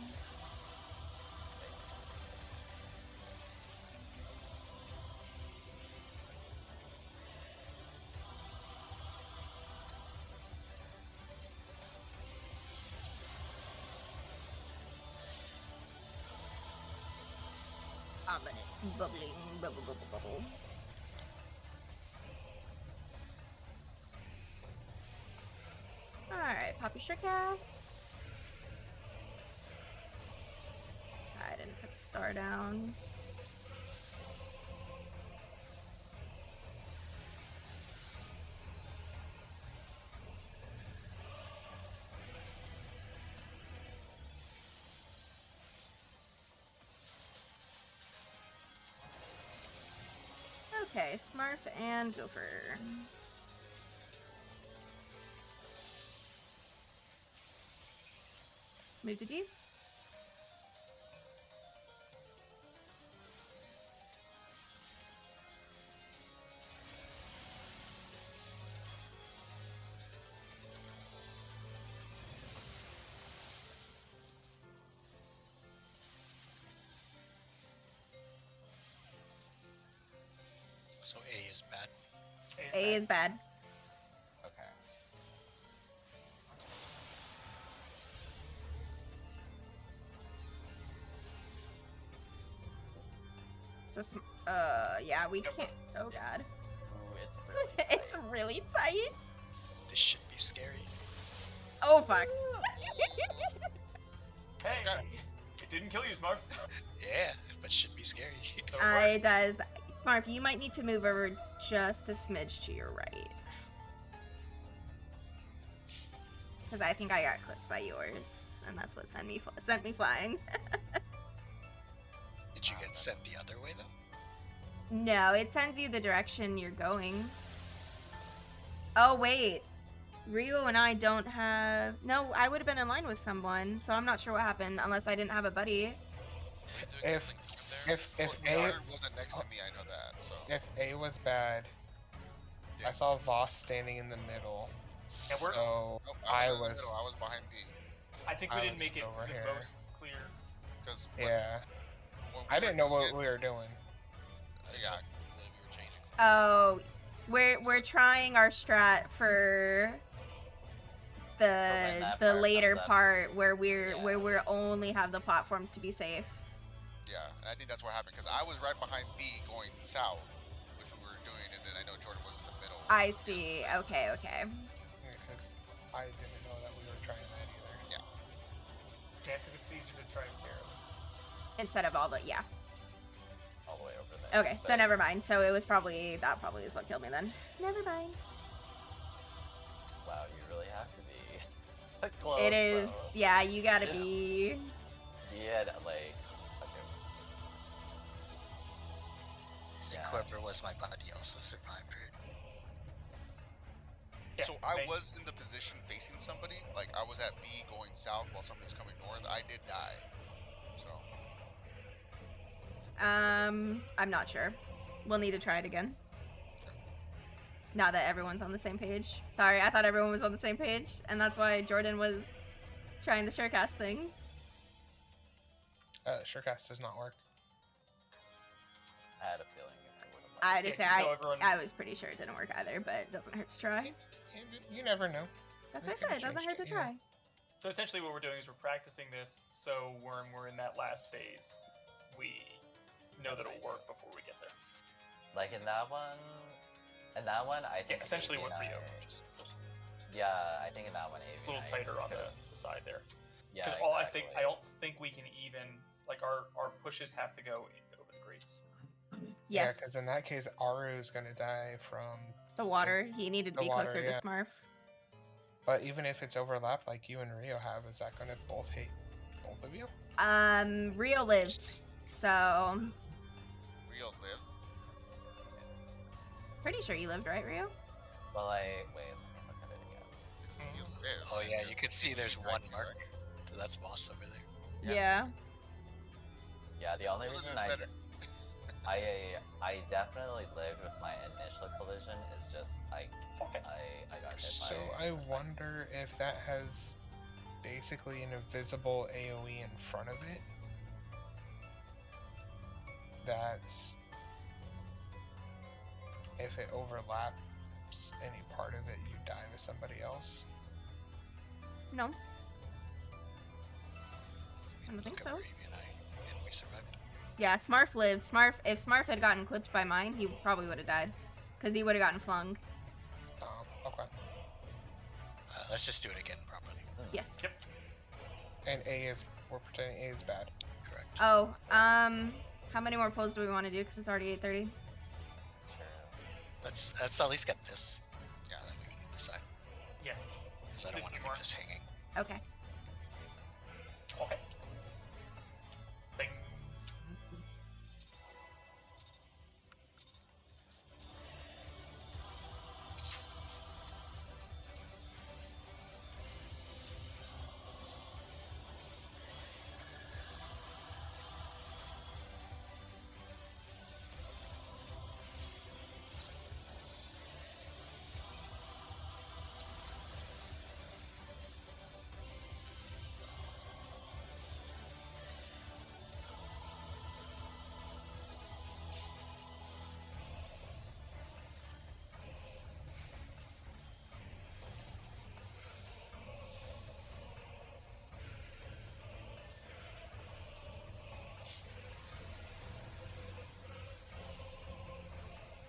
Ominous bubbling, bubble, bubble, bubble. Alright, pop your Surecast. I didn't put star down. Okay, Smurf and Gopher. Move to D. So A is bad. A is bad. Okay. So, yeah, we can't. Oh god. Ooh, it's really It's really tight. This should be scary. Oh fuck. Hey, it didn't kill you, Smurf. Yeah, but should be scary. So it I works. does. Smurf, you might need to move over just a smidge to your right. Because I think I got clipped by yours, and that's what sent me flying. Did you get sent the other way though? No, it sends you the direction you're going. Oh wait, Rio and I don't have. No, I would have been in line with someone, so I'm not sure what happened unless I didn't have a buddy. If If A wasn't next to me, I know that. So if A was bad, yeah. I saw Voss standing in the middle. Yeah, we're- So Nope, I in the was middle. I was behind B. I think we I didn't was make it over the here. most clear. Because yeah. I didn't know what we were doing. Yeah. We were changing something. Oh, we're trying our strat for when that the part later comes up. part where Yeah. we're only have the platforms to be safe. Yeah, and I think that's what happened because I was right behind B going south, which we were doing, and then I know Jordan was in the middle. I see. Okay, okay. Because I didn't know that we were trying that either. Yeah. Yeah, because it's easier to try and tear them. Instead of all the yeah. All the way over there. Okay, so But- never mind. So it was probably that is what killed me then. Never mind. Wow, you really have to be close. It is. though. Yeah, you gotta Yeah. be. Yeah, like. Okay. The Yeah. Quiver was my buddy also survived, right? Yeah, So I thank- was in the position facing somebody, like I was at B going south while somebody was coming north. I did die. So I'm not sure. We'll need to try it again. Now that everyone's on the same page. Sorry, I thought everyone was on the same page, and that's why Jordan was trying the Surecast thing. Surecast does not work. I had a feeling it would have. I just say Yeah, so everyone- I was pretty sure it didn't work either, but it doesn't hurt to try. You never know. That's what I They said. could've It doesn't hurt changed to it, yeah. try. So essentially, what we're doing is we're practicing this. So when we're in that last phase, we know that it'll work before we get there. Like in that one, I think. essentially Avi what and Rio. Yeah, I think in that one, Avi A little and I tighter on could've- the side there. Yeah, Because exactly. I don't think we can even like our pushes have to go over the grates. Yeah, Yes. because in that case, Aru's gonna die from The water. He needed to the be water, closer yeah. to Smurf. But even if it's overlapped like you and Rio have, is that gonna both hit both of you? Rio lived, so Rio lived. pretty sure you lived, right, Rio? Well, wait, let me look at it again. He lived. Oh yeah, you can see there's He one died, mark. right? That's boss over there. Yeah. Yeah, the only Well, reason it is better. I definitely lived with my initial collision is just I got hit by So I wonder if that has basically an invisible AoE in front of it. That's if it overlaps any part of it, you die with somebody else. No. I don't think Look at so. Ravi and we survived. Yeah, Smurf lived. If Smurf had gotten clipped by mine, he probably would have died. Because he would have gotten flung. Okay. Let's just do it again properly. Yes. Yep. And we're pretending A is bad. Correct. Oh, how many more polls do we want to do? Because it's already 8:30. That's true. Let's at least get this. Yeah, then we can decide. Yeah. Because I don't want to leave this hanging. Okay. Okay. Bing.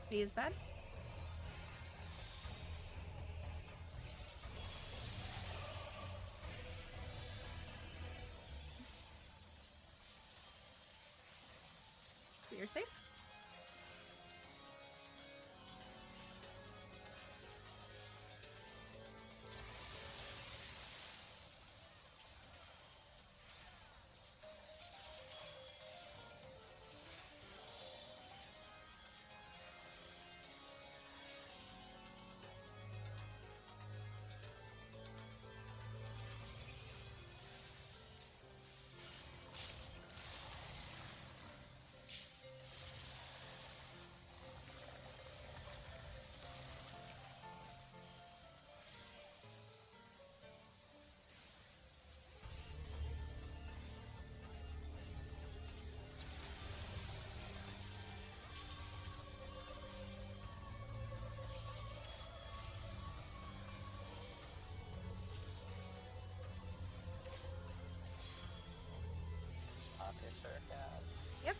B is bad. You're safe. Okay, sure, yeah. Yep.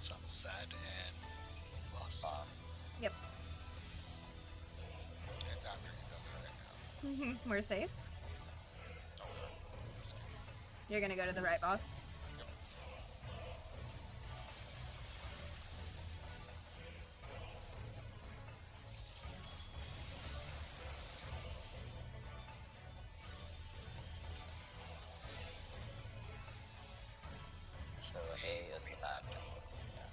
Sounds sad and boss. Yep. It's after you done it right now. We're safe. Okay. You're gonna go to the right, boss. So A is the bad one.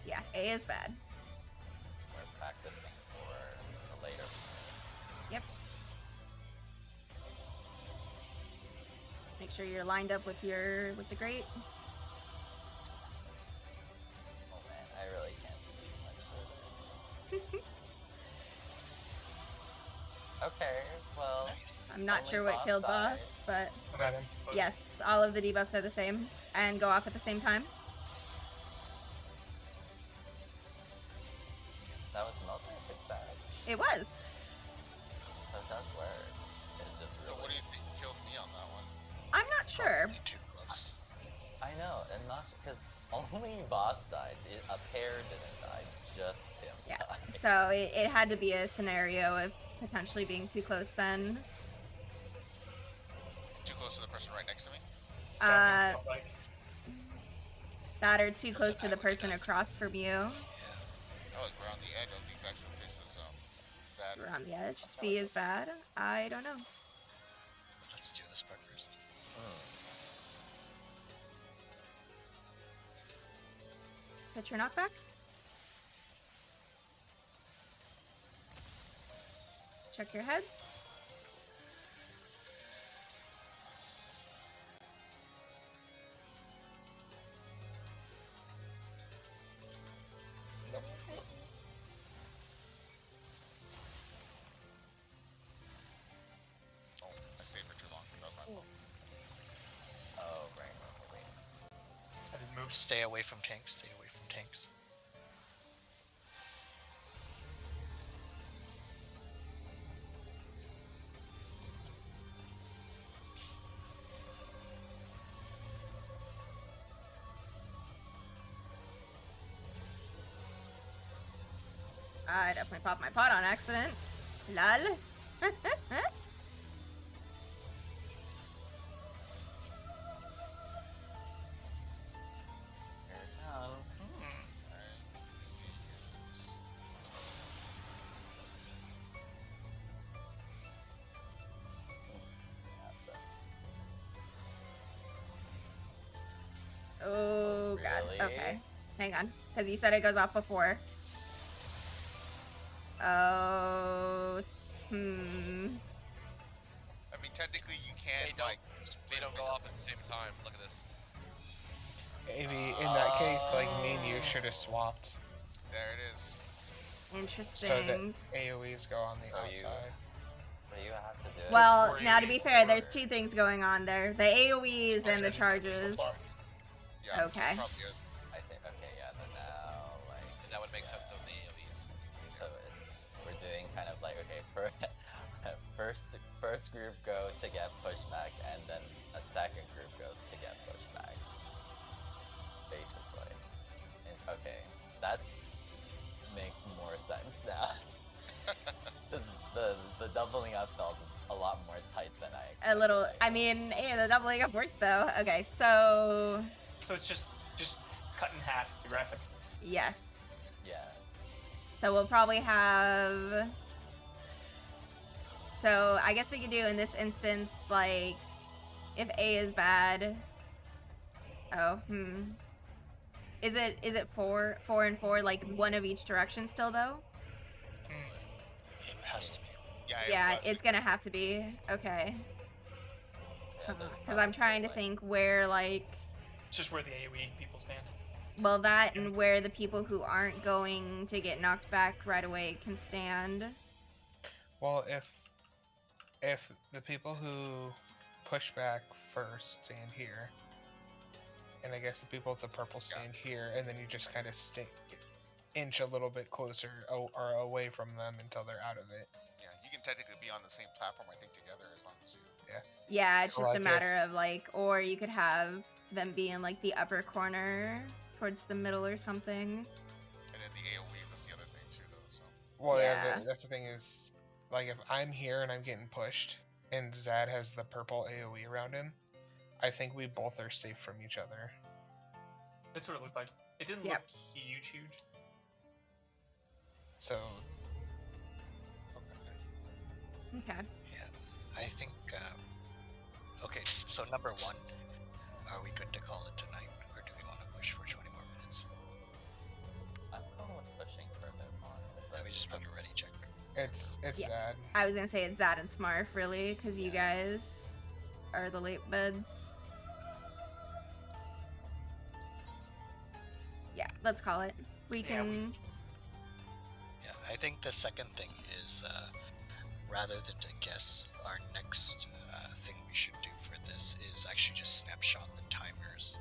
Yeah, A is bad. We're practicing for the later. Yep. Make sure you're lined up with the grate. Oh man, I really can't see much further. Okay, well. Nice. I'm not Only sure what boss killed died. boss, but Got him. yes, all of the debuffs are the same and go off at the same time. That was It was. So that's where it's just So really. what do you think killed me on that one? I'm not sure. Probably too close. I know, and not because only boss died. A pair didn't die, just him. Yeah. died. So it had to be a scenario of potentially being too close then. Too close to the person right next to me? Uh, Sounds like that or too close to I the would do person that. across from you. Yeah. Oh, we're on the edge of the exact same place as that. We're on the edge. C is bad. I don't know. Let's do this part first. Hit your knockback. Check your heads. Oh, I stayed for too long. That was my fault. Oh, right. Wait. I didn't move. Stay away from tanks. Stay away from tanks. I definitely popped my pot on accident. Lol. Here it comes. Alright, let's see here. Oh god. Really? Okay. Hang on. Because you said it goes off before. Oh. I mean, technically you can, They don't- like... They don't go off at the same time. Look at this. Maybe in that case, like me and you should have swapped There it is. so that Interesting. AoEs go on the So you- outside. So you have to do it. Well, Four now to be AoEs fair, or- there's two things going on there. The AoEs and the charges. Yeah, Okay. probably good. I think. Okay, yeah. Then now, like. That would make yeah. sense though with the AoEs. So we're doing kind of like okay, first group go to get pushback, and then a second group goes to get pushback. Basically. And, okay, that makes more sense now. 'Cause the doubling up felt a lot more tight than I expected. A little. I mean, hey, the doubling up worked though. Okay, so So it's just cut in half the graphic. yes. Yes. So we'll probably have. So I guess we could do in this instance, like, if A is bad. Oh, Is it 4 and 4, like one of each direction still though? It has to be. Yeah, it's gonna have to be. Okay. Yeah, there's Because I'm trying to probably, think where, like, It's just where the AoE people stand. well, that and where the people who aren't going to get knocked back right away can stand. Well, if the people who push back first stand here, and I guess the people with the purple stand here, and then you just kind of inch a little bit closer or away from them until they're out of it. Yeah, you can technically be on the same platform, I think, together as long as you... Yeah, it's just a Roger. matter of, like, or you could have them be in, like, the upper corner towards the middle or something. And then the AoEs, that's the other thing too, though, so... Well, yeah, Yeah. that's the thing is, like, if I'm here and I'm getting pushed, and Zad has the purple AoE around him, I think we both are safe from each other. That's what it looked like. It didn't Yep. look huge. So, Okay. Yeah. I think. Okay, so number one, are we good to call it tonight, or do we want to push for 20 more minutes? I'm going with pushing for a bit more. Let me just put a ready check. it's Yeah. Zad. I was gonna say it's Zad and Smarf, really, because you guys are the late beds. Yeah, let's call it. We Yeah, can. Yeah, I think the second thing is, rather than to guess, our next thing we should do for this is actually just snapshot the timers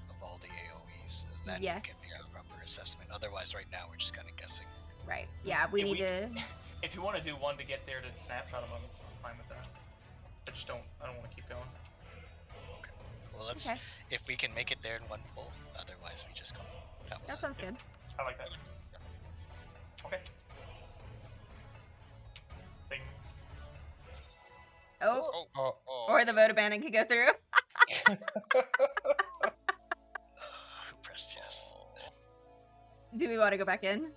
of all the AoEs. Then it can be Yes. a proper assessment. Otherwise, right now we're just kind of guessing. Right. Yeah, we Yeah, need we- to. If you want to do one to get there to snapshot them, I'm fine with that. I don't want to keep going. Okay. Well, let's. Okay. If we can make it there in one pull, otherwise we just go. That sounds good. I like that. Okay. Bing. Oh, Oh. or the vote abandon could go through. Who pressed yes? Do we want to go back in?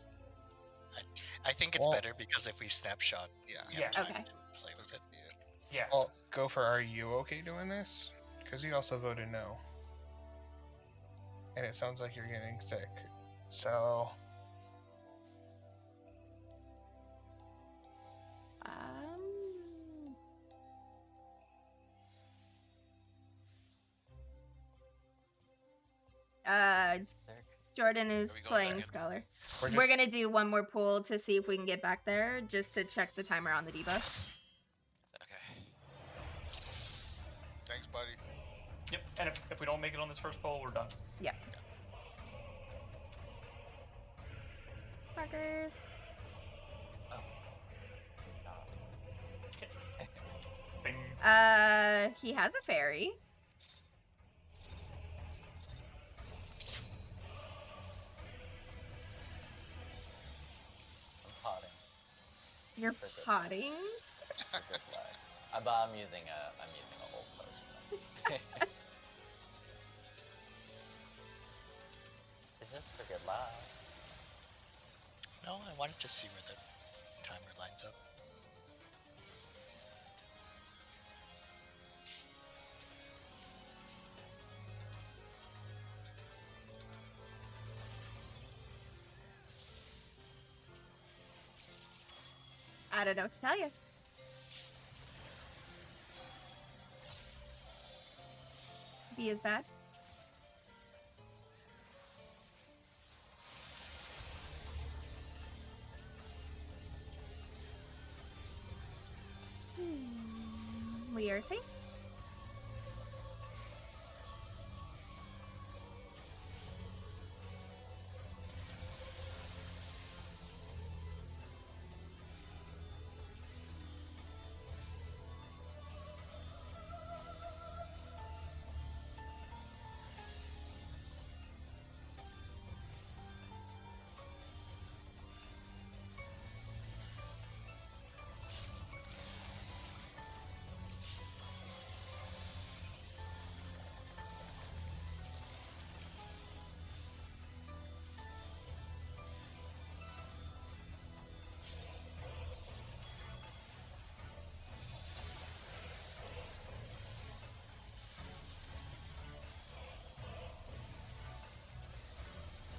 I think it's Well- better because if we snapshot, Yeah. we have time Okay. to play with it. Yeah. Well, Gopher, are you okay doing this? Because you also voted no. And it sounds like you're getting sick. So, Are Jordan is we going playing back in? Scholar. we're We're gonna do one more pool to see if we can get back there, just to check the timer on the debuffs. Okay. Thanks, buddy. Yep. And if we don't make it on this first poll, we're done. Yeah. Markers. Bing. He has a fairy. I'm potting. You're potting? For good luck. But I'm using a old potion. It's just for good luck. No, I wanted to see where the timer lines up. I don't know what to tell you. B is bad. We are safe.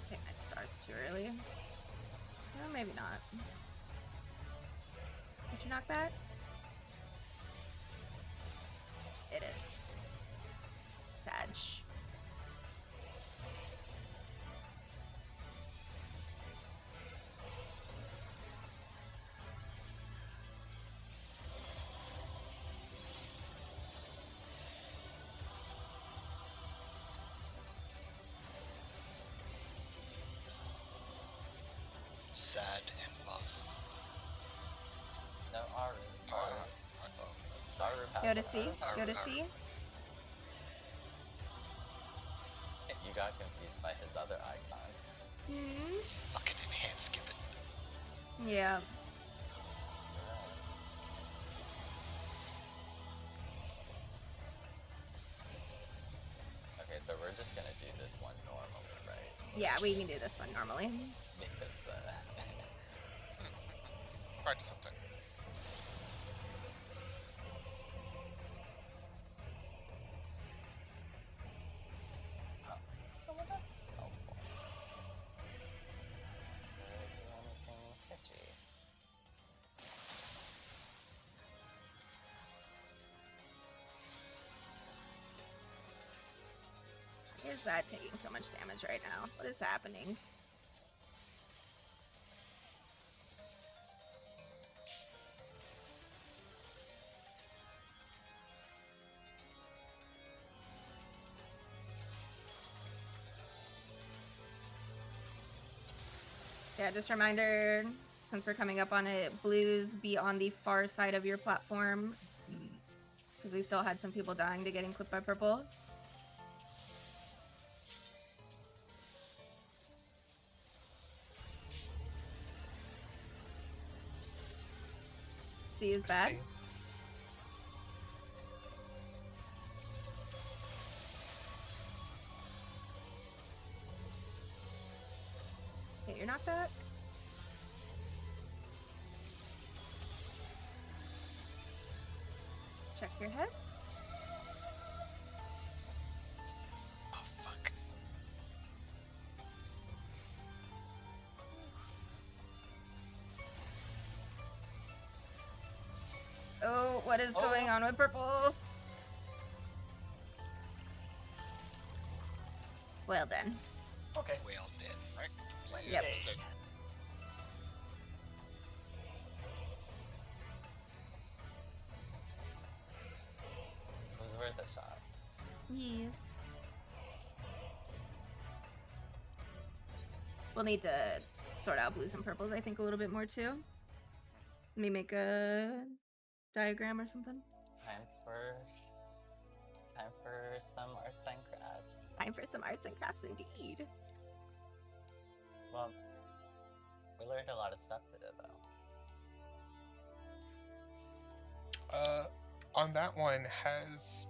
I think my star's too early. Well, maybe not. Did you knock back? It is. Sag. Sad and boss. No, Aru. Go to C. Go to C. You got confused by his other icon. Hmm. Fucking enhance skip it. Yeah. Okay, so we're just gonna do this one normally, right? Yeah, we can do this one normally. Because Practice sometime. well, that's helpful. Do anything sketchy. Why is that taking so much damage right now? What is happening? Yeah, just a reminder, since we're coming up on it, blues be on the far side of your platform. Because we still had some people dying to getting clipped by purple. C is bad. C. Okay, you're not back. Check your heads. Oh, fuck. Oh, what is going on with purple? Well done. Okay. Well dead. Right? So, Yep. that's it. It was worth a shot. Yes. We'll need to sort out blues and purples, I think, a little bit more too. Let me make a diagram or something. Time for some arts and crafts. Time for some arts and crafts indeed. Well, we learned a lot of stuff today, though. On that one, has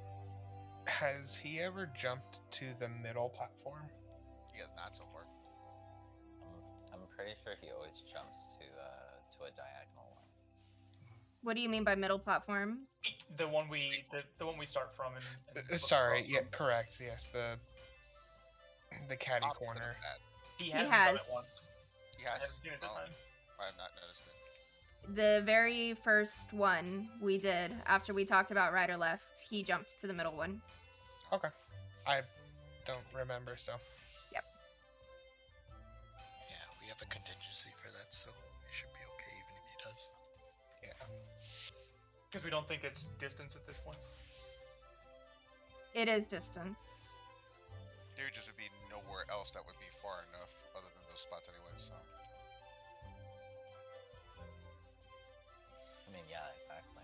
he ever jumped to the middle platform? He has not so far. I'm pretty sure he always jumps to a diagonal one. What do you mean by middle platform? The one we start from. And look Sorry, across yeah, from. correct. Yes, the caddy Opposite of corner. that. He has. has. Done it once. He I has. haven't seen it this Oh, time. I have not noticed it. The very first one we did after we talked about right or left, he jumped to the middle one. Okay, I don't remember, so. Yep. Yeah, we have a contingency for that, so it should be okay even if he does. Yeah. Because we don't think it's distance at this point. It is distance. There just would be nowhere else that would be far enough other than those spots anyway, so. I mean, yeah, exactly.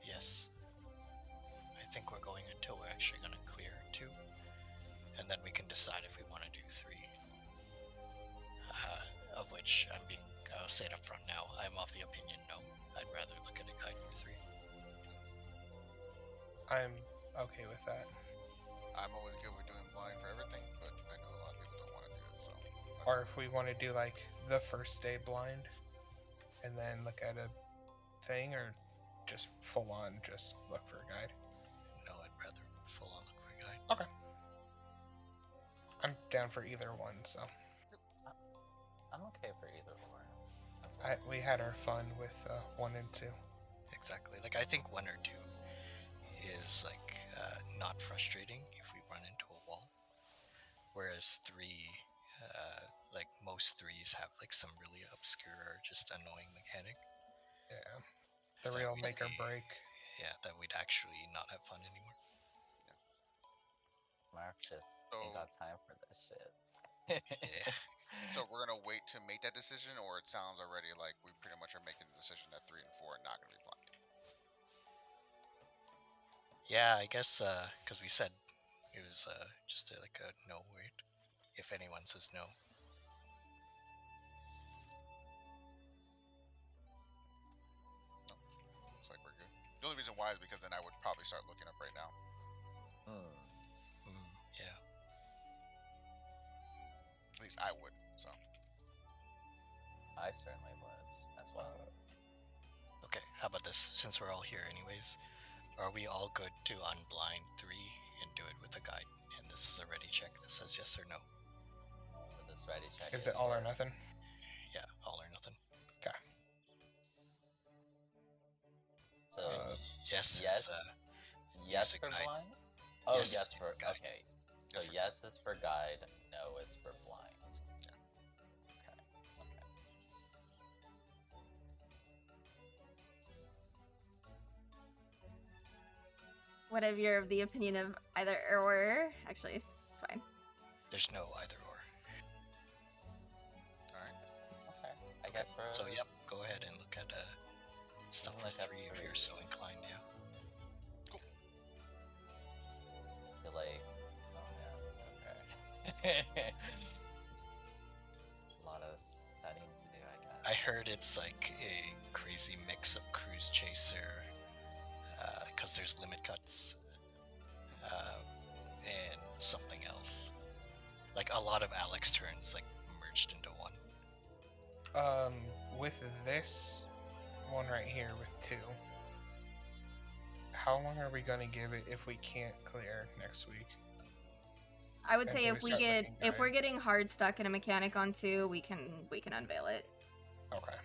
Yes. I think we're going until we're actually going to clear 2. And then we can decide if we want to do 3. Of which I'll say it up front now, I'm of the opinion no. I'd rather look at a guide for 3. I'm okay with that. I'm always good with doing blind for everything, but I know a lot of people don't want to do it, so. Or if we want to do like the first day blind, and then look at a thing, or just full on just look for a guide. No, I'd rather full on look for a guide. Okay. I'm down for either one, so. I'm okay for either or. As well. We had our fun with 1 and 2. Exactly. Like, I think 1 or 2 is, like, not frustrating if we run into a wall. Whereas 3, like, most 3s have, like, some really obscure, just annoying mechanic. Yeah. The That real we'd make or be- break. Yeah, that we'd actually not have fun anymore. Marv just So- ain't got time for this shit. Yeah. So we're gonna wait to make that decision, or it sounds already like we pretty much are making the decision that 3 and 4 are not gonna be blind. Yeah, I guess, because we said it was just like a no wait. If anyone says no. Looks like we're good. The only reason why is because then I would probably start looking up right now. Yeah. At least I would. So I certainly would as well. Okay, how about this? Since we're all here anyways, are we all good to unblind 3 and do it with a guide? And this is a ready check that says yes or no. So this ready check Is it all or nothing? Yeah, all or nothing. Okay. So Yes, yes. is yes use a for guide. blind. Oh, Yes yes is for guide. okay. So Yes yes for is for guide. No is for blind. Yeah. Okay. Okay. Whatever you're of the opinion of either or. Actually, it's fine. There's no either or. Alright. Okay. I guess we're. So yep, go ahead and look at stuff for Look at 3 if three. you're so inclined. Yeah. I feel like. Oh man. Okay. A lot of studying to do, I guess. I heard it's like a crazy mix of Cruise Chaser, because there's limit cuts, and something else. Like a lot of Alex turns like merged into one. With this one right here with 2, how long are we gonna give it if we can't clear next week? I would And say then if we we start get looking if good. we're getting hard stuck in a mechanic on 2, we can unveil it. Okay.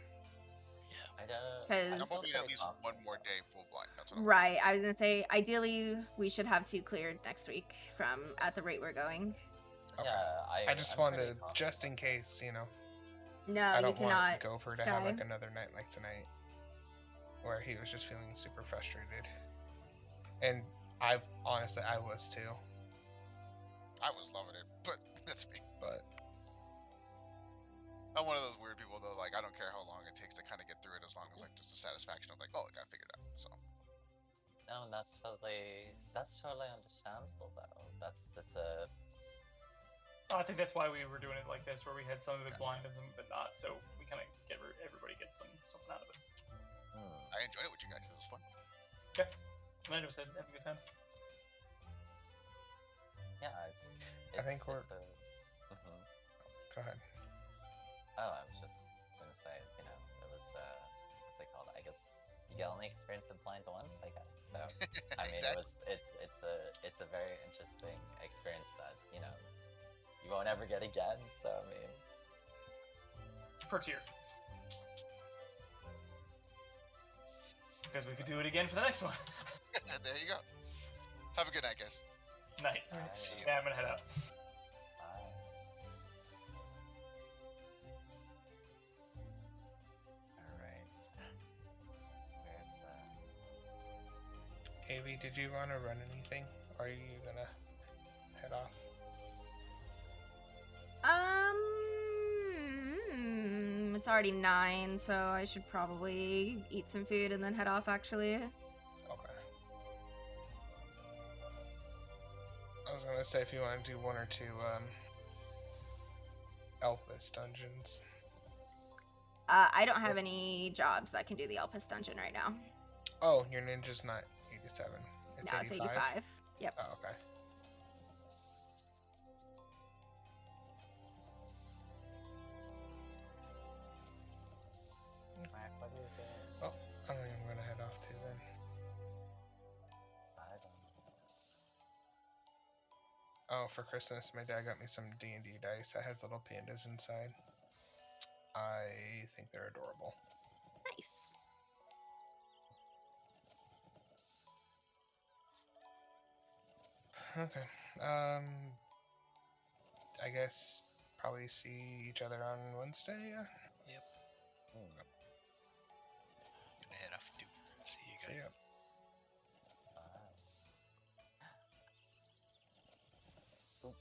I don't. Because- I'm feel hoping at pretty least confident. one more day full blind. That's what I'm Right, I was gonna say ideally we should have 2 cleared next week from at the rate we're going. Okay. Yeah, I just I'm wanted pretty to, confident. just in case, you know. No, I you don't want cannot. Gopher to have Sky. like another night like tonight, where he was just feeling super frustrated. And I honestly, I was too. I was loving it, but that's me. But I'm one of those weird people though. Like I don't care how long it takes to kind of get through it, as long as like just the satisfaction of like, oh, I got figured out. So No, that's totally understandable though. That's a. I think that's why we were doing it like this, where we had some of it blind and some of it not, so we kind of get everybody gets something out of it. I enjoyed it with you guys. It was fun. Okay. And I just said have a good time. Yeah, I think we're. Mhm. Go ahead. Oh, I was just gonna say, you know, it was what's it called? I guess you can only experience it blind once, I guess. So I mean, Exactly. it's a very interesting experience that you know you won't ever get again. So I mean, Per tier. Because we could do it again for the next one. There you go. Have a good night, guys. Night. See you. Yeah, I'm gonna head out. Alright. Where's the... Avi, did you want to run anything? Or are you gonna head off? It's already 9, so I should probably eat some food and then head off. Actually, Okay. I was gonna say if you want to do 1 or 2 Elpis dungeons. I don't have any jobs that can do the Elpis dungeon right now. Oh, your ninja's not 87. It's No, it's 85. Yep. Oh, okay. Mac, what do you think? Oh, I think I'm gonna head off too then. I don't Oh, for Christmas, my dad got me some D&D dice that has little pandas inside. I think they're adorable. Nice. Okay. I guess probably see each other on Wednesday. Yeah. Yep. Gonna head off too. See you See guys. ya. Oop.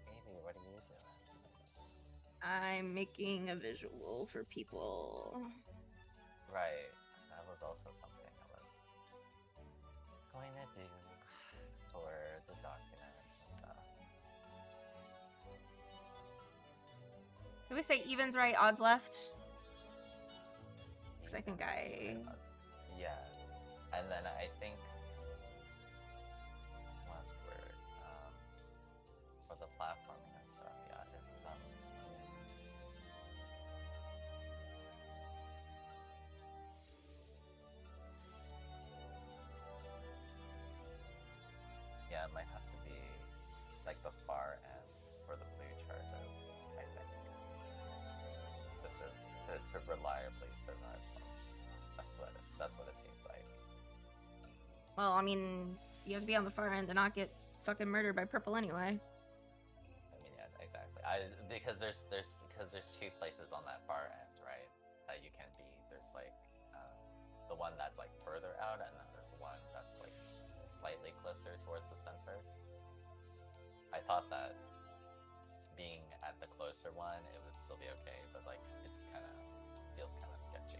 Maybe, what are you doing? I'm making a visual for people. Right. That was also something I was going to do for the document and stuff. Did we say evens right, odds left? Because I think I... Yes. And then I think That's what it seems like. Well, I mean, you have to be on the far end to not get fucking murdered by purple anyway. I mean, yeah, exactly. Because there's two places on that far end, right? That you can be. There's like the one that's like further out, and then there's one that's like slightly closer towards the center. I thought that being at the closer one, it would still be okay, but like it's kind of feels kind of sketchy.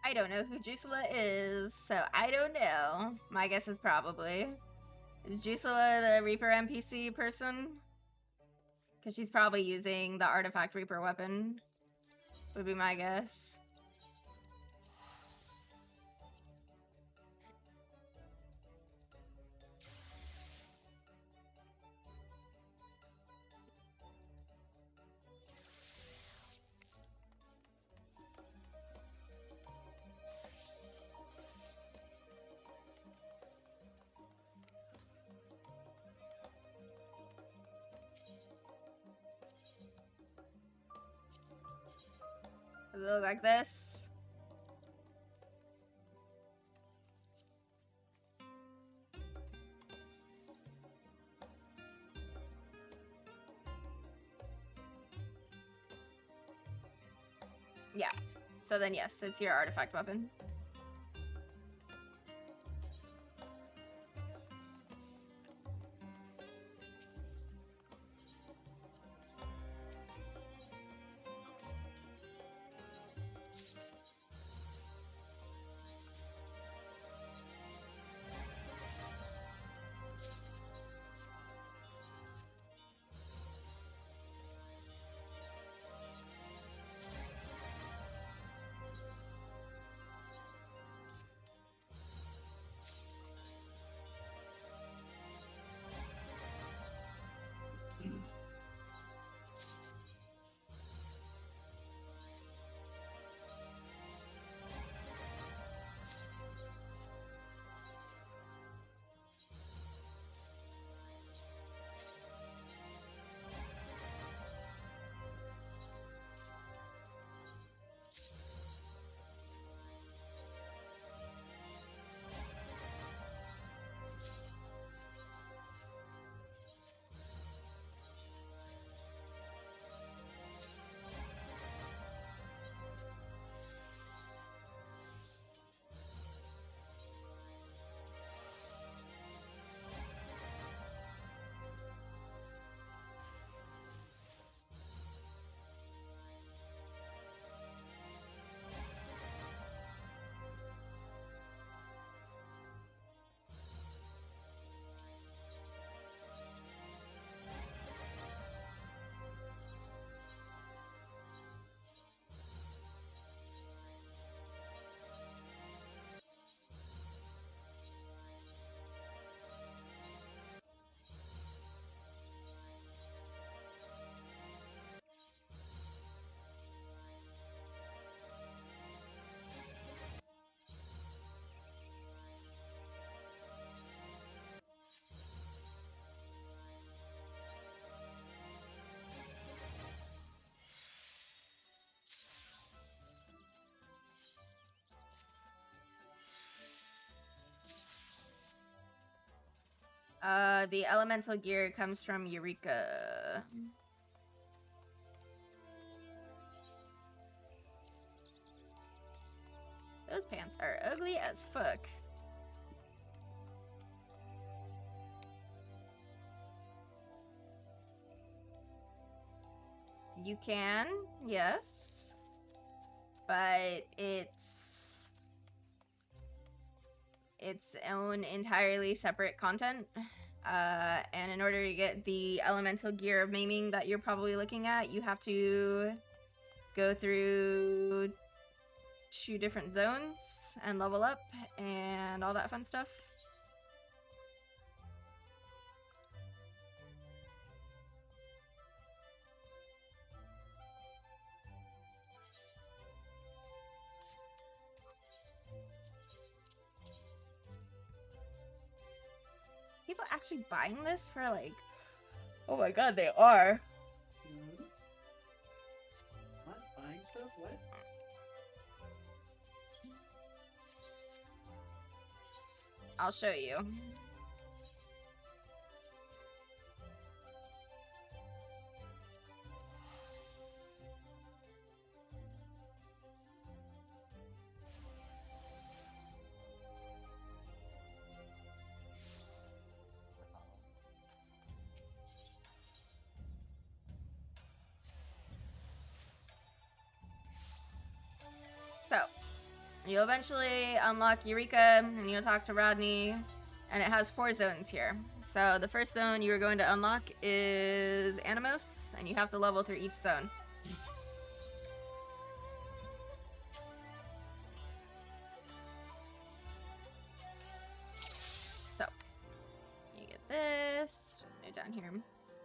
I don't know who Drusilla is, so I don't know. My guess is probably. Is Drusilla the Reaper NPC person? Because she's probably using the Artifact Reaper weapon, would be my guess. Does it look like this? Yeah. So then yes, it's your artifact weapon. The elemental gear comes from Eureka. Those pants are ugly as fuck. You can, yes. But it's its own entirely separate content. And in order to get the elemental gear of maiming that you're probably looking at, you have to go through 2 different zones and level up and all that fun stuff. People actually buying this for like, oh my god, they are. What? Buying stuff? What? I'll show you. So, you'll eventually unlock Eureka, and you'll talk to Rodney, and it has 4 zones here. So the first zone you are going to unlock is Animos, and you have to level through each zone. So, you get this, down here.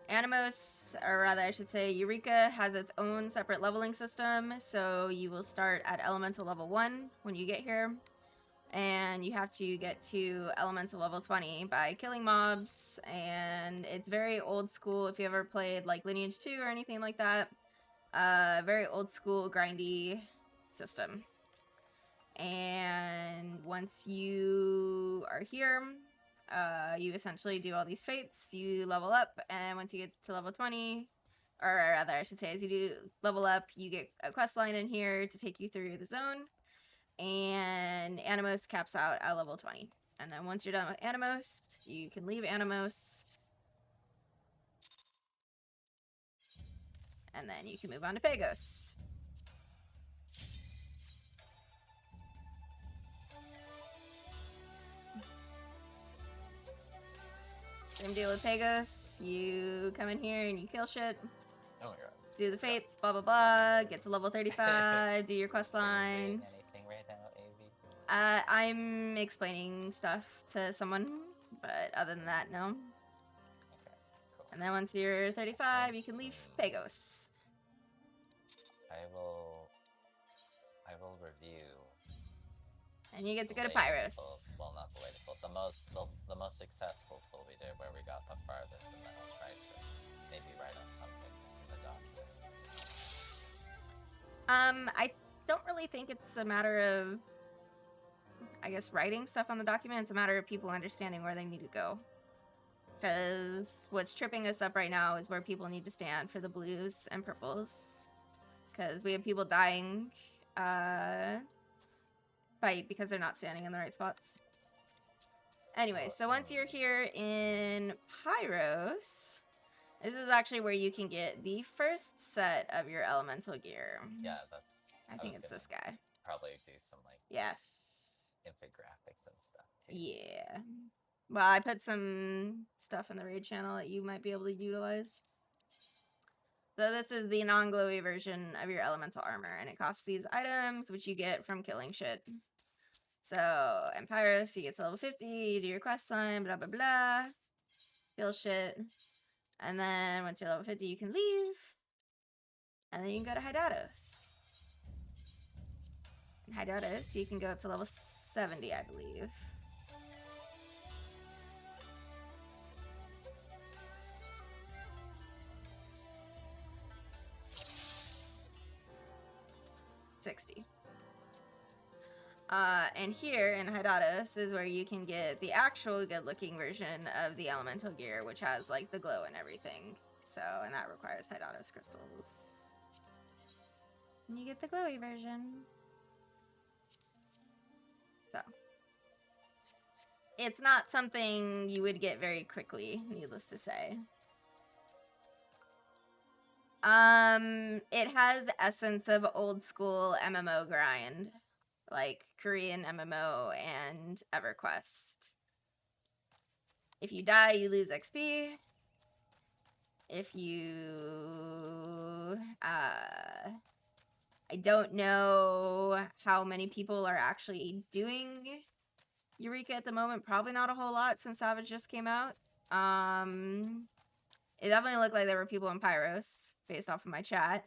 Animos, or rather I should say Eureka, has its own separate leveling system, so you will start at elemental level 1 when you get here, and you have to get to elemental level 20 by killing mobs, and it's very old school if you ever played like Lineage 2 or anything like that. Very old school grindy system. And once you are here, you essentially do all these fates, you level up, and once you get to level 20, or rather I should say as you do level up, you get a quest line in here to take you through the zone, and Animos caps out at level 20. And then once you're done with Animos, you can leave Animos, and then you can move on to Pagos. Same deal with Pagos. You come in here and you kill shit. Oh my god. Do the fates, blah blah blah. Get to level 35. Do your quest line. Anything right now, AV? I'm explaining stuff to someone, but other than that, no. Okay, cool. And then once you're 35, you can leave Pagos. I will review. And you get to the go to latest Pyros. pull- Well, not the latest pull. The most successful pull we did, where we got the farthest, and then I'll try to maybe write up something in the document. I don't really think it's a matter of, I guess, writing stuff on the document. It's a matter of people understanding where they need to go. Because what's tripping us up right now is where people need to stand for the blues and purples. Because we have people dying because they're not standing in the right spots. Anyway, so once you're here in Pyros, this is actually where you can get the first set of your elemental gear. Yeah, I think it's this guy. Probably do some like Yes. infographics and stuff too. Yeah. Well, I put some stuff in the raid channel that you might be able to utilize. So this is the non-glowy version of your elemental armor, and it costs these items, which you get from killing shit. So, in Pyros, you get to level 50, you do your quest line, blah, blah, blah. Kill shit. And then, once you're level 50, you can leave. And then you can go to Hydatos. In Hydatos, you can go up to level 70, I believe. $60. And here in Hydatos is where you can get the actual good-looking version of the elemental gear, which has like the glow and everything. So, and that requires Hydatos crystals. And you get the glowy version. So, it's not something you would get very quickly, needless to say. It has the essence of old school MMO grind, like Korean MMO and EverQuest. If you die, you lose XP. If you, I don't know how many people are actually doing Eureka at the moment. Probably not a whole lot since Savage just came out. It definitely looked like there were people in Pyros, based off of my chat.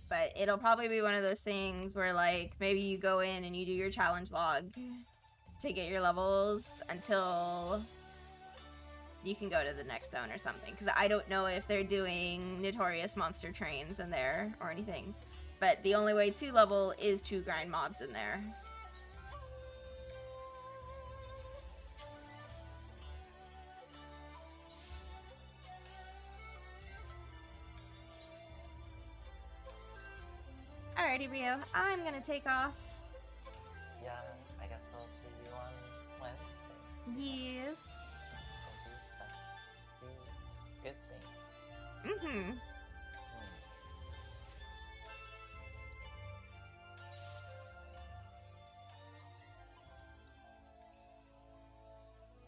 But it'll probably be one of those things where, like, maybe you go in and you do your challenge log to get your levels until you can go to the next zone or something. Because I don't know if they're doing notorious monster trains in there or anything. But the only way to level is to grind mobs in there. Alrighty, Rio. I'm gonna take off. Yeah, I guess I'll see you on Wednesday. Yes. Go do stuff. Do good things. Mm-hmm.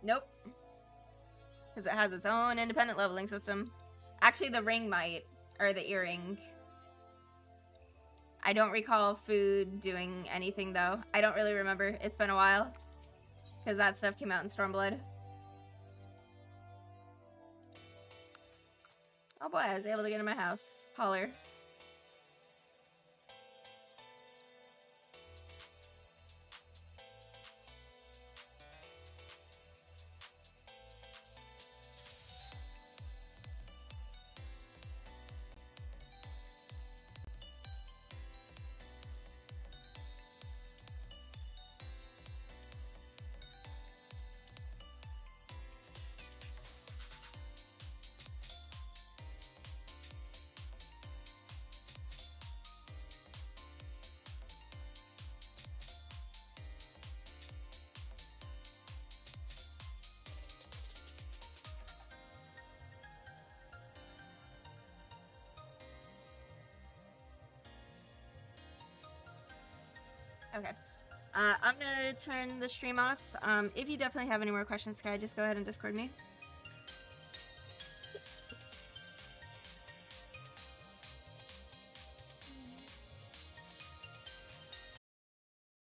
Nope. Because it has its own independent leveling system. Actually, the ring might. Or the earring. I don't recall food doing anything, though. I don't really remember. It's been a while. Because that stuff came out in Stormblood. Oh boy, I was able to get in my house. Holler. Okay. I'm gonna turn the stream off. If you definitely have any more questions, Sky, just go ahead and Discord me.